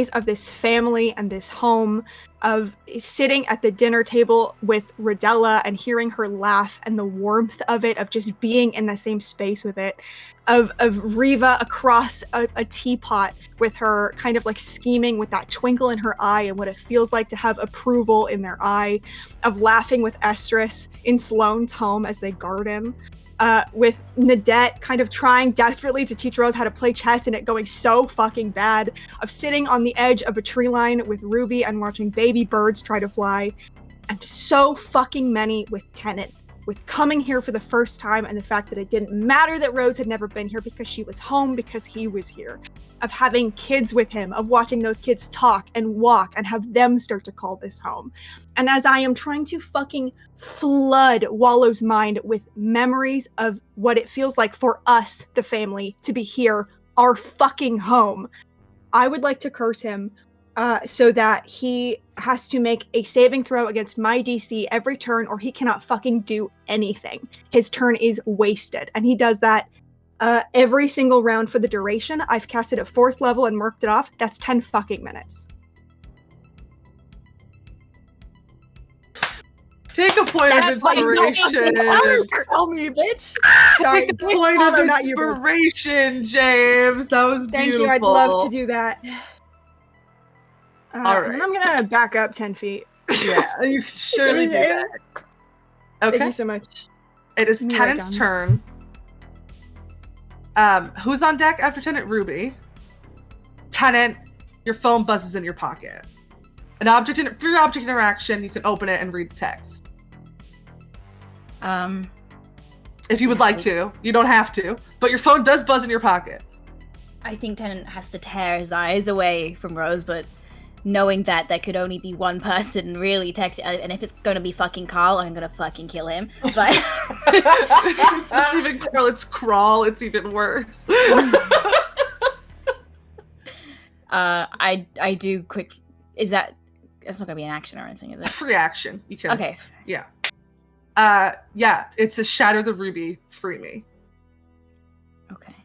of this family and this home, of sitting at the dinner table with Rodella and hearing her laugh and the warmth of it, of just being in the same space with it, of Riva across a teapot with her kind of like scheming with that twinkle in her eye and what it feels like to have approval in their eye, of laughing with Estrus in Sloane's home as they garden, with Nadette kind of trying desperately to teach Rose how to play chess and it going so fucking bad, of sitting on the edge of a tree line with Ruby and watching baby birds try to fly, and so fucking many with Tennant, with coming here for the first time and the fact that it didn't matter that Rose had never been here because she was home because he was here, of having kids with him, of watching those kids talk and walk and have them start to call this home. And as I am trying to fucking flood Wallow's mind with memories of what it feels like for us, the family, to be here, our fucking home, I would like to curse him so that he has to make a saving throw against my DC every turn or he cannot fucking do anything. His turn is wasted. And he does that every single round for the duration. I've cast it at 4th level and marked it off. That's 10 fucking minutes. Take a point of inspiration. Tell me, bitch. Take a point of inspiration, James. That was beautiful. Thank you. I'd love to do that. All right. And then I'm gonna back up 10 feet. Yeah, you can surely do that. Okay. Thank you so much. It is Tennant's turn. Who's on deck after Tennant? Ruby. Tennant, your phone buzzes in your pocket. Through object interaction, you can open it and read the text. If you would like to. You don't have to. But your phone does buzz in your pocket. I think Tennant has to tear his eyes away from Rose, but knowing that there could only be one person really texting, and if it's gonna be fucking Carl, I'm gonna fucking kill him. But it's not even Carl, it's Crawl. It's even worse. I do quick. It's not gonna be an action or anything, is it? Free action. You can. Okay. Yeah. Yeah. It's a Shatter the Ruby. Free me. Okay.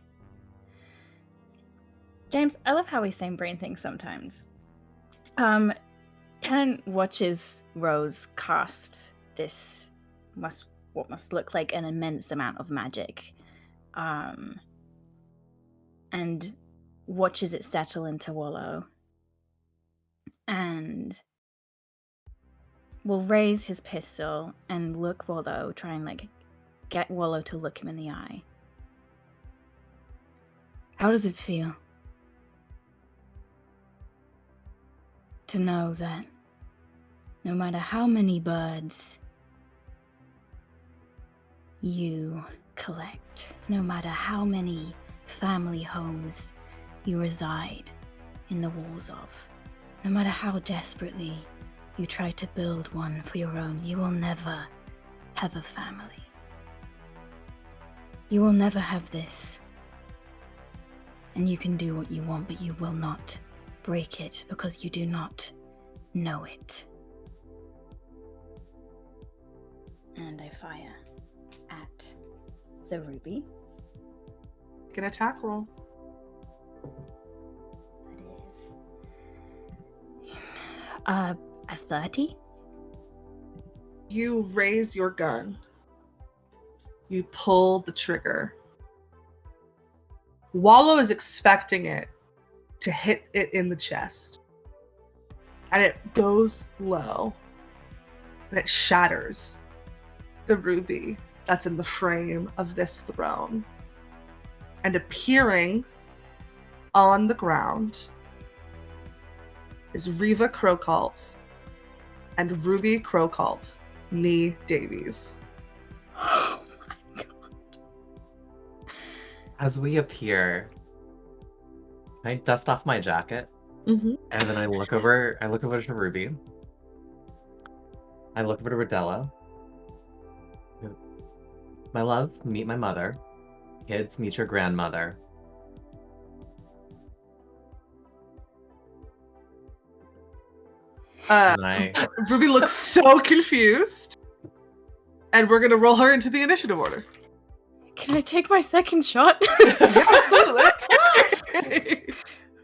James, I love how we same brain things sometimes. Talon watches Rose cast this what must look like an immense amount of magic, and watches it settle into Wallow, and will raise his pistol and look Wallow, try and like get Wallow to look him in the eye. How does it feel to know that no matter how many birds you collect, no matter how many family homes you reside in the walls of, no matter how desperately you try to build one for your own, you will never have a family. You will never have this. And you can do what you want, but you will not break it because you do not know it. And I fire at the ruby. Make an attack roll. That is a 30. You raise your gun. You pull the trigger. Wallow is expecting it to hit it in the chest. And it goes low. And it shatters the ruby that's in the frame of this throne. And appearing on the ground is Riva Crowcolt and Ruby Crowcolt, nee Davies. Oh my god. As we appear, I dust off my jacket, Mm-hmm. and then I look over to Ruby. I look over to Rodella. My love, meet my mother. Kids, meet your grandmother. And Ruby looks so confused. And we're gonna roll her into the initiative order. Can I take my second shot? Yeah, absolutely.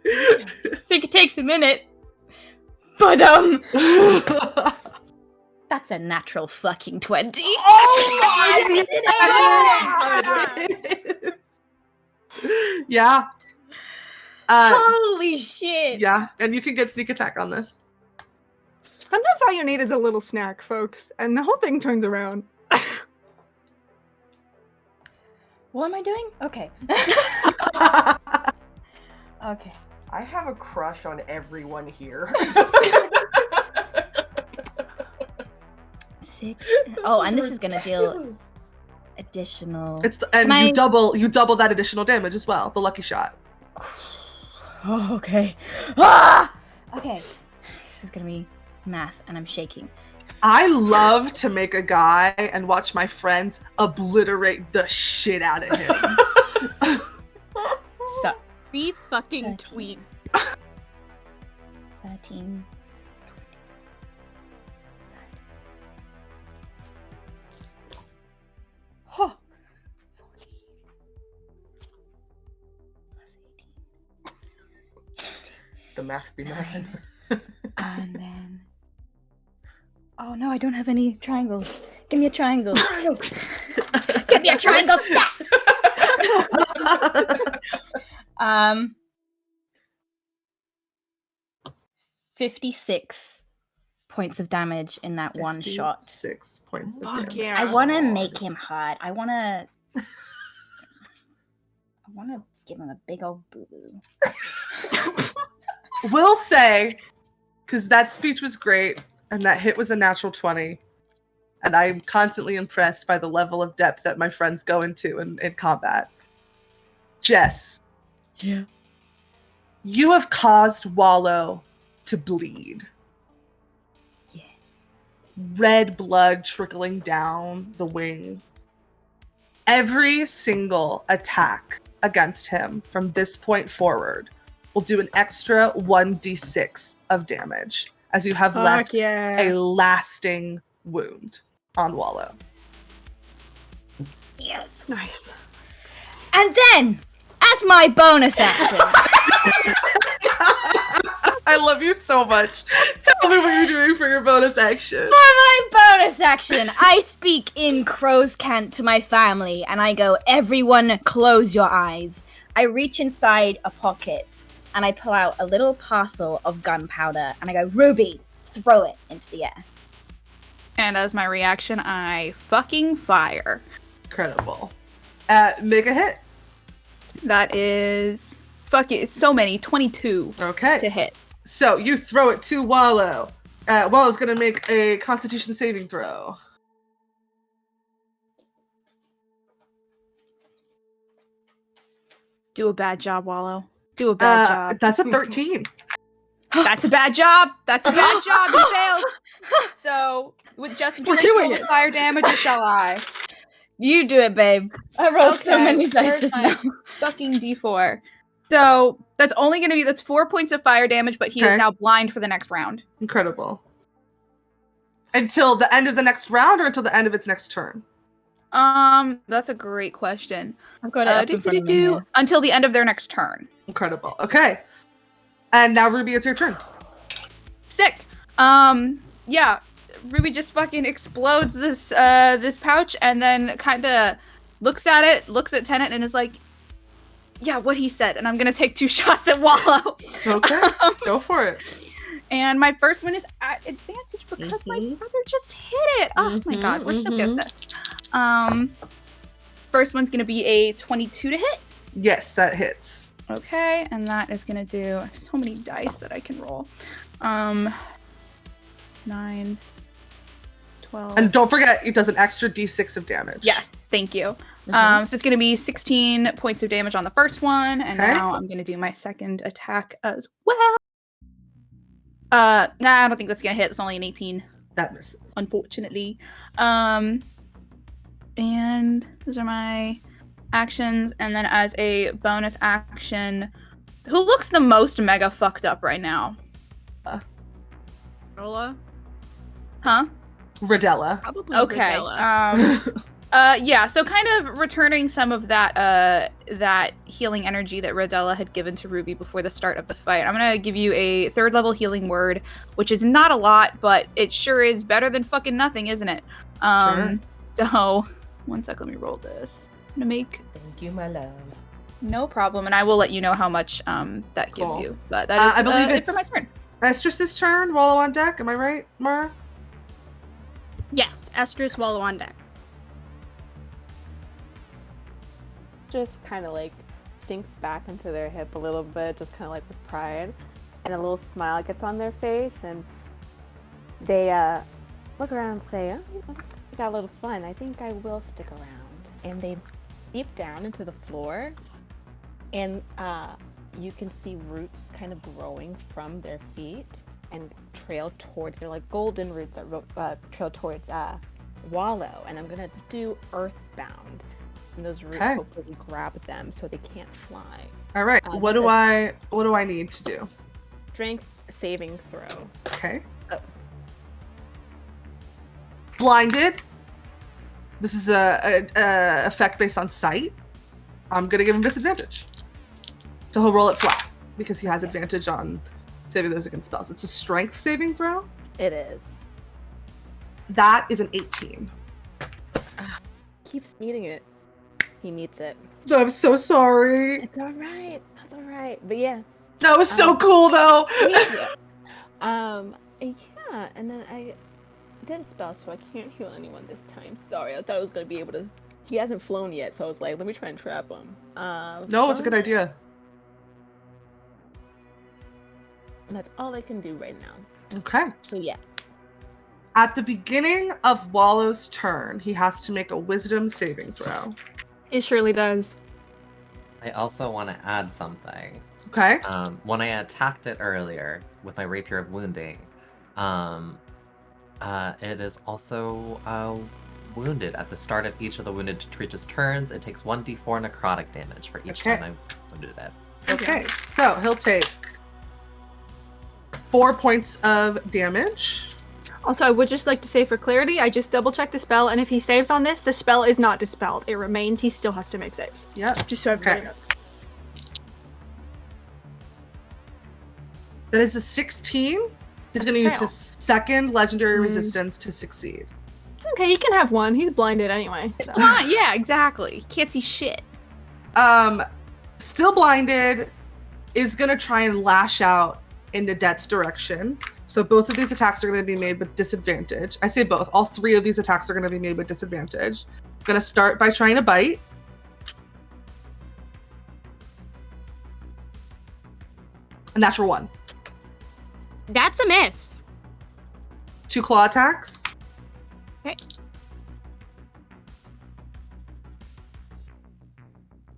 I think it takes a minute. But that's a natural fucking 20. Oh my Yes, god! Yeah. Holy shit. Yeah, and you can get sneak attack on this. Sometimes all you need is a little snack, folks, and the whole thing turns around. What am I doing? Okay. Okay. I have a crush on everyone here. 6. Oh, and this is gonna deal additional. You double that additional damage as well. The lucky shot. Oh, okay. Ah! Okay. This is gonna be math, and I'm shaking. I love to make a guy and watch my friends obliterate the shit out of him. So, Fucking tweet. 13. 20. Oh. 40. Plus 18. The math be mathing. And then... Oh no, I don't have any triangles. Give me a triangle. Give me a triangle stat! 56 points of damage in that one shot. 6 points of Fuck damage. yeah. I want to make him hard. I want to give him a big old boo-boo. Will say, because that speech was great, and that hit was a natural 20, and I'm constantly impressed by the level of depth that my friends go into in combat. Jess. Yeah. You have caused Wallow to bleed. Yeah. Red blood trickling down the wing. Every single attack against him from this point forward will do an extra 1d6 of damage, as you have left a lasting wound on Wallow. Yes. Nice. And then, as my bonus action, I love you so much. Tell me what you're doing for your bonus action. For my bonus action, I speak in Crow's Cant to my family, and I go, everyone close your eyes. I reach inside a pocket, and I pull out a little parcel of gunpowder, and I go, Ruby, throw it into the air. And as my reaction, I fucking fire. Incredible. Make a hit. That is... Fuck it, it's so many. 22 Okay. to hit. So you throw it to Wallow. Wallow's gonna make a Constitution saving throw. Do a bad job, Wallow. Do a bad job. That's a 13. That's a bad job. That's a bad job. You failed. So, would Justin roll the fire damage or shall I? You do it, babe. I rolled so many dice just now. Fucking D4. So, that's only going to be, that's 4 points of fire damage, but he is now blind for the next round. Incredible. Until the end of the next round or until the end of its next turn? That's a great question. I've got it up in front of me here. Until the end of their next turn. Incredible. Okay. And now, Ruby, it's your turn. Sick. Yeah. Ruby just fucking explodes this this pouch and then kind of looks at it, looks at Tennant, and is like, yeah, what he said. And I'm going to take 2 shots at Wallow. Okay. Go for it. And my first one is at advantage because my brother just hit it. Oh my god, we're so good at this. First one's going to be a 22 to hit. Yes, that hits. Okay, and that is going to do... I have so many dice that I can roll. 9... 12. And don't forget, it does an extra d6 of damage. Yes, thank you. So it's going to be 16 points of damage on the first one, and now I'm going to do my second attack as well. Nah, I don't think that's going to hit. It's only an 18. That misses. Unfortunately. And those are my actions, and then as a bonus action, who looks the most mega fucked up right now? Rolla? Huh? Radella. Probably Okay. Radella. Yeah, so kind of returning some of that that healing energy that Radella had given to Ruby before the start of the fight. I'm gonna give you a 3rd level healing word, which is not a lot, but it sure is better than fucking nothing, isn't it? Sure. So, one sec, let me roll this. I'm gonna make... Thank you, my love. No problem, and I will let you know how much that gives Cool. you. But that is I believe it it's for my turn. Estrus's turn. Wallow on deck. Am I right, Mara? Yes, Estrus, Wallow on deck. Just kind of like sinks back into their hip a little bit, just kind of like with pride, and a little smile gets on their face, and they look around and say, "Oh, we got a little fun. I think I will stick around." And they deep down into the floor, and you can see roots kind of growing from their feet and trail towards. They're like golden roots that trail towards Wallow, and I'm gonna do Earthbound. And those roots hopefully grab them so they can't fly. All right. What do I need to do? Strength saving throw. Okay. Oh. Blinded. This is a effect based on sight. I'm gonna give him disadvantage. So he'll roll it flat because he has advantage on saving those against spells. It's a strength saving throw. It is. That is an 18. Keeps meeting it. He meets it. I'm so sorry. It's all right. That's all right. But yeah. That was so cool, though. Yeah, and then I did a spell, so I can't heal anyone this time. Sorry, I thought I was gonna be able to. He hasn't flown yet, so I was like, let me try and trap him. No, it's a good idea. And that's all I can do right now. Okay. So yeah. At the beginning of Wallow's turn, he has to make a wisdom saving throw. It surely does. I also want to add something. Okay. When I attacked it earlier with my Rapier of Wounding, it is also wounded. At the start of each of the wounded creature's turns, it takes 1d4 necrotic damage for each time I wounded it. Okay, so he'll take 4 points of damage. Also, I would just like to say for clarity, I just double checked the spell, and if he saves on this, the spell is not dispelled. It remains. He still has to make saves. Yep. Just so everybody knows. That is a 16. He's That's going to use fail. his second legendary resistance to succeed. It's okay, he can have one. He's blinded anyway. So. Yeah, exactly. Can't see shit. Still blinded, is going to try and lash out in Nadette's direction. So both of these attacks are going to be made with disadvantage. I say both. All three of these attacks are going to be made with disadvantage. Going to start by trying to bite. A natural 1. That's a miss. 2 claw attacks. Okay.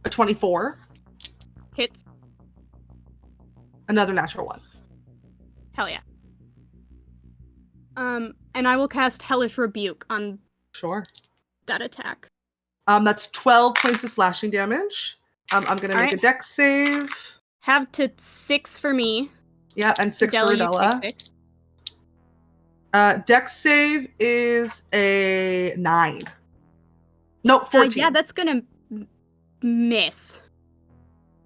A 24. Hits. Another natural 1. Hell yeah. And I will cast Hellish Rebuke on Sure. that attack. That's 12 points of slashing damage. I'm going to make a dex save. Have to 6 for me. Yeah, and 6 for Adela, you Rodella. take 6. Dex save is a 9. No, 14. Yeah, that's gonna miss.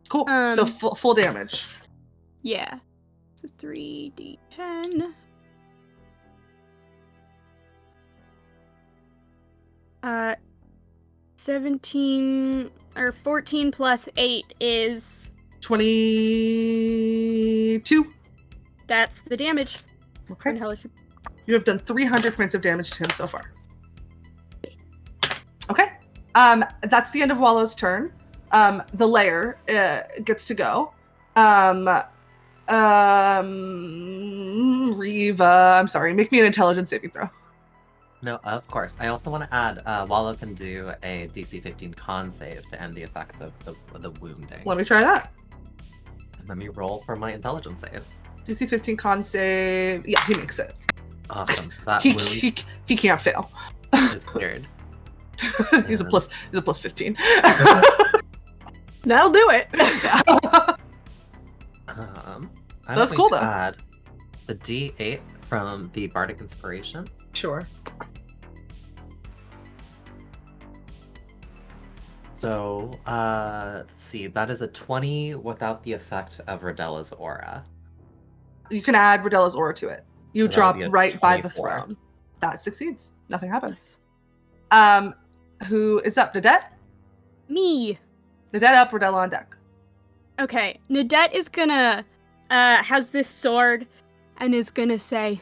Cool. So full damage. Yeah. So 3d10. 17 or 14 plus 8 is 22. That's the damage. Okay. From Hellish. You have done 300 points of damage to him so far. Okay. That's the end of Wallow's turn. The lair gets to go. Riva, I'm sorry, make me an intelligence saving throw. No, of course. I also want to add, Wallow can do a DC 15 con save to end the effect of the wounding. Let me try that. And let me roll for my intelligence save. DC 15 con save. Yeah, he makes it. Awesome. So that He can't fail. is cleared. He's a plus 15. That'll do it. I'm That's going cool, to though. add the D8 from the Bardic Inspiration. Sure. So, let's see. That is a 20 without the effect of Rodella's aura. You can add Rodella's aura to it. You So that drop would be a right by the 24. throne. That succeeds. Nothing happens. Who is up? Nadette? Me. Nadette up, Rodella on deck. Okay. Nadette is gonna has this sword and is gonna say,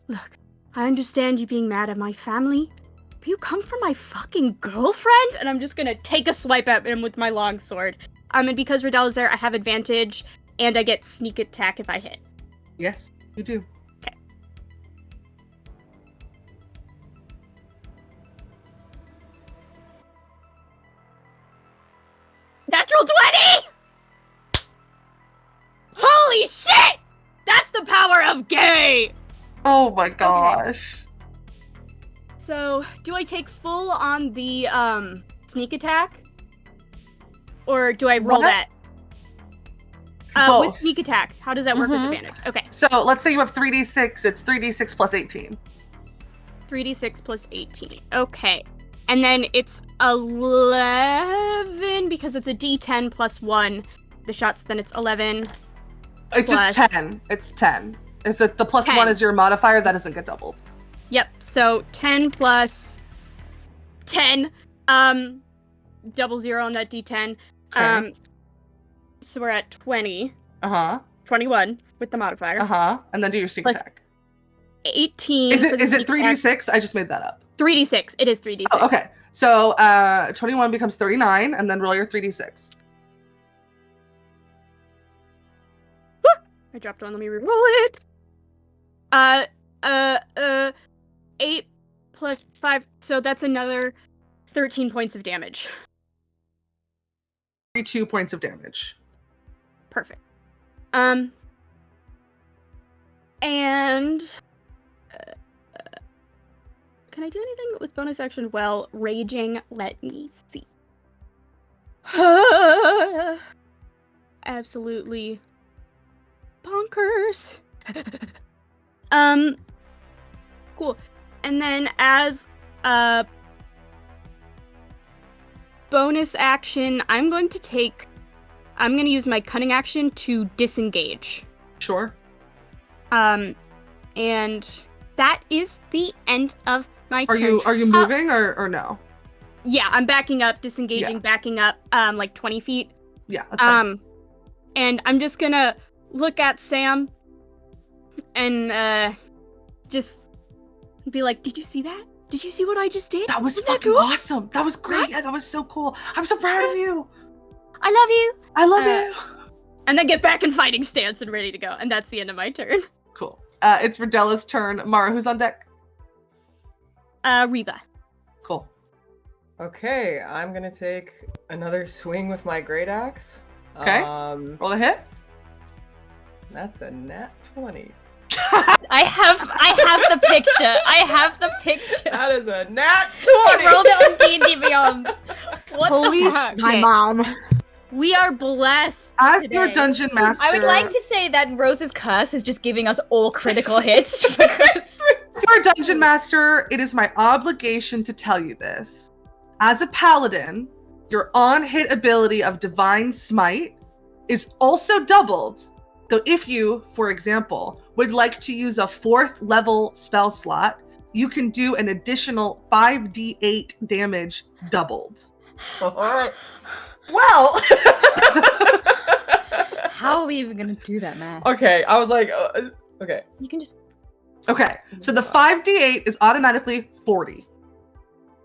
"Look, I understand you being mad at my family, but you come from my fucking girlfriend?" And I'm just gonna take a swipe at him with my long sword. And because Rodella's there, I have advantage, and I get sneak attack if I hit. Yes, you do. Okay. Natural 20! Holy shit! That's the power of gay! Oh my gosh. So, do I take full on the sneak attack? Or do I roll What? that? With Both. sneak attack. How does that work with advantage? Okay. So let's say you have 3d6. It's 3d6 plus 18. 3d6 plus 18. Okay. And then it's 11 because it's a d10 plus 1. The shots, then it's 11. It's Plus- just 10. It's 10. If the plus 10. 1 is your modifier, that doesn't get doubled. Yep. So 10 plus 10. Double zero on that d10. Okay. So we're at 20. Uh-huh. 21 with the modifier. Uh-huh. And then do your sneak Plus attack. 18. Is for it the is it sneak attack. 3d6? I just made that up. 3d6. It is 3d6. Oh, okay. So 21 becomes 39, and then roll your 3d6. I dropped one. Let me re-roll it. 8 plus 5. So that's another 13 points of damage. 32 points of damage. Perfect. And can I do anything with bonus action? Well, raging. Let me see. Absolutely bonkers. Cool. And then as a bonus action, I'm going to take I'm gonna use my cunning action to disengage. Sure. And that is the end of my Are turn. you moving or no? Yeah, I'm backing up, disengaging, backing up, like 20 feet. Yeah, that's fine. And I'm just gonna look at Sam and just be like, did you see that? Did you see what I just did? That was Isn't fucking cool? awesome. That was great. Right? Yeah, that was so cool. I'm so proud of you. I love you. I love you. And then get back in fighting stance and ready to go. And that's the end of my turn. Cool. It's Verdella's turn. Mara, who's on deck? Riva. Cool. Okay, I'm gonna take another swing with my great axe. Okay. Roll a hit. That's a nat 20. I have the picture. I have the picture. That is a nat 20. I rolled it on D&D Beyond. What Police the fuck? my Okay. mom. We are blessed. As today. your dungeon master, I would like to say that Rose's curse is just giving us all critical hits because Sir Dungeon Master, it is my obligation to tell you this. As a paladin, your on-hit ability of Divine Smite is also doubled. So if you, for example, would like to use a 4th level spell slot, you can do an additional 5d8 damage doubled. All right. Well. how are we even gonna do that, man? Okay, I was like, okay. You can just Okay, so the 5d8 is automatically 40.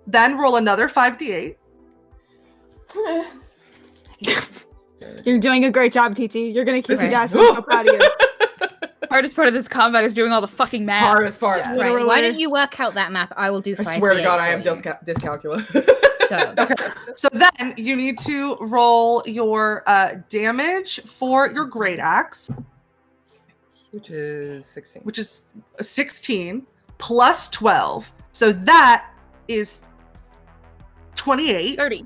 Then roll another 5d8. You're doing a great job, TT. You're gonna kiss his Okay. ass. I'm so proud of you. Hardest part of this combat is doing all the fucking math. Hardest part. Yeah. right. Literally. Why don't you work out that math? I will do. I swear to 5d8 God, I for have you. dyscalculia. So Okay, so then you need to roll your damage for your great axe, Which is 16. which is 16 plus 12. So that is 28. 30.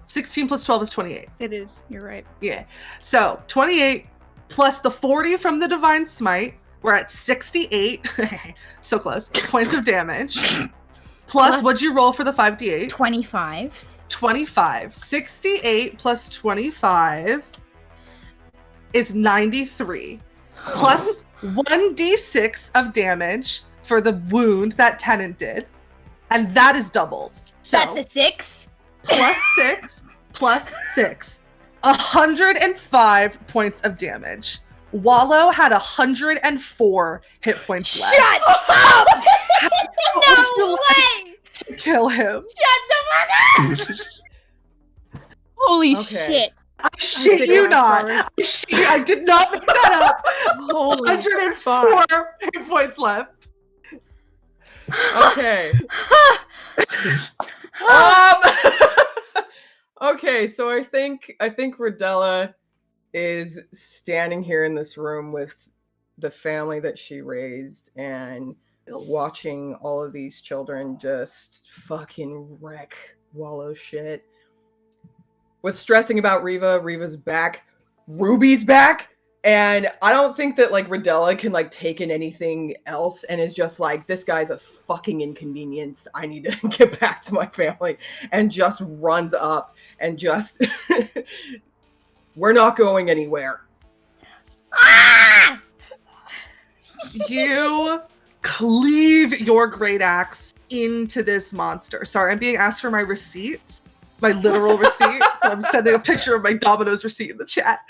16 plus 12 is 28. It is. You're right. Yeah. So 28 plus the 40 from the Divine Smite, we're at 68. So close. Points of damage. Plus, what'd you roll for the 5d8? 25. 25. 68 plus 25 is 93. Plus 1d6 of damage for the wound that Tenant did. And that is doubled. So That's a 6. plus 6 plus 6. 105 points of damage. Wallow had 104 hit points left. Shut up! Would you No like way! to kill him? Shut the fuck up! Holy Okay. shit. I shit think you I'm not. sorry. I shit you. I did not make that up. Holy 104 hit points left. Okay. Okay, so I think Rodella is standing here in this room with the family that she raised and watching all of these children just fucking wreck Wallow shit. Was stressing about Riva. Riva's back. Ruby's back. And I don't think that like Rodella can like take in anything else and is just like, this guy's a fucking inconvenience. I need to get back to my family, and just runs up and just we're not going anywhere. Ah! You cleave your great axe into this monster. Sorry, I'm being asked for my receipts. My literal receipt. So I'm sending a picture of my Domino's receipt in the chat.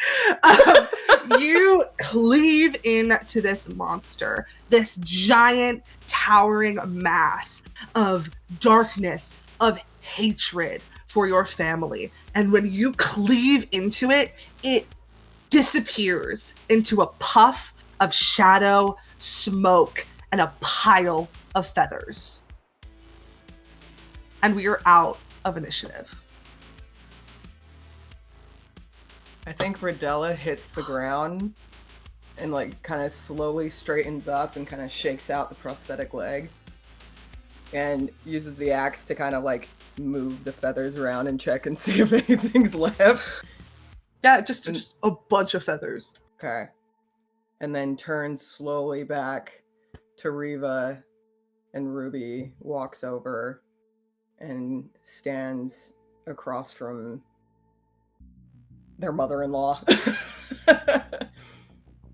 You cleave into this monster, this giant towering mass of darkness, of hatred for your family. And when you cleave into it, it disappears into a puff of shadow, smoke, and a pile of feathers. And we are out of initiative. I think Rodella hits the ground and like kind of slowly straightens up and kind of shakes out the prosthetic leg and uses the axe to kind of like move the feathers around and check and see if anything's left. Yeah, just a bunch of feathers. Okay. And then turns slowly back to Riva, and Ruby walks over and stands across from their mother-in-law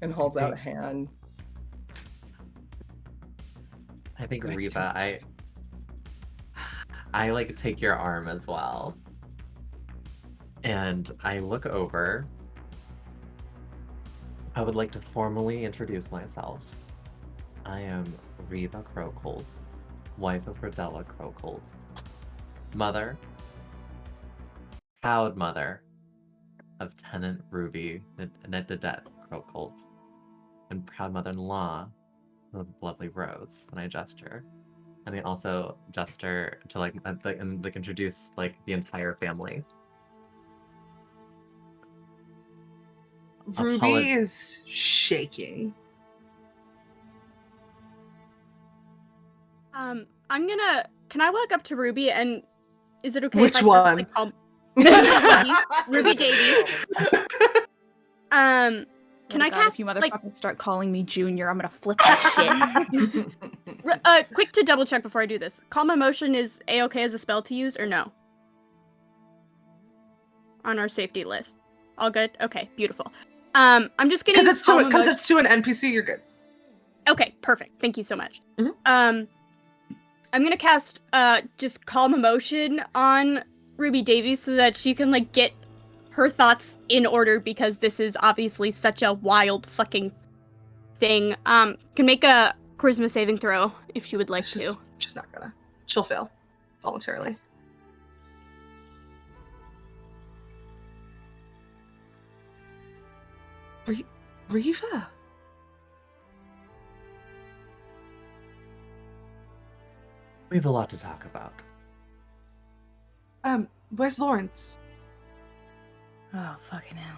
and holds out a hand. I think Nice Reba, I like take your arm as well. And I look over. I would like to formally introduce myself. I am Reba Crowcolt, wife of Rodella Crowcolt, mother, proud mother of tenant Ruby Nedette Crowcolt, and proud mother-in-law of lovely Rose. And I gesture. And I also gesture to introduce like the entire family. Ruby is shaking. Can I walk up to Ruby and is it okay Which if I one? Just, like, Ruby Davies. Can I cast if you like motherfuckers start calling me Junior, I'm gonna flip that shit. quick to double check before I do this. Calm Emotion is A-okay as a spell to use or no? On our safety list. All good? Okay, beautiful. I'm just gonna because it's to an NPC, you're good. Okay, perfect. Thank you so much. Mhm. I'm gonna cast just Calm Emotion on Ruby Davies so that she can like get her thoughts in order because this is obviously such a wild fucking thing. Can make a charisma saving throw if she would like to. She's not gonna. She'll fail voluntarily. Reva? We have a lot to talk about. Where's Lawrence? Oh, fucking hell.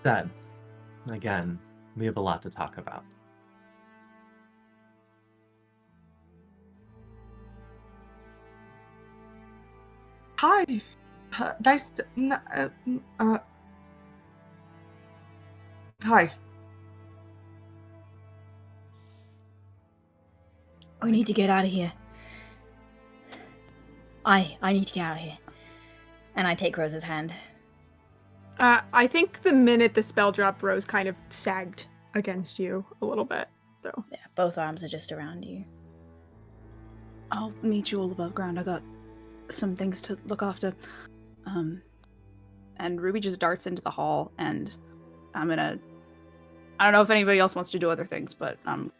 Said, again, we have a lot to talk about. Hi. Nice to, hi. We need to get out of here. I need to get out of here. And I take Rose's hand. I think the minute the spell dropped, Rose kind of sagged against you a little bit. So Yeah, both arms are just around you. I'll meet you all above ground. I got some things to look after. And Ruby just darts into the hall, and I don't know if anybody else wants to do other things, but I'm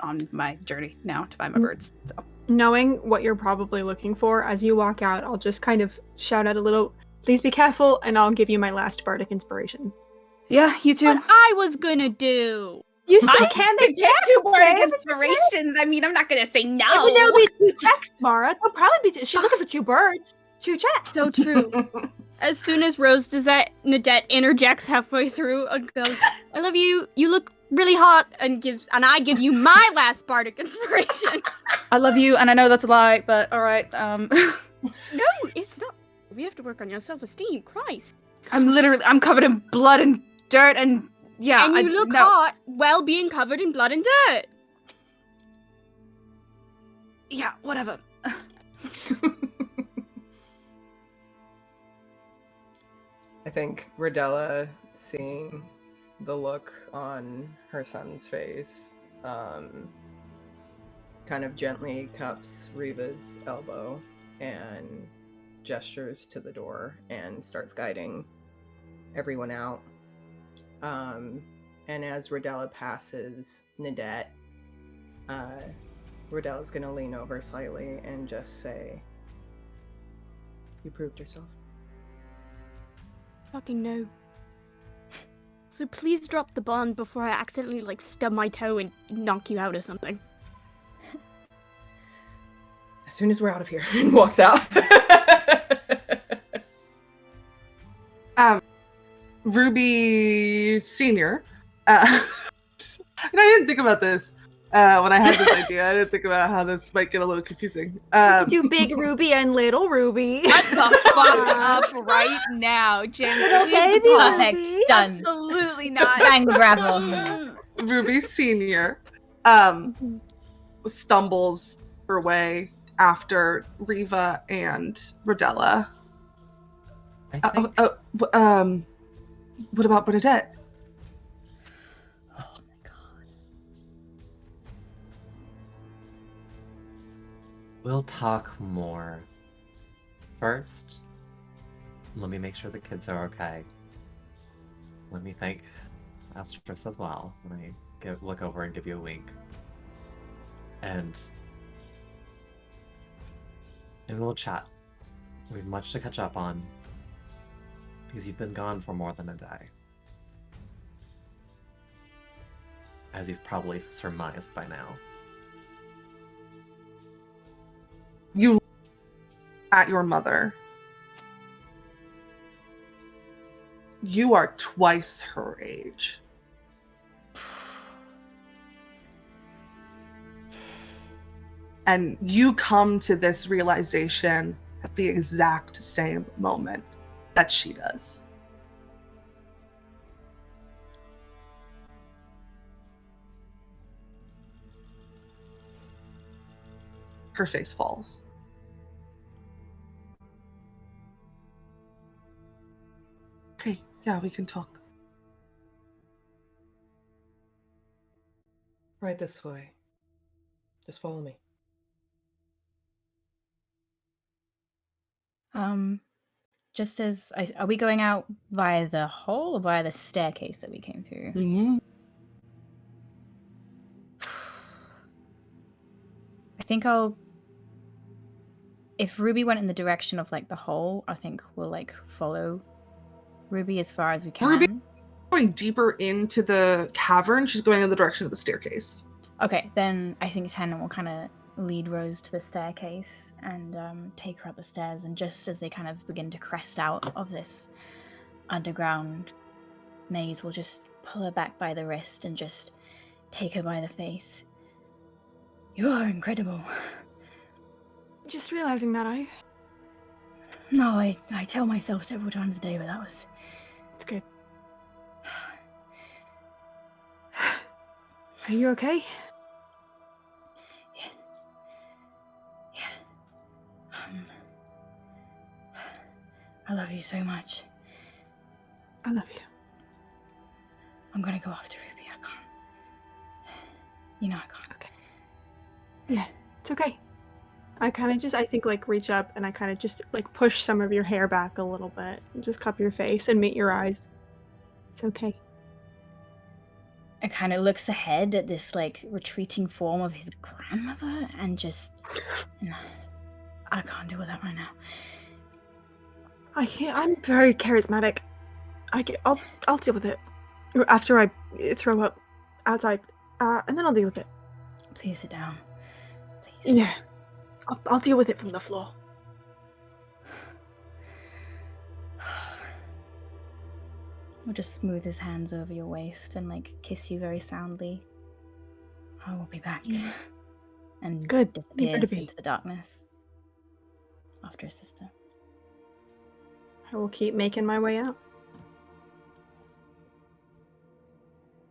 on my journey now to find my birds. So. knowing what you're probably looking for, as you walk out, I'll just kind of shout out a little, please be careful, and I'll give you my last bardic inspiration. Yeah, you too. What I was gonna do. You still can. They There's two bardic inspirations. I mean, I'm not gonna say no. But there'll be 2 checks, Mara. There'll probably be. She's looking for 2 birds. 2 checks. So true. As soon as Rose does that, Nadette interjects halfway through and goes, I love you. You look really hot, and I give you my last bardic inspiration. I love you, and I know that's a lie, but all right. No, it's not. We have to work on your self-esteem. Christ. I'm covered in blood and dirt, and yeah. And you look hot while being covered in blood and dirt. Yeah, whatever. I think Rodella, seeing the look on her son's face, kind of gently cups Reva's elbow and gestures to the door and starts guiding everyone out. And as Rodella passes Nadette, Rodella's gonna lean over slightly and just say, "You proved yourself." Fucking no. So please drop the bond before I accidentally, stub my toe and knock you out or something. As soon as we're out of here, and walks out. Ruby Senior. I didn't think about this when I had this idea. I didn't think about how this might get a little confusing. Do big Ruby and little Ruby. Shut the fuck up right now, Jim. Little Leave the baby pod. Perfect. Ruby. Done. Absolutely not. Bang the gravel. Ruby Senior stumbles her way after Riva and Rodella. I think What about Bernadette? Oh my god. we'll talk more. First, let me make sure the kids are okay. Let me thank Astris as well. Let me look over and give you a wink. And we'll chat. We have much to catch up on. Because you've been gone for more than a day. As you've probably surmised by now. You at your mother. You are twice her age. And you come to this realization at the exact same moment that she does. Her face falls. Okay, yeah, we can talk. Right this way. Just follow me. Just as are we going out via the hole or via the staircase that we came through? Mm-hmm. I think if Ruby went in the direction of like the hole, I think we'll like follow Ruby as far as we can. Ruby going deeper into the cavern. She's going in the direction of the staircase. Okay, then I think Tandem will kind of lead Rose to the staircase and take her up the stairs. And just as they kind of begin to crest out of this underground maze, we'll just pull her back by the wrist and just take her by the face. You are incredible. Just realizing that No, I tell myself several times a day, but that was... It's good. Are you okay? I love you so much. I love you. I'm gonna go after Ruby. I can't. You know I can't. Okay. Yeah, it's okay. I think like reach up and I kind of just like push some of your hair back a little bit and just cup your face and meet your eyes. It's okay. It kind of looks ahead at this like retreating form of his grandmother and just... No, I can't deal with that right now. I'm very charismatic. I'll deal with it after I throw up outside, and then I'll deal with it. Please sit down. Please. Yeah, I'll deal with it from the floor. We'll just smooth his hands over your waist and like kiss you very soundly. I will be back. Yeah. And Good. disappears into the darkness after his sister. I will keep making my way out.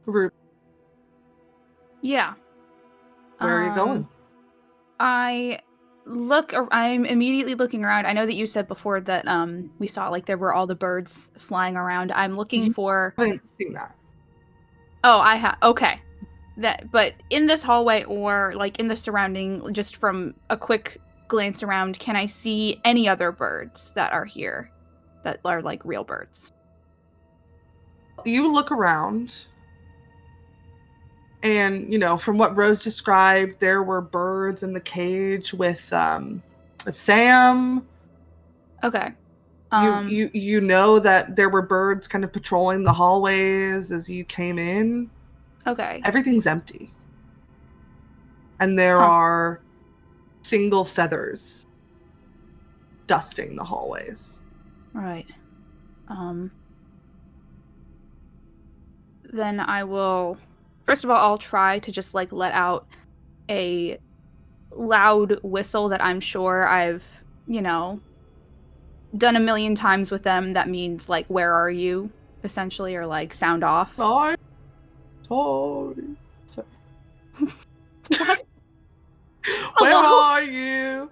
Ruby, Yeah. where are you going? I'm immediately looking around. I know that you said before that we saw like there were all the birds flying around. I'm looking for... I haven't seen that. Oh, I have. Okay. But in this hallway or like in the surrounding, just from a quick glance around, can I see any other birds that are here that are like real birds? You look around, and from what Rose described, there were birds in the cage with Sam. Okay. You know that there were birds kind of patrolling the hallways as you came in. Okay. Everything's empty. And there are single feathers dusting the hallways. Right. Then I will... First of all, I'll try to just like let out a loud whistle that I'm sure I've, done a million times with them. That means like, where are you? Essentially, or like sound off. Sorry. What? Where Hello? are you?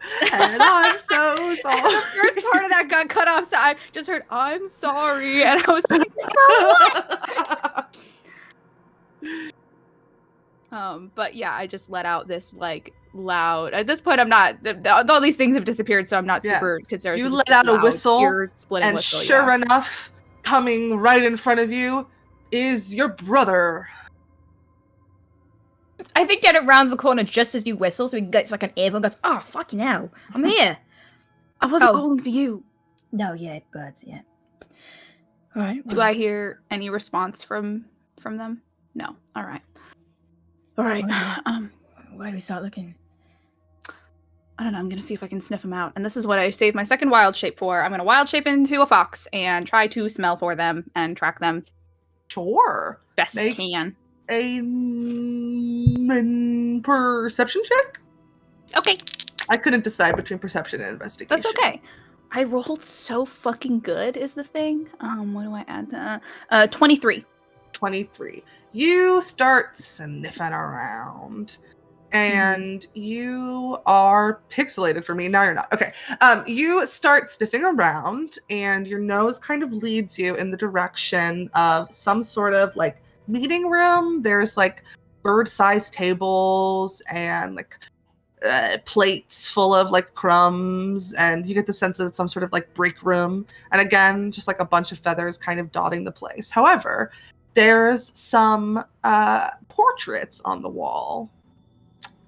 got cut off, so I just heard, I'm sorry. And I was like, for what? But yeah, I just let out this like loud. At this point, I'm not. All these things have disappeared, so I'm not super concerned. You So let just out a loud, whistle, ear-splitting and whistle, sure yeah. enough, coming right in front of you is your brother. I think that it rounds the corner just as you whistle, so he gets like an earphone and goes, oh, fucking hell, I'm here. I wasn't Oh. calling for you. No, yeah, birds, yeah. All right. Do I hear any response from them? No. All right. All right. Where do we start looking? I don't know. I'm gonna see if I can sniff them out. And this is what I saved my second wild shape for. I'm gonna wild shape into a fox and try to smell for them and track them Sure. best Make can. a perception check? Okay. I couldn't decide between perception and investigation. That's okay. I rolled so fucking good is the thing. What do I add to 23. 23. You start sniffing around. And you are pixelated for me. Now you're not. Okay. You start sniffing around, and your nose kind of leads you in the direction of some sort of like meeting room. There's like bird-sized tables and like plates full of like crumbs, and you get the sense that it's some sort of like break room. And again, just like a bunch of feathers kind of dotting the place. However, there's some portraits on the wall.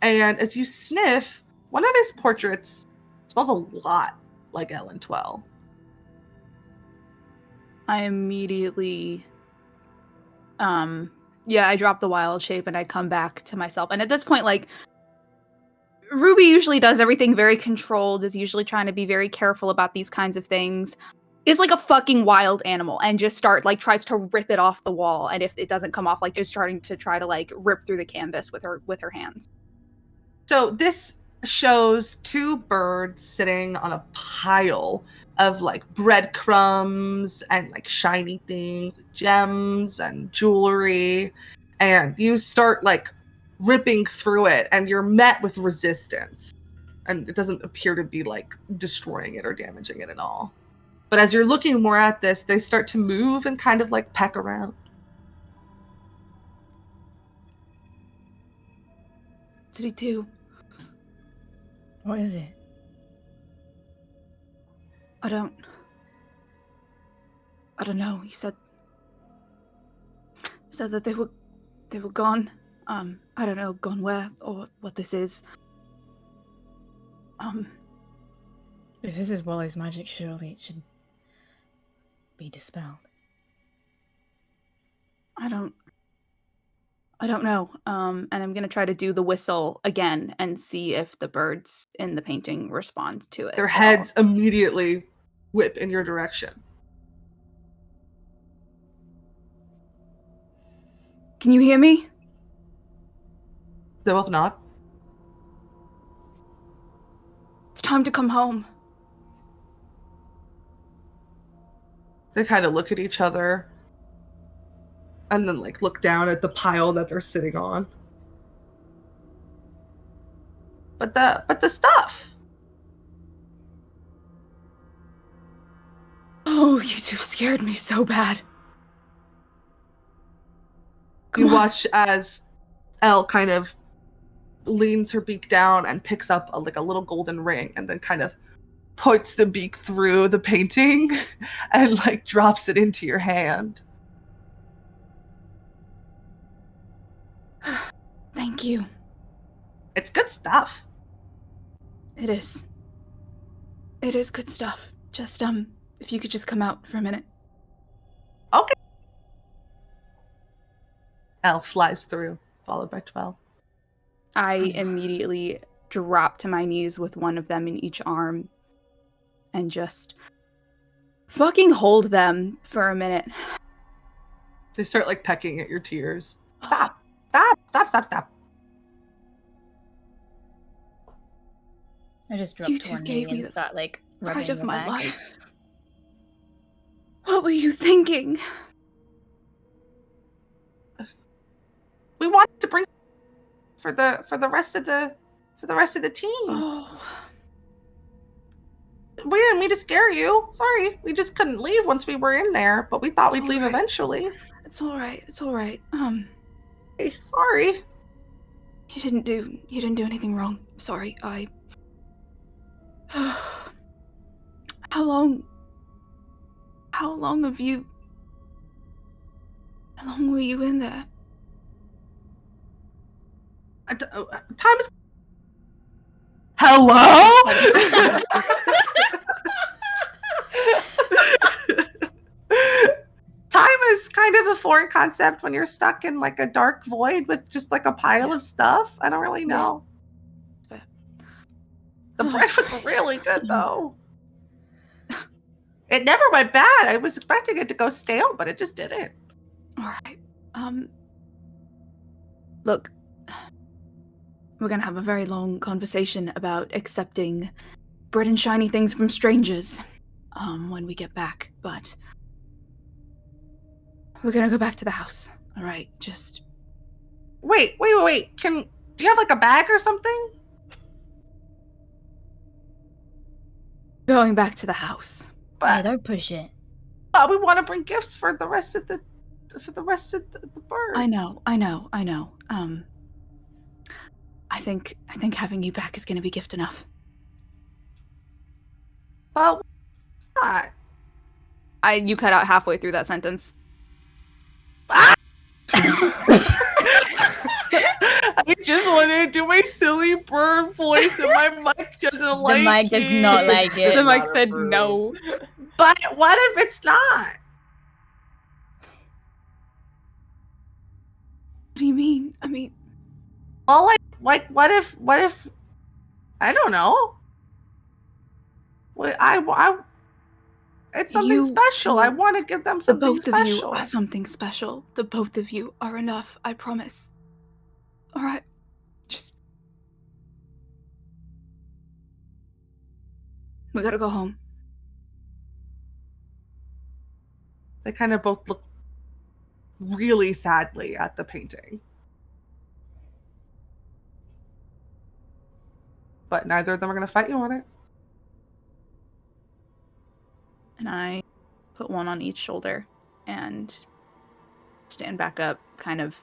And as you sniff, one of these portraits smells a lot like Ellen Twell. I immediately I drop the wild shape and I come back to myself. And at this point, like, Ruby usually does everything very controlled, is usually trying to be very careful about these kinds of things. Is like a fucking wild animal and just tries to rip it off the wall. And if it doesn't come off, like, is starting to try to like rip through the canvas with her hands. So this shows two birds sitting on a pile of like breadcrumbs and like shiny things, gems and jewelry. And you start like ripping through it, and you're met with resistance. And it doesn't appear to be like destroying it or damaging it at all. But as you're looking more at this, they start to move and kind of like peck around. What did he do? What is it? I don't know. He said that they were gone. I don't know, gone where or what this is. If this is Wallow's magic, surely it should be dispelled. I don't know. And I'm gonna try to do the whistle again and see if the birds in the painting respond to it. Their heads immediately whip in your direction. Can you hear me? They both nod. It's time to come home. They kind of look at each other and then like look down at the pile that they're sitting on. But the stuff. Oh, you two scared me so bad. You watch as Elle kind of leans her beak down and picks up a little golden ring, and then kind of puts the beak through the painting and like drops it into your hand. Thank you. It's good stuff. It is. It is good stuff. Just if you could just come out for a minute. Okay. Elle flies through, followed by 12. I immediately drop to my knees with one of them in each arm and just fucking hold them for a minute. They start like pecking at your tears. Stop. Stop. Stop. Stop. Stop. I just dropped You to two one gave knee me and the start like rubbing pride of your my back. life. What were you thinking? We wanted to bring for the rest of the team. Oh. We didn't mean to scare you. Sorry. We just couldn't leave once we were in there, but we thought we'd leave eventually. It's all right. It's all right. Hey, sorry. You didn't do anything wrong. Sorry. How long were you in there? Time is... Hello? Time is kind of a foreign concept when you're stuck in like a dark void with just like a pile of stuff. I don't really know. Fair. The bread was really good though. It never went bad. I was expecting it to go stale, but it just didn't. All right. Look, we're gonna have a very long conversation about accepting bread and shiny things from strangers, when we get back, but we're gonna go back to the house. All right, just... Wait. Do you have like a bag or something? Going back to the house. Yeah, But don't push it. we want to bring gifts for the rest of the birds. I know. I think having you back is gonna be gift enough. Well, why not? You cut out halfway through that sentence. I just wanted to do my silly bird voice, and my mic doesn't like it. The mic does not like it. The mic said no. But what if it's not? What do you mean? I mean, Well, like, what if? I don't know. It's something You special. two- I want to give them the something both of you special. are something special. The both of you are enough. I promise. All right, just... We gotta go home. They kind of both look really sadly at the painting. But neither of them are going to fight you on it. And I put one on each shoulder and stand back up, kind of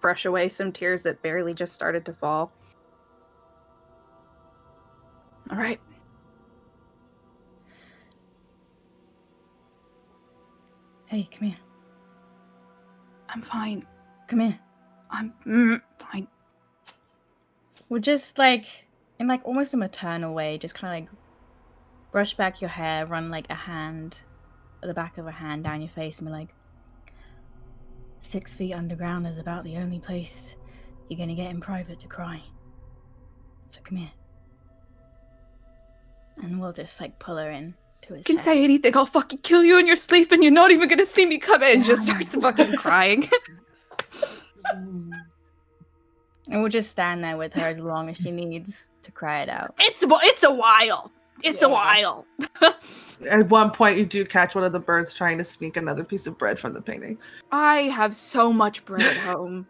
brush away some tears that barely just started to fall. All right. Hey, come here. I'm fine. Come here. I'm fine. We're just like, in like almost a maternal way, just kind of like brush back your hair, run like a hand, at the back of a hand down your face, and be like, 6 feet underground is about the only place you're gonna get in private to cry. So come here. And we'll just like pull her in to his You can chest. say anything, I'll fucking kill you in your sleep and you're not even gonna see me come in. Just starts fucking crying. And we'll just stand there with her as long as she needs to cry it out. It's a while. It's a while. At one point, you do catch one of the birds trying to sneak another piece of bread from the painting. I have so much bread at home.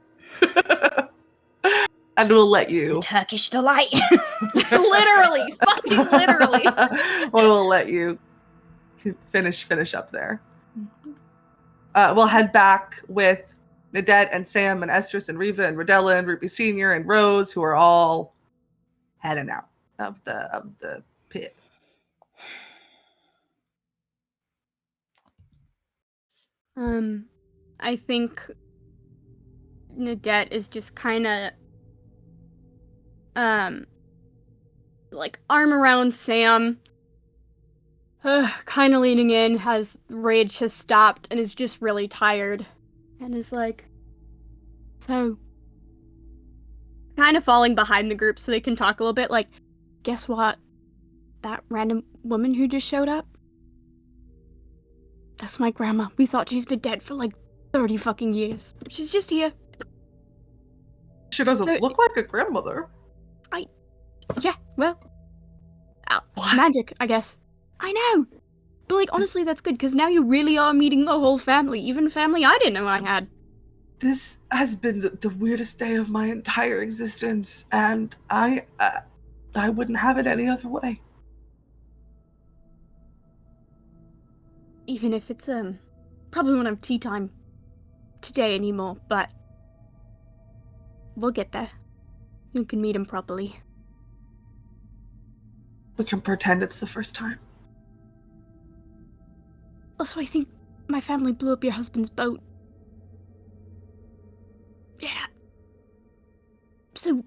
And we'll let you. Turkish delight. Literally. Fucking literally. We'll let you finish up there. We'll head back with Nadette and Sam and Estrus and Riva and Rodella and Ruby Senior and Rose, who are all heading out of the pit. I think Nadette is just kind of like arm around Sam, kind of leaning in, rage has stopped and is just really tired, and is like, so, kind of falling behind the group so they can talk a little bit, like, guess what? That random woman who just showed up? That's my grandma. We thought she's been dead for like 30 fucking years. She's just here. She doesn't So- look like a grandmother. Yeah, well, What? magic, I guess. I know. But like, honestly, that's good, because now you really are meeting the whole family, even family I didn't know I had. This has been the weirdest day of my entire existence, and I wouldn't have it any other way. even if it's, probably won't have tea time today anymore, but we'll get there. You can meet him properly. We can pretend it's the first time. Also, I think my family blew up your husband's boat. Yeah. So...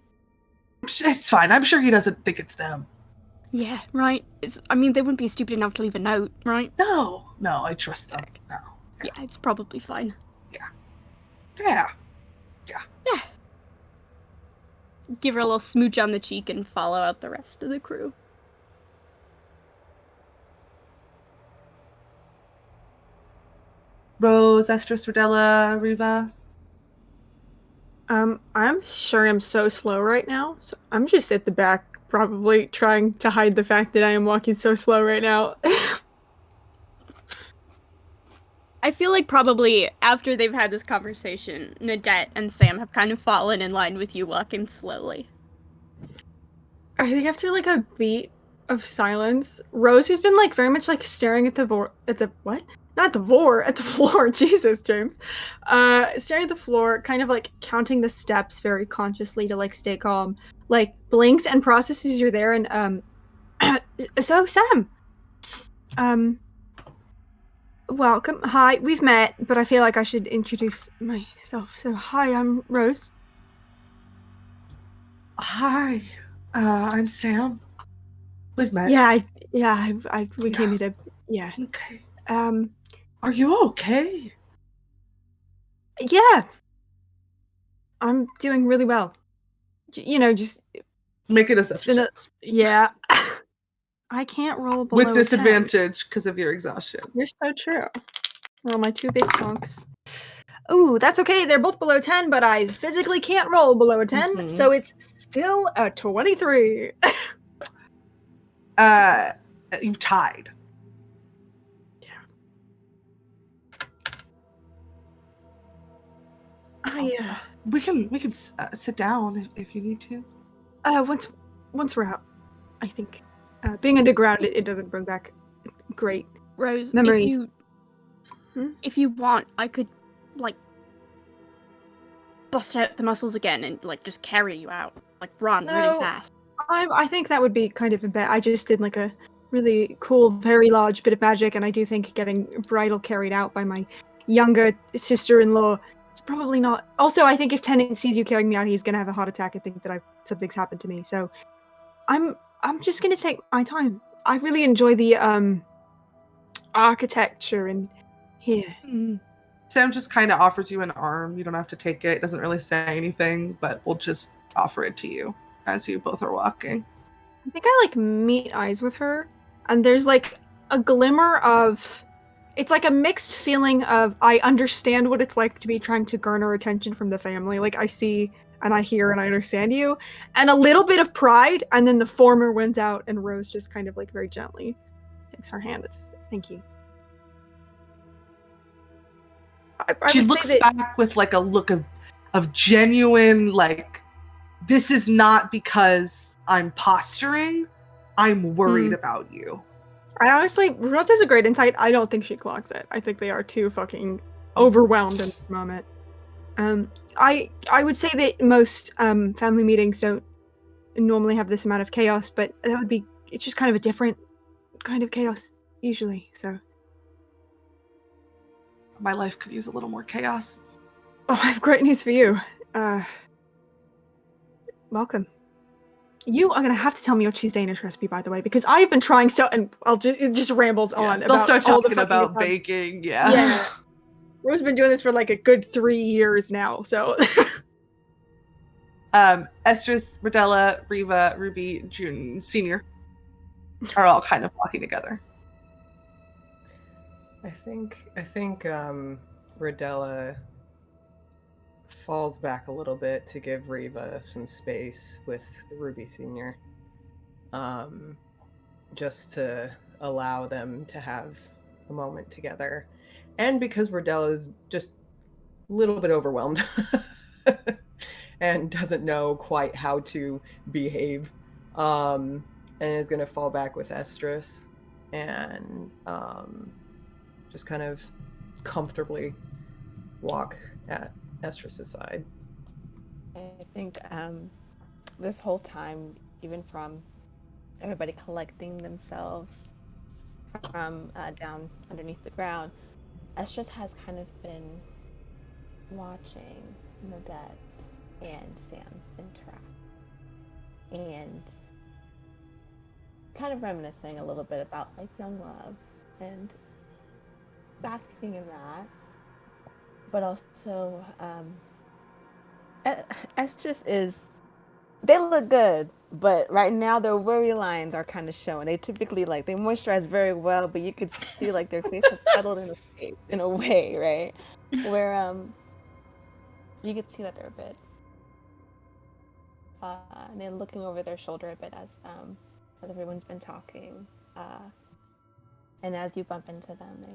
It's fine. I'm sure he doesn't think it's them. Yeah, right. I mean, they wouldn't be stupid enough to leave a note, right? No, I trust them. No. Yeah, it's probably fine. Yeah. Give her a little smooch on the cheek and follow out the rest of the crew. Rose, Estrus, Rodella, Riva. I'm sure I'm so slow right now, so I'm just at the back, probably trying to hide the fact that I am walking so slow right now. I feel like probably after they've had this conversation, Nadette and Sam have kind of fallen in line with you walking slowly. I think after like a beat of silence, Rose, who's been like very much like staring at the floor. Jesus, James. Staring at the floor, kind of like counting the steps very consciously to like stay calm. Like blinks and processes you're there, and so Sam. Welcome. Hi, we've met, but I feel like I should introduce myself. So hi, I'm Rose. Hi, I'm Sam. We've met. We came here to. Yeah. Okay. Are you okay? Yeah. I'm doing really well. Just Make a deception. Yeah. I can't roll below with a 10. disadvantage because of your exhaustion. You're so true. Roll my 2 big chunks. Ooh, that's okay. They're both below 10, but I physically can't roll below a 10, so it's still a 23. You've tied. We can sit down if you need to. Once we're out, I think being underground it doesn't bring back great Rose, memories. If you want, I could like bust out the muscles again and like just carry you out, like run really fast. I think that would be kind of bad. I just did like a really cool, very large bit of magic, and I do think getting bridal carried out by my younger sister-in-law. It's probably not. Also, I think if Tennant sees you carrying me out, he's gonna have a heart attack and think that something's happened to me. So, I'm just gonna take my time. I really enjoy the architecture in here. Sam just kind of offers you an arm. You don't have to take it. It doesn't really say anything, but we'll just offer it to you as you both are walking. I think I like meet eyes with her, and there's like a glimmer of. It's like a mixed feeling of I understand what it's like to be trying to garner attention from the family. Like I see and I hear and I understand you. And a little bit of pride, and then the former wins out, and Rose just kind of like very gently takes her hand. It's thank you. She looks back with like a look of genuine, like, this is not because I'm posturing. I'm worried about you. I honestly, Rose has a great insight. I don't think she clocks it. I think they are too fucking overwhelmed in this moment. I would say that most family meetings don't normally have this amount of chaos, but it's just kind of a different kind of chaos, usually, so. My life could use a little more chaos. Oh, I have great news for you. Welcome. You are going to have to tell me your cheese Danish recipe, by the way, because I've been trying and it just rambles on. They'll start all talking about baking, Yeah. Rose's been doing this for like a good 3 years now, so. Estrus, Rodella, Riva, Ruby, June, Senior are all kind of walking together. I think Rodella falls back a little bit to give Riva some space with Ruby Senior, just to allow them to have a moment together, and because Rodella's just a little bit overwhelmed and doesn't know quite how to behave, and is going to fall back with Estrus and just kind of comfortably walk at Estrus's side. I think this whole time, even from everybody collecting themselves from down underneath the ground, Estrus has kind of been watching Nadette and Sam interact and kind of reminiscing a little bit about like young love and basking in that, but also Estrus is, they look good, but right now their worry lines are kind of showing. They typically like they moisturize very well, but you could see like their face has settled in a way, right? Where you could see that they're a bit and they're looking over their shoulder a bit as everyone's been talking. And as you bump into them, they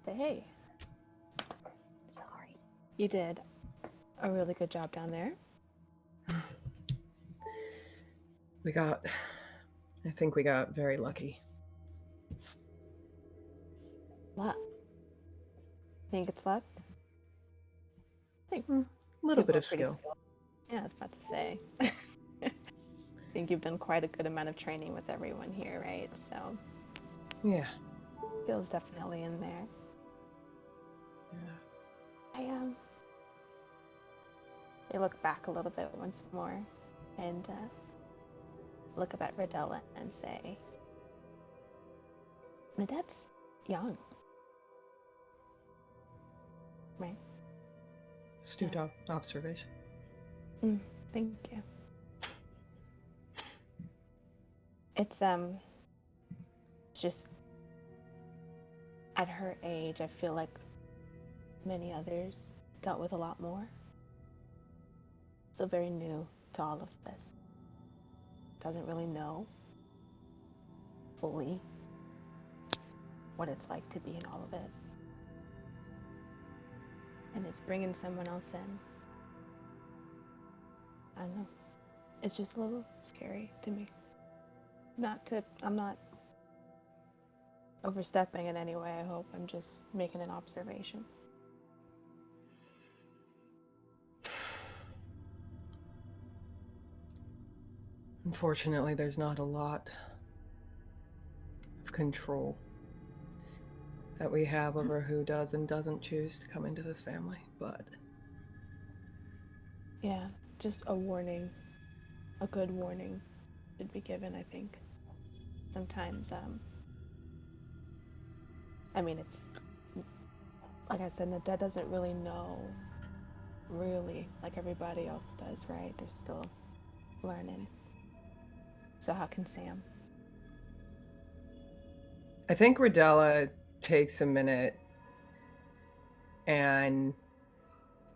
say, "Hey, sorry. You did a really good job down there." I think we got very lucky. Luck. Think it's luck? I think A little bit people of are pretty skill. skilled. Yeah, I was about to say. I think you've done quite a good amount of training with everyone here, right? So Yeah. skill's definitely in there. Yeah. They look back a little bit once more and look up at Rodella and say, Nadette's young. Right? Astute observation. Thank you. It's just at her age, I feel like many others dealt with a lot more. So very new to all of this. Doesn't really know fully what it's like to be in all of it. And it's bringing someone else in. I don't know. It's just a little scary to me. I'm not overstepping in any way, I hope. I'm just making an observation. Unfortunately, there's not a lot of control that we have over who does and doesn't choose to come into this family, but... Yeah, just a warning. A good warning should be given, I think. Sometimes, I mean, it's... Like I said, Nadette doesn't really know, really, like everybody else does, right? They're still learning. So how can Sam? I think Rodella takes a minute, and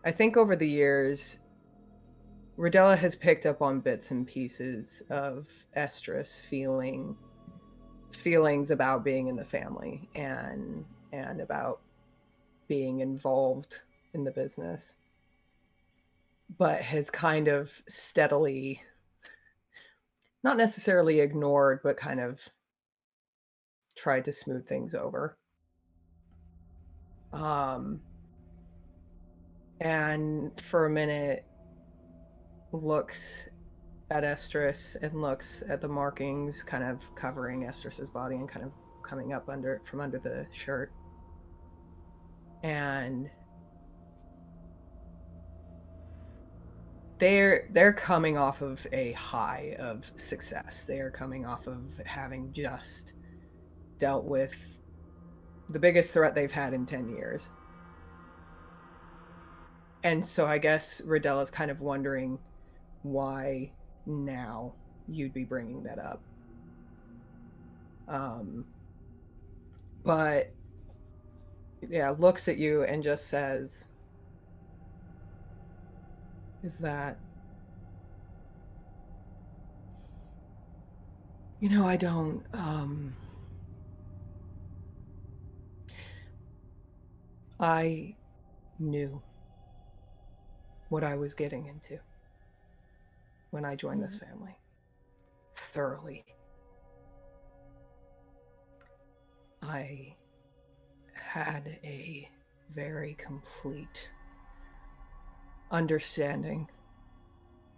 I think over the years, Rodella has picked up on bits and pieces of Estrus feelings about being in the family and about being involved in the business, but has kind of steadily, not necessarily ignored, but kind of tried to smooth things over. And for a minute looks at Estrus and looks at the markings kind of covering Estrus's body and kind of coming up from under the shirt. And they're coming off of a high of success. They are coming off of having just dealt with the biggest threat they've had in 10 years. And so I guess Rodella's kind of wondering why now you'd be bringing that up. But yeah, looks at you and just says, is that, I don't, I knew what I was getting into when I joined this family. Thoroughly. I had a very complete understanding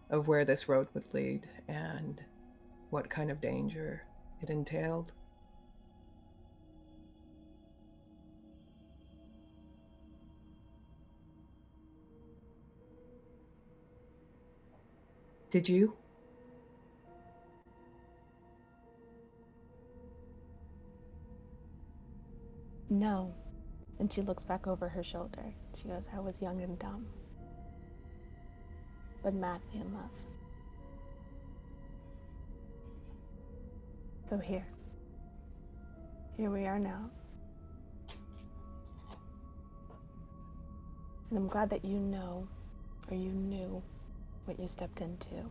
of where this road would lead and what kind of danger it entailed. Did you? No. And she looks back over her shoulder. She goes, I was young and dumb, but madly in love. So here we are now. And I'm glad that you know, or you knew what you stepped into.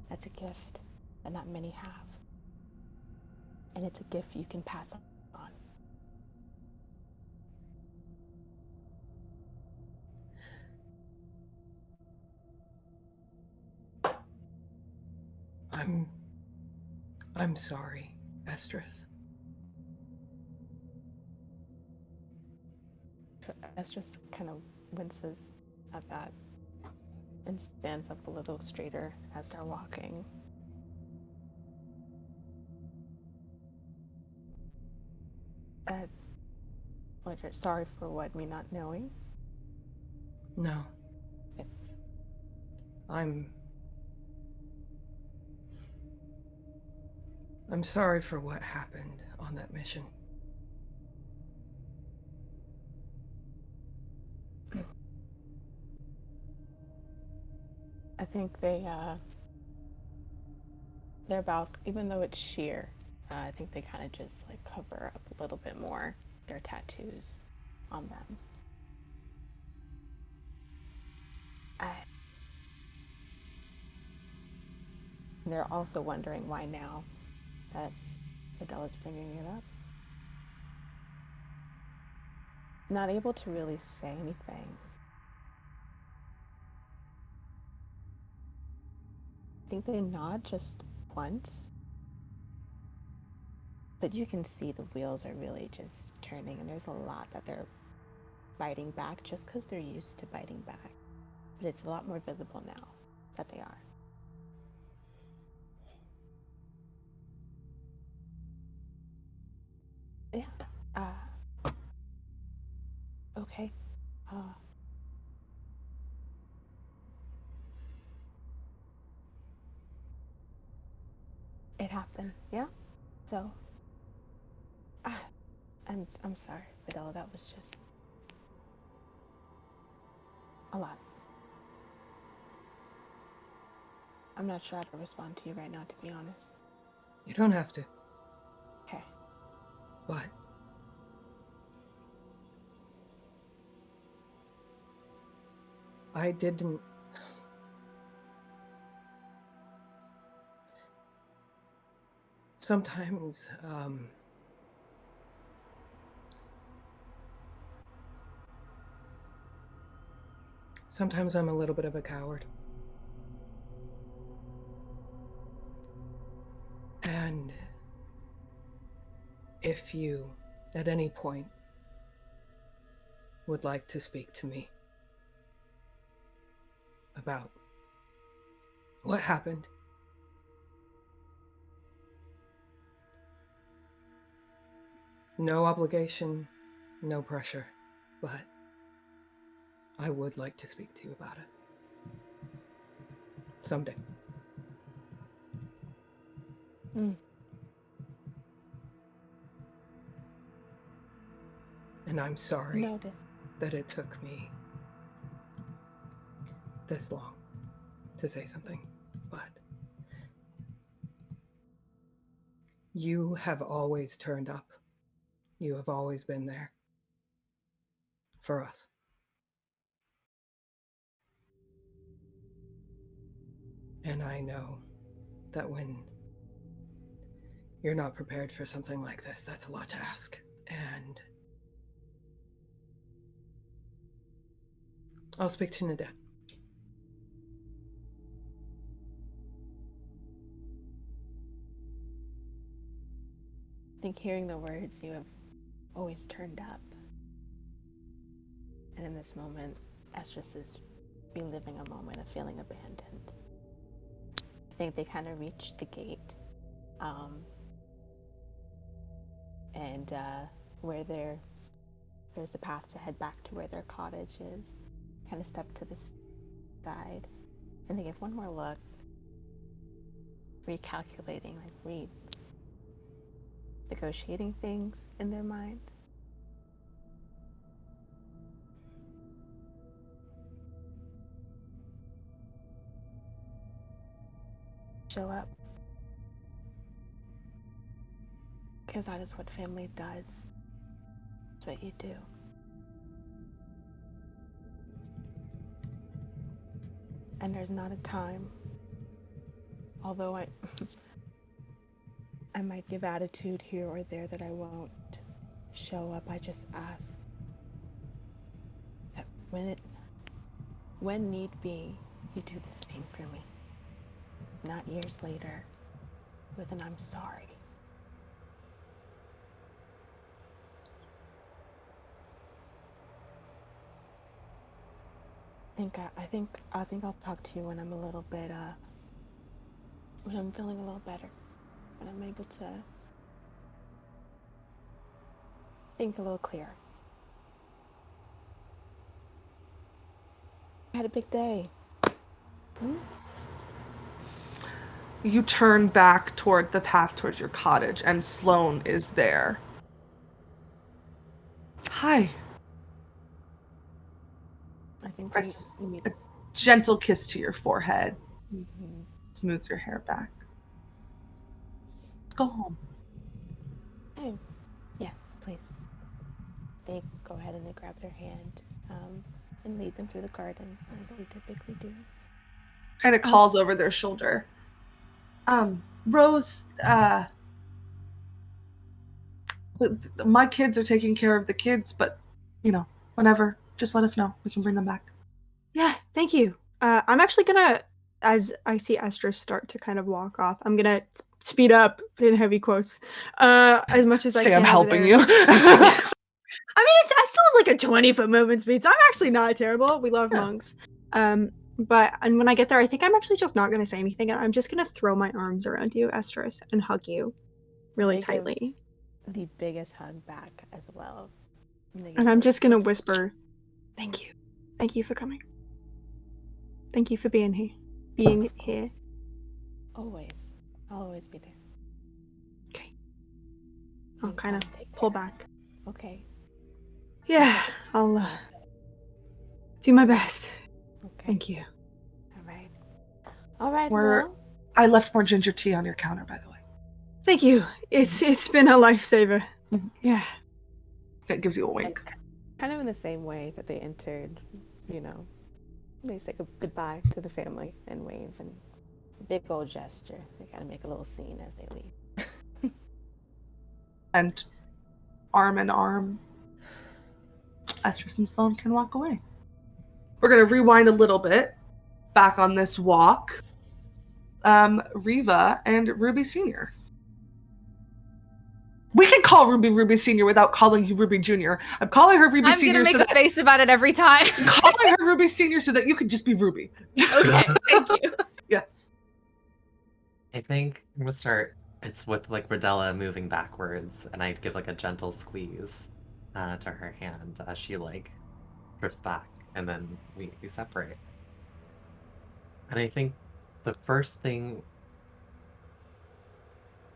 That's a gift that not many have. And it's a gift you can pass on. I'm sorry, Estrus. Estrus kind of winces at that and stands up a little straighter as they're walking. It's like, you're sorry for what, me not knowing? No. I'm sorry for what happened on that mission. I think their bows, even though it's sheer, I think they kind of just like cover up a little bit more their tattoos on them. They're also wondering why now that Adela's bringing it up. Not able to really say anything. I think they nod just once, but you can see the wheels are really just turning, and there's a lot that they're biting back just because they're used to biting back. But it's a lot more visible now that they are. Yeah. Okay. It happened, yeah? So, I'm sorry, Adela, that was just a lot. I'm not sure how to respond to you right now, to be honest. You don't have to. Okay. But I didn't... Sometimes, sometimes I'm a little bit of a coward. And if you, at any point, would like to speak to me about what happened, no obligation, no pressure, but I would like to speak to you about it. Someday. And I'm sorry Noted. that it took me this long to say something, but you have always turned up. You have always been there for us. And I know that when you're not prepared for something like this, that's a lot to ask. And I'll speak to Nadette. I think hearing the words, you have always turned up, And in this moment, Estrus is reliving a moment of feeling abandoned. I think they kind of reached the gate, and where there's a path to head back to where their cottage is. Kind of step to the side, and they give one more look, recalculating, like negotiating things in their mind. Show up. Because that is what family does. It's what you do. And there's not a time, although I might give attitude here or there that I won't show up. I just ask that when need be, you do the same for me. Not years later with an I'm sorry. I think I'll talk to you when I'm a little bit when I'm feeling a little better, when I'm able to think a little clearer. I had a big day. You turn back toward the path towards your cottage, and Sloane is there. Hi. I think Press we meet. a gentle kiss to your forehead. Mm-hmm. Smooths your hair back. Let's go home. Oh, yes, please. They go ahead and they grab their hand and lead them through the garden, as they typically do. Kind of calls over their shoulder. Rose, my kids are taking care of the kids, but, whenever, just let us know. We can bring them back. Yeah, thank you. I'm actually gonna, as I see Estrus start to kind of walk off, I'm gonna speed up in heavy quotes, as much as I Say can. I'm helping you. I mean, I still have like a 20-foot movement speed, so I'm actually not terrible. We love monks. And when I get there, I think I'm actually just not gonna say anything. I'm just gonna throw my arms around you, Estrus, and hug you really tightly. The biggest hug back as well. And I'm just gonna whisper, "Thank you. Thank you for coming. Thank you for being here. Always. I'll always be there." Okay. I'll kind of pull back. Okay. Yeah, I'll do my best. Okay. Thank you. All right. I left more ginger tea on your counter, by the way. Thank you. It's been a lifesaver. Mm-hmm. Yeah. It gives you a wink. Kind of in the same way that they entered, they say goodbye to the family and wave, and big old gesture. They gotta make a little scene as they leave. And arm in arm, Estrus and Sloane can walk away. We're going to rewind a little bit back on this walk. Riva and Ruby Sr. We can call Ruby Ruby Sr. without calling you Ruby Jr. I'm calling her Ruby Sr. I'm gonna make a face about it every time. calling her Ruby Sr. so that you can just be Ruby. Okay, thank you. Yes. I think I'm gonna start. It's with Rodella moving backwards, and I'd give a gentle squeeze to her hand as she drifts back, and then we separate. And I think the first thing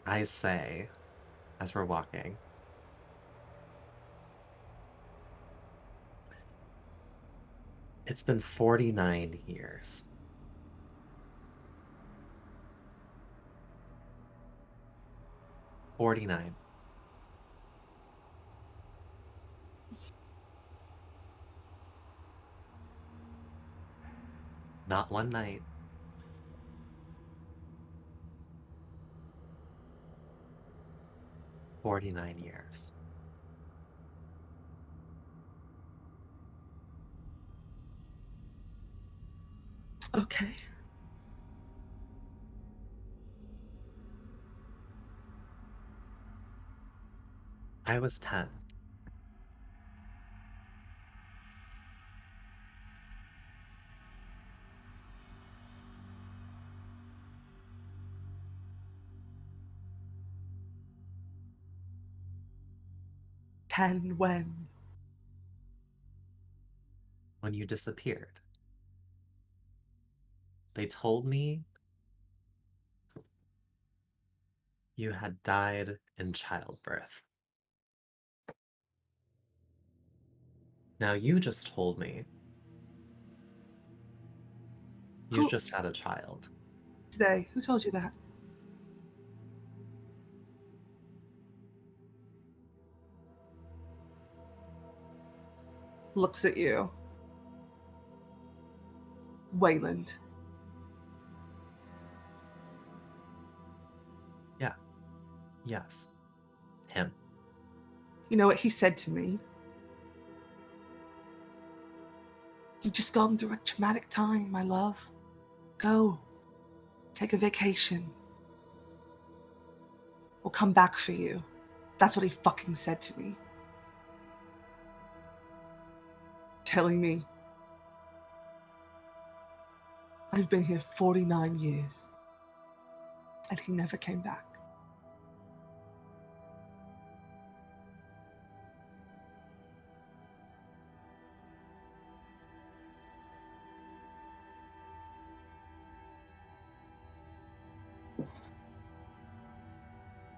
I say as we're walking, it's been 49 years. $49. Not one night. $49 years. Okay. I was 10. 10 when? When you disappeared. They told me you had died in childbirth. Now you just told me you Who- just had a child. Today, who told you that? Looks at you. Wayland. Yeah. Yes. Him. You know what he said to me? You've just gone through a traumatic time, my love. Go. Take a vacation. We'll come back for you. That's what he fucking said to me. Telling me I've been here 49 years and he never came back.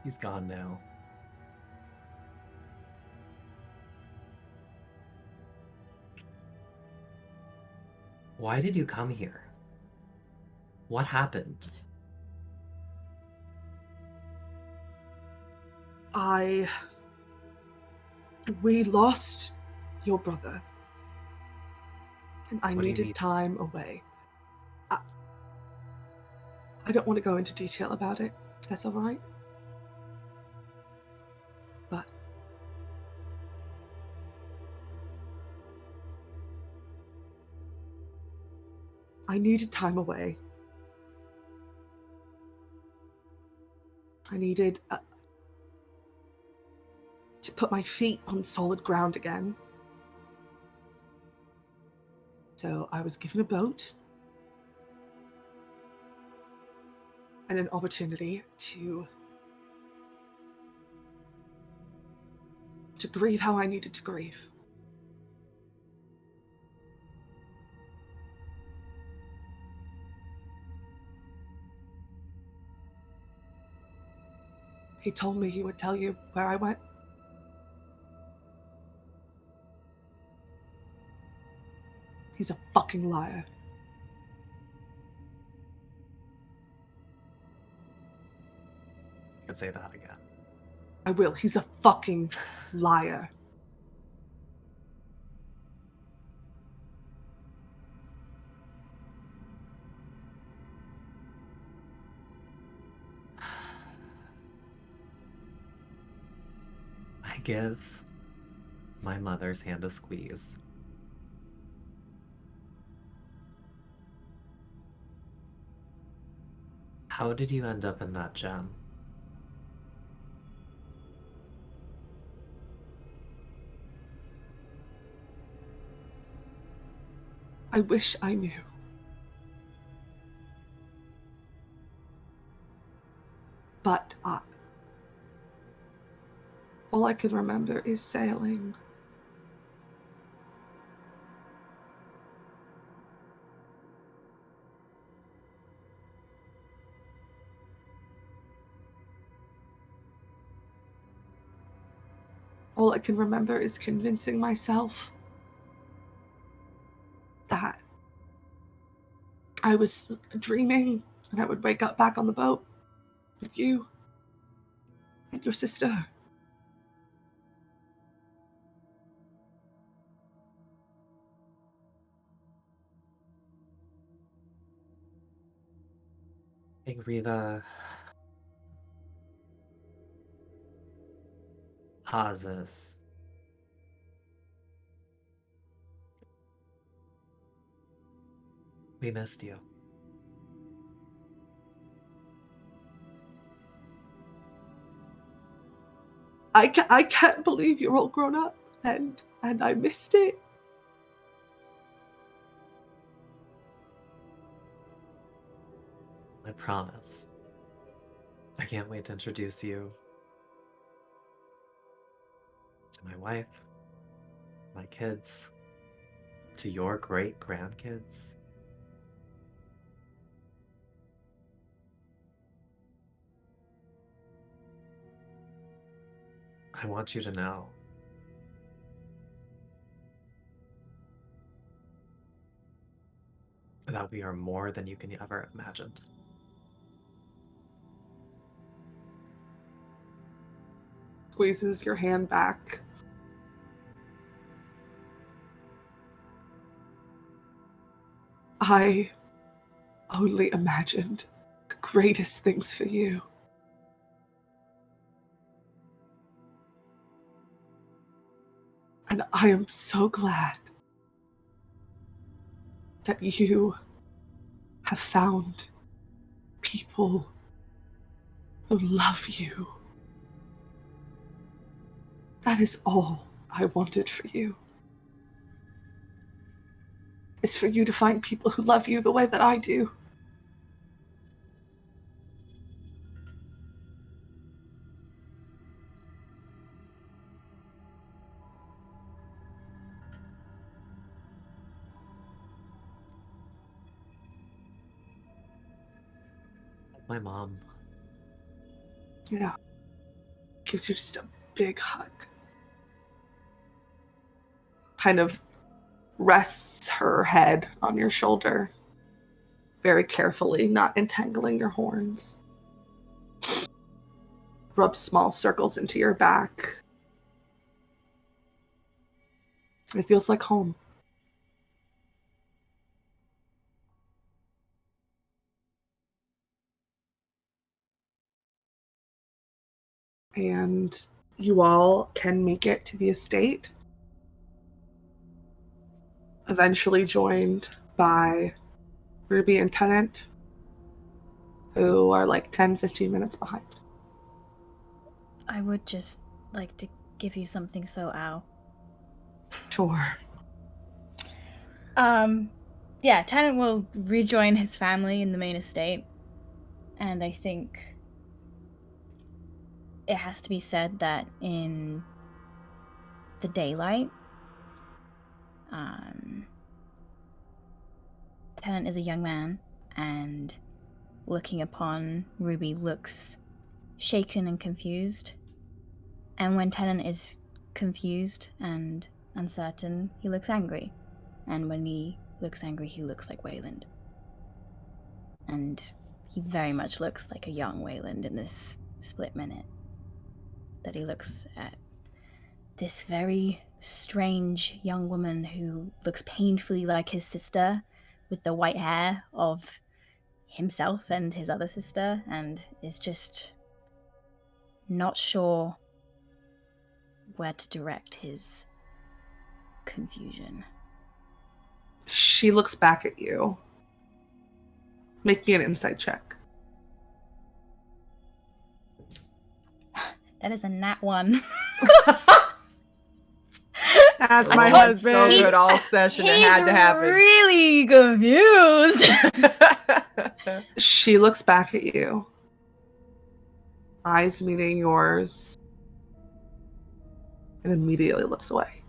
He's gone now. Why did you come here? What happened? We lost your brother. And I What do you needed mean? time away. I don't want to go into detail about it, if that's all right. But I needed time away. I needed to put my feet on solid ground again. So I was given a boat and an opportunity to grieve how I needed to grieve. He told me he would tell you where I went. He's a fucking liar. You can say that again. I will. He's a fucking liar. I give my mother's hand a squeeze. How did you end up in that gem? I wish I knew. But all I can remember is sailing. All I can remember is convincing myself that I was dreaming and I would wake up back on the boat with you and your sister. Big Riva pauses. We missed you. I can't believe you're all grown up and I missed it. I promise. I can't wait to introduce you to my wife, my kids, to your great grandkids. I want you to know that we are more than you can ever imagine. Squeezes your hand back. I only imagined the greatest things for you. And I am so glad that you have found people who love you. That is all I wanted for you. Is for you to find people who love you the way that I do. My mom. Yeah. Gives you just a big hug. Kind of rests her head on your shoulder. Very carefully, not entangling your horns. Rubs small circles into your back. It feels like home. And you all can make it to the estate. Eventually joined by Ruby and Tennant, who are like 10-15 minutes behind. I would just like to give you something, so Al. Sure. Yeah, Tennant will rejoin his family in the main estate. And I think it has to be said that in the daylight, Tennant is a young man, and looking upon Ruby looks shaken and confused. And when Tennant is confused and uncertain, he looks angry. And when he looks angry, he looks like Wayland. And he very much looks like a young Wayland in this split minute. That he looks at this very strange young woman who looks painfully like his sister, with the white hair of himself and his other sister, and is just not sure where to direct his confusion. She looks back at you. Make me an insight check. That is a nat 1. That's Oh, my so husband. good all session. It had to happen. Really confused. She looks back at you. Eyes meeting yours. And immediately looks away.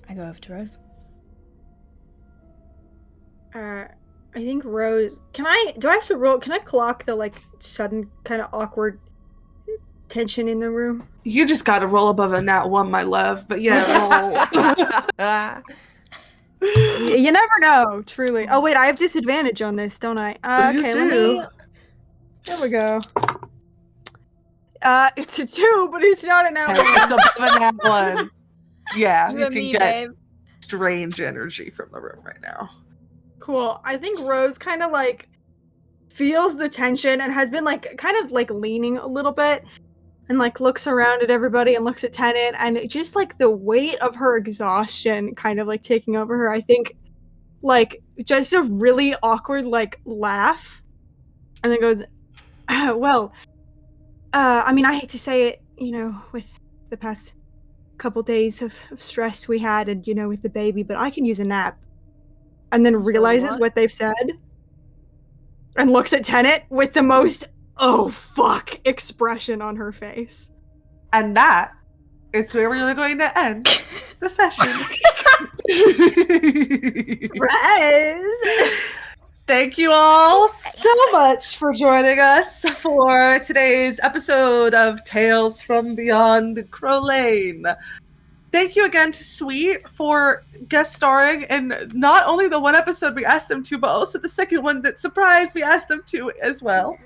I go over to Rose. I think Rose. Do I have to roll? Can I clock the like sudden kind of awkward tension in the room? You just gotta roll above a nat 1, my love. But yeah, roll. You never know, truly. Oh wait, I have disadvantage on this, don't I? You Okay, do. There we go. It's a 2, but it's not an nat 1. It's above a nat 1. Yeah, You you and can me, get babe. strange energy from the room right now. Cool. I think Rose kind of like feels the tension and has been like kind of like leaning a little bit and like looks around at everybody and looks at Tennant, and it just like the weight of her exhaustion kind of like taking over her. I think like just a really awkward like laugh and then goes, well, I mean, I hate to say it, you know, with the past couple days of stress we had and, you know, with the baby, but I can use a nap. And then realizes what they've said. and looks at Tenet with the most "oh fuck" expression on her face. And that is where we're going to end the session. Thank you all so much for joining us for today's episode of Tales from Beyond Crow Lane. Thank you again to Sweet for guest starring in not only the one episode we asked them to, but also the second one that surprised we asked them to as well.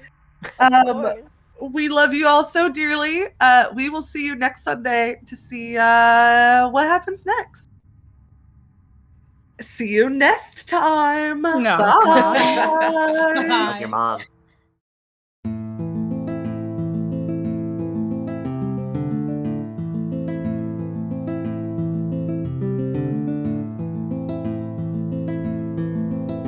We love you all so dearly. We will see you next Sunday to see what happens next. See you next time. No. Bye. Love your mom.